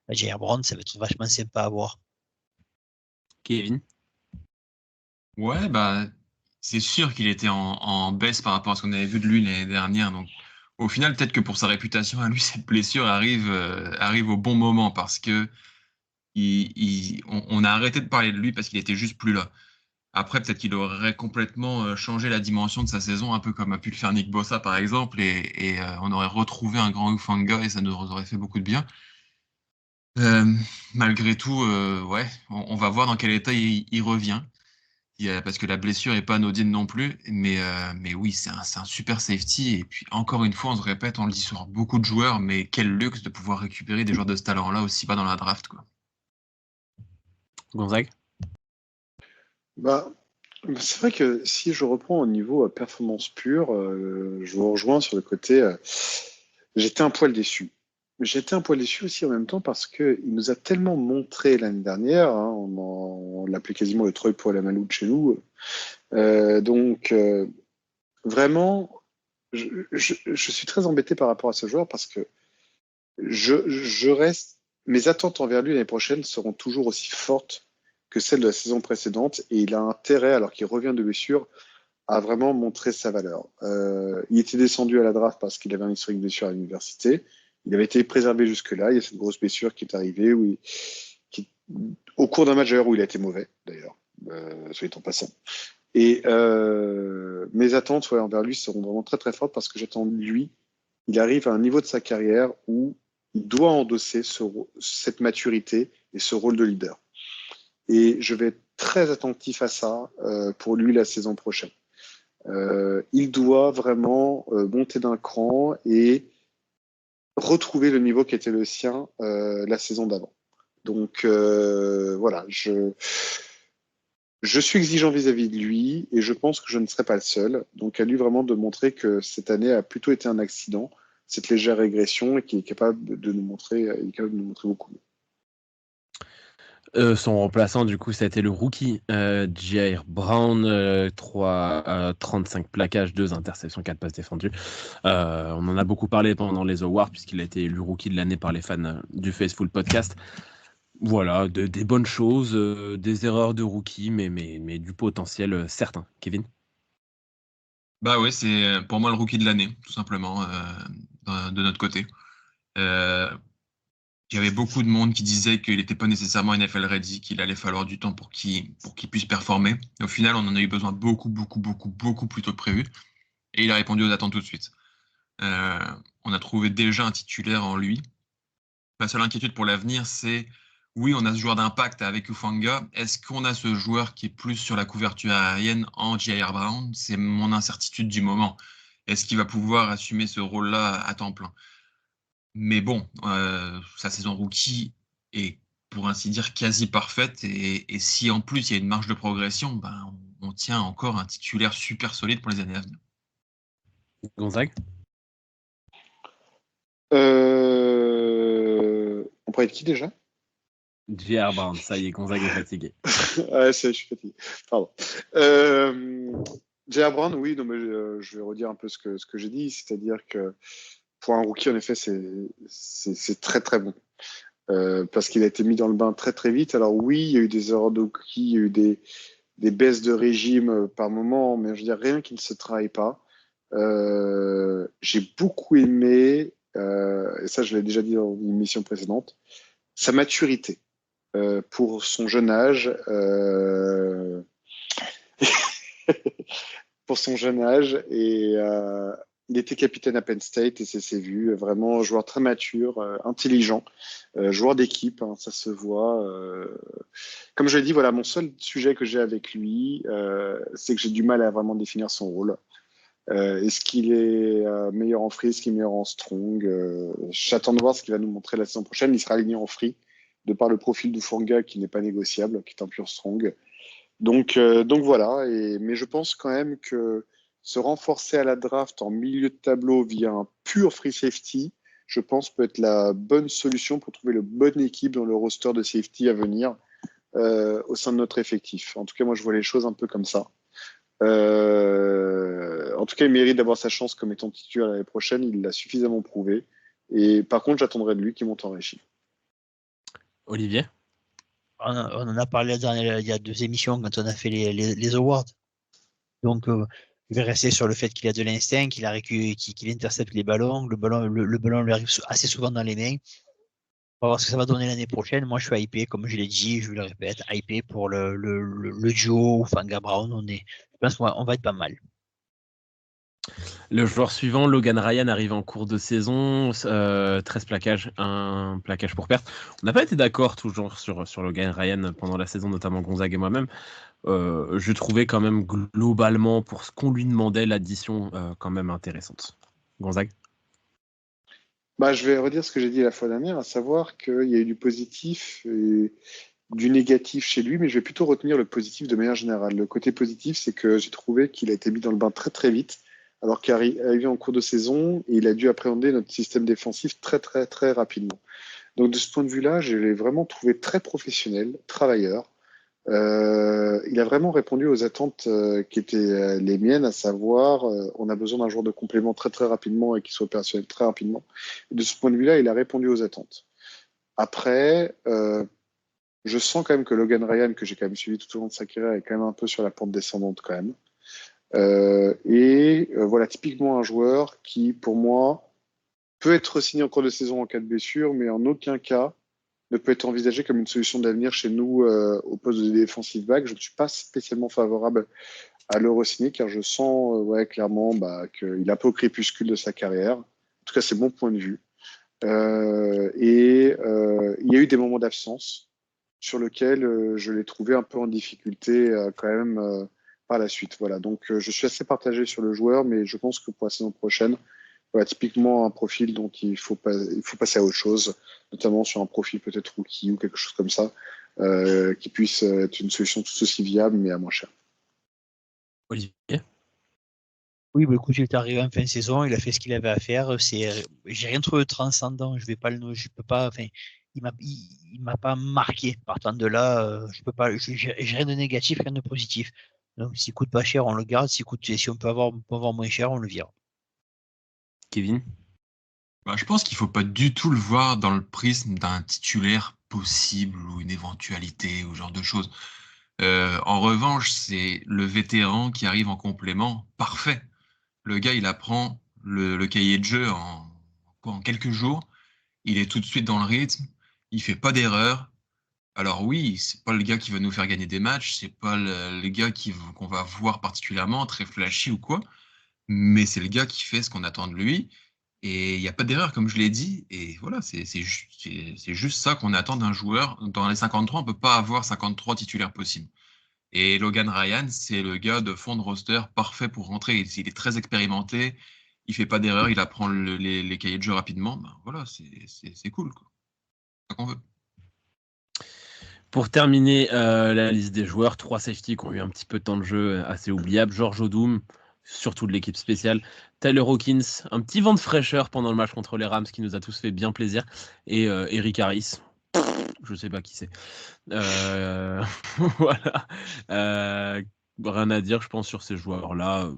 Jair Brown, ça va être vachement sympa à voir. Kevin. Ouais, bah, c'est sûr qu'il était en baisse par rapport à ce qu'on avait vu de lui l'année dernière. Donc, au final, peut-être que pour sa réputation à lui, cette blessure arrive au bon moment parce que on a arrêté de parler de lui parce qu'il était juste plus là. Après, peut-être qu'il aurait complètement changé la dimension de sa saison, un peu comme a pu le faire Nick Bossa, par exemple, et on aurait retrouvé un grand Hufanga et ça nous aurait fait beaucoup de bien. Euh, Malgré tout, ouais, on va voir dans quel état il revient. Parce que la blessure est pas anodine non plus, mais oui, c'est un super safety. Et puis encore une fois, on se répète, on le dit sur beaucoup de joueurs, mais quel luxe de pouvoir récupérer des joueurs de ce talent-là aussi bas dans la draft, quoi. Gonzague. Bah, c'est vrai que si je reprends au niveau performance pure, je vous rejoins sur le côté. J'étais un poil déçu. J'étais un poil déçu aussi en même temps parce qu'il nous a tellement montré l'année dernière, hein, on l'appelait quasiment le Troy Polamalu de chez nous. Donc, vraiment, je suis très embêté par rapport à ce joueur parce que je reste. Mes attentes envers lui l'année prochaine seront toujours aussi fortes que celles de la saison précédente et il a intérêt, alors qu'il revient de blessure, à vraiment montrer sa valeur. Il était descendu à la draft parce qu'il avait un historique de blessure à l'université. Il avait été préservé jusque-là. Il y a cette grosse blessure qui est arrivée au cours d'un match d'ailleurs où il a été mauvais, d'ailleurs, soit en passant. Et mes attentes envers lui seront vraiment très très fortes parce que j'attends de lui. Il arrive à un niveau de sa carrière où il doit endosser cette maturité et ce rôle de leader. Et je vais être très attentif à ça pour lui la saison prochaine. Il doit vraiment monter d'un cran et retrouver le niveau qui était le sien la saison d'avant. Donc voilà, je suis exigeant vis-à-vis de lui et je pense que je ne serai pas le seul. Donc à lui vraiment de montrer que cette année a plutôt été un accident, cette légère régression et qu'il est capable de nous montrer, beaucoup mieux. Son remplaçant, du coup, ça a été le rookie Jair Brown, 35 plaquages, 2 interceptions, 4 passes défendues. On en a beaucoup parlé pendant les awards, puisqu'il a été élu rookie de l'année par les fans du Faceful Podcast. Voilà, des bonnes choses, des erreurs de rookie, mais du potentiel certain. Kevin. Bah ouais, c'est pour moi le rookie de l'année, tout simplement, de notre côté. Il y avait beaucoup de monde qui disait qu'il n'était pas nécessairement NFL ready, qu'il allait falloir du temps pour qu'il puisse performer. Et au final, on en a eu besoin beaucoup plus tôt que prévu. Et il a répondu aux attentes tout de suite. On a trouvé déjà un titulaire en lui. La seule inquiétude pour l'avenir, c'est oui, on a ce joueur d'impact avec Hufanga. Est-ce qu'on a ce joueur qui est plus sur la couverture aérienne en Jair Brown? C'est mon incertitude du moment. Est-ce qu'il va pouvoir assumer ce rôle-là à temps plein? Mais bon, sa saison rookie est, pour ainsi dire, quasi parfaite. Et si en plus il y a une marge de progression, ben, on tient encore un titulaire super solide pour les années à venir. Gonzague. On parlait de qui déjà? Jair Brown, ça y est, Gonzague est fatigué. Ah, je suis fatigué. Pardon. Jair Brown, oui, non, mais, je vais redire un peu ce que j'ai dit, c'est-à-dire que pour un rookie, en effet, c'est très très bon. Parce qu'il a été mis dans le bain très très vite. Alors oui, il y a eu des erreurs de rookie, il y a eu des baisses de régime par moment, mais je veux dire, rien qui ne se travaille pas. J'ai beaucoup aimé, et ça je l'ai déjà dit dans une émission précédente, sa maturité. Pour son jeune âge, pour son jeune âge, et il était capitaine à Penn State et c'est vu, vraiment joueur très mature, intelligent, joueur d'équipe, hein, ça se voit. Comme je l'ai dit, voilà, mon seul sujet que j'ai avec lui, c'est que j'ai du mal à vraiment définir son rôle. Est-ce qu'il est meilleur en free, est-ce qu'il est meilleur en strong? J'attends de voir ce qu'il va nous montrer la saison prochaine. Il sera aligné en free, de par le profil d'Hufanga qui n'est pas négociable, qui est un pur strong. Donc voilà. Mais je pense quand même que se renforcer à la draft en milieu de tableau via un pur free safety, je pense peut être la bonne solution pour trouver le bonne équipe dans le roster de safety à venir au sein de notre effectif. En tout cas, moi, je vois les choses un peu comme ça. En tout cas, il mérite d'avoir sa chance comme étant titulaire l'année prochaine. Il l'a suffisamment prouvé. Et par contre, j'attendrai de lui qu'il monte en régie. Olivier? On en a parlé il y a 2 émissions quand on a fait les awards. Donc, je vais rester sur le fait qu'il a de l'instinct, qu'il intercepte les ballons. Le ballon lui arrive assez souvent dans les mains. On va voir ce que ça va donner l'année prochaine. Moi, je suis hypé, comme je l'ai dit, je le répète, hypé pour le duo Fanga Brown. Je pense qu'on va être pas mal. Le joueur suivant, Logan Ryan, arrive en cours de saison, 13 plaquages, un plaquage pour perte. On n'a pas été d'accord toujours sur Logan Ryan pendant la saison, notamment Gonzague et moi-même. Je trouvais quand même globalement, pour ce qu'on lui demandait, l'addition quand même intéressante. Gonzague? Je vais redire ce que j'ai dit la fois dernière, à savoir qu'il y a eu du positif et du négatif chez lui, mais je vais plutôt retenir le positif de manière générale. Le côté positif, c'est que j'ai trouvé qu'il a été mis dans le bain très très vite, alors qu'il est arrivé en cours de saison et il a dû appréhender notre système défensif très très très rapidement. Donc de ce point de vue-là, je l'ai vraiment trouvé très professionnel, travailleur. Il a vraiment répondu aux attentes qui étaient les miennes, à savoir on a besoin d'un joueur de complément très très rapidement et qui soit opérationnel très rapidement. Et de ce point de vue-là, il a répondu aux attentes. Après, je sens quand même que Logan Ryan, que j'ai quand même suivi tout au long de sa carrière, est quand même un peu sur la pente descendante quand même. Voilà, typiquement un joueur qui, pour moi, peut être signé en cours de saison en cas de blessure, mais en aucun cas ne peut être envisagé comme une solution d'avenir chez nous au poste de defensive back. Je ne suis pas spécialement favorable à le re-signer car je sens clairement qu'il est un peu au crépuscule de sa carrière. En tout cas, c'est mon point de vue. Il y a eu des moments d'absence sur lesquels je l'ai trouvé un peu en difficulté quand même par la suite. Voilà. Donc, je suis assez partagé sur le joueur, mais je pense que pour la saison prochaine, voilà, typiquement un profil dont il faut passer à autre chose, notamment sur un profil peut-être rookie ou quelque chose comme ça, qui puisse être une solution tout aussi viable, mais à moins cher. Olivier? Oui, écoute, il est arrivé en fin de saison, il a fait ce qu'il avait à faire. J'ai rien trouvé de transcendant. Je peux pas. Enfin, il m'a pas marqué. Partant de là, je peux pas. J'ai rien de négatif, rien de positif. Donc, s'il coûte pas cher, on le garde. Si on peut avoir moins cher, on le vire. Kevin? Je pense qu'il ne faut pas du tout le voir dans le prisme d'un titulaire possible ou une éventualité ou ce genre de choses. En revanche, c'est le vétéran qui arrive en complément parfait. Le gars, il apprend le cahier de jeu en quelques jours. Il est tout de suite dans le rythme. Il fait pas d'erreur. Alors oui, c'est pas le gars qui va nous faire gagner des matchs. C'est pas le gars qu'on va voir particulièrement très flashy ou quoi. Mais c'est le gars qui fait ce qu'on attend de lui. Et il n'y a pas d'erreur, comme je l'ai dit. Et voilà, c'est juste ça qu'on attend d'un joueur. Dans les 53, on ne peut pas avoir 53 titulaires possibles. Et Logan Ryan, c'est le gars de fond de roster parfait pour rentrer. Il est très expérimenté. Il ne fait pas d'erreur. Il apprend les cahiers de jeu rapidement. Voilà, c'est cool, quoi. C'est ça qu'on veut. Pour terminer la liste des joueurs, 3 safeties qui ont eu un petit peu de temps de jeu assez oubliable. George Odum, surtout de l'équipe spéciale. Tyler Hawkins, un petit vent de fraîcheur pendant le match contre les Rams qui nous a tous fait bien plaisir. Et Eric Harris, je sais pas qui c'est. Voilà. Rien à dire, je pense, sur ces joueurs-là.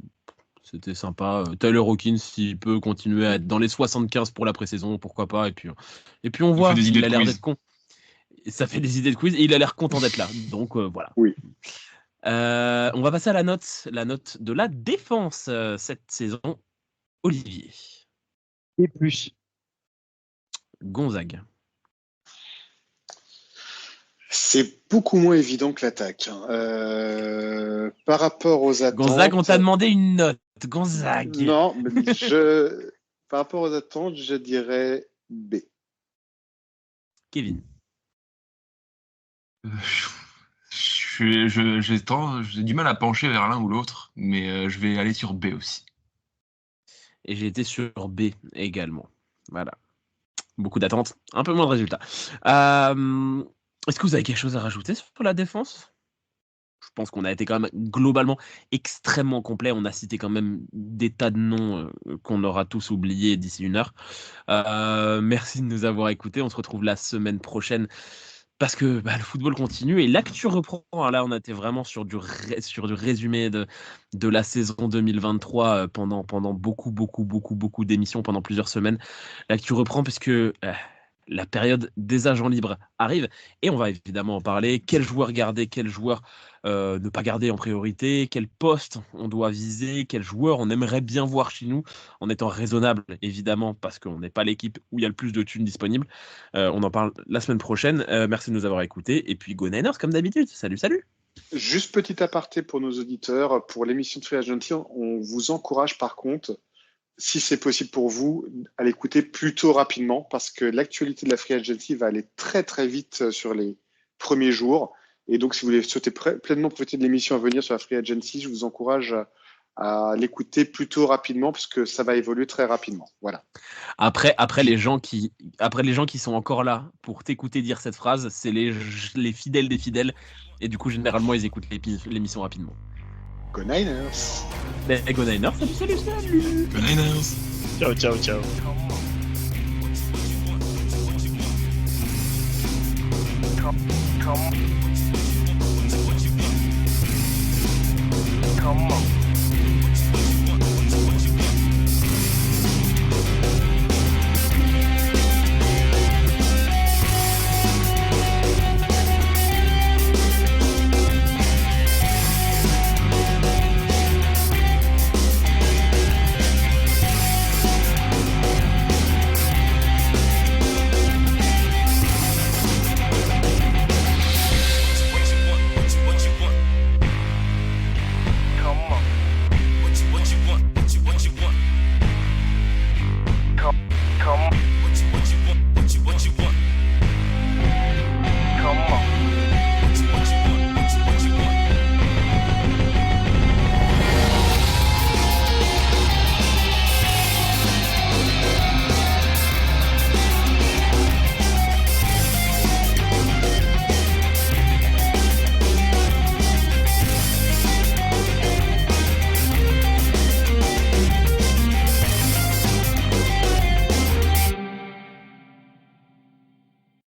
C'était sympa. Tyler Hawkins, s'il peut continuer à être dans les 75 pour la pré-saison, pourquoi pas. Et puis on voit, il a l'air d'être con. Ça fait des idées de quiz et il a l'air content d'être là. Donc voilà. Oui. On va passer à la note de la défense cette saison. Olivier. Et plus. Gonzague. C'est beaucoup moins évident que l'attaque. Par rapport aux attentes. Gonzague, on t'a demandé une note. Gonzague. Non, par rapport aux attentes, je dirais B. Kevin. J'ai du mal à pencher vers l'un ou l'autre, mais je vais aller sur B aussi. Et j'ai été sur B également. Voilà. Beaucoup d'attentes, un peu moins de résultats. Est-ce que vous avez quelque chose à rajouter sur la défense ? je pense qu'on a été quand même globalement extrêmement complet. On a cité quand même des tas de noms qu'on aura tous oubliés d'ici une heure. Merci de nous avoir écoutés. On se retrouve la semaine prochaine parce que le football continue et l'actu reprend. Là, on a été vraiment sur du résumé de la saison 2023 pendant beaucoup d'émissions, pendant plusieurs semaines. L'actu reprend puisque la période des agents libres arrive et on va évidemment en parler. Quel joueur garder, quel joueur ne pas garder en priorité, quel poste on doit viser, quel joueur on aimerait bien voir chez nous en étant raisonnable évidemment parce qu'on n'est pas l'équipe où il y a le plus de thunes disponibles. On en parle la semaine prochaine. Merci de nous avoir écoutés et puis Go Niners comme d'habitude. Salut. Juste petit aparté pour nos auditeurs, pour l'émission de Free Agency, on vous encourage par contre, si c'est possible pour vous, à l'écouter plutôt rapidement parce que l'actualité de la Free Agency va aller très très vite sur les premiers jours. Et donc, si vous voulez souhaiter pleinement profiter de l'émission à venir sur la Free Agency, je vous encourage à l'écouter plutôt rapidement parce que ça va évoluer très rapidement. Voilà. Après les gens qui sont encore là pour t'écouter dire cette phrase, c'est les fidèles des fidèles. Et du coup, généralement, ils écoutent l'émission rapidement. Go Niners! Go Niners, salut! Go Niners! Ciao. Come on.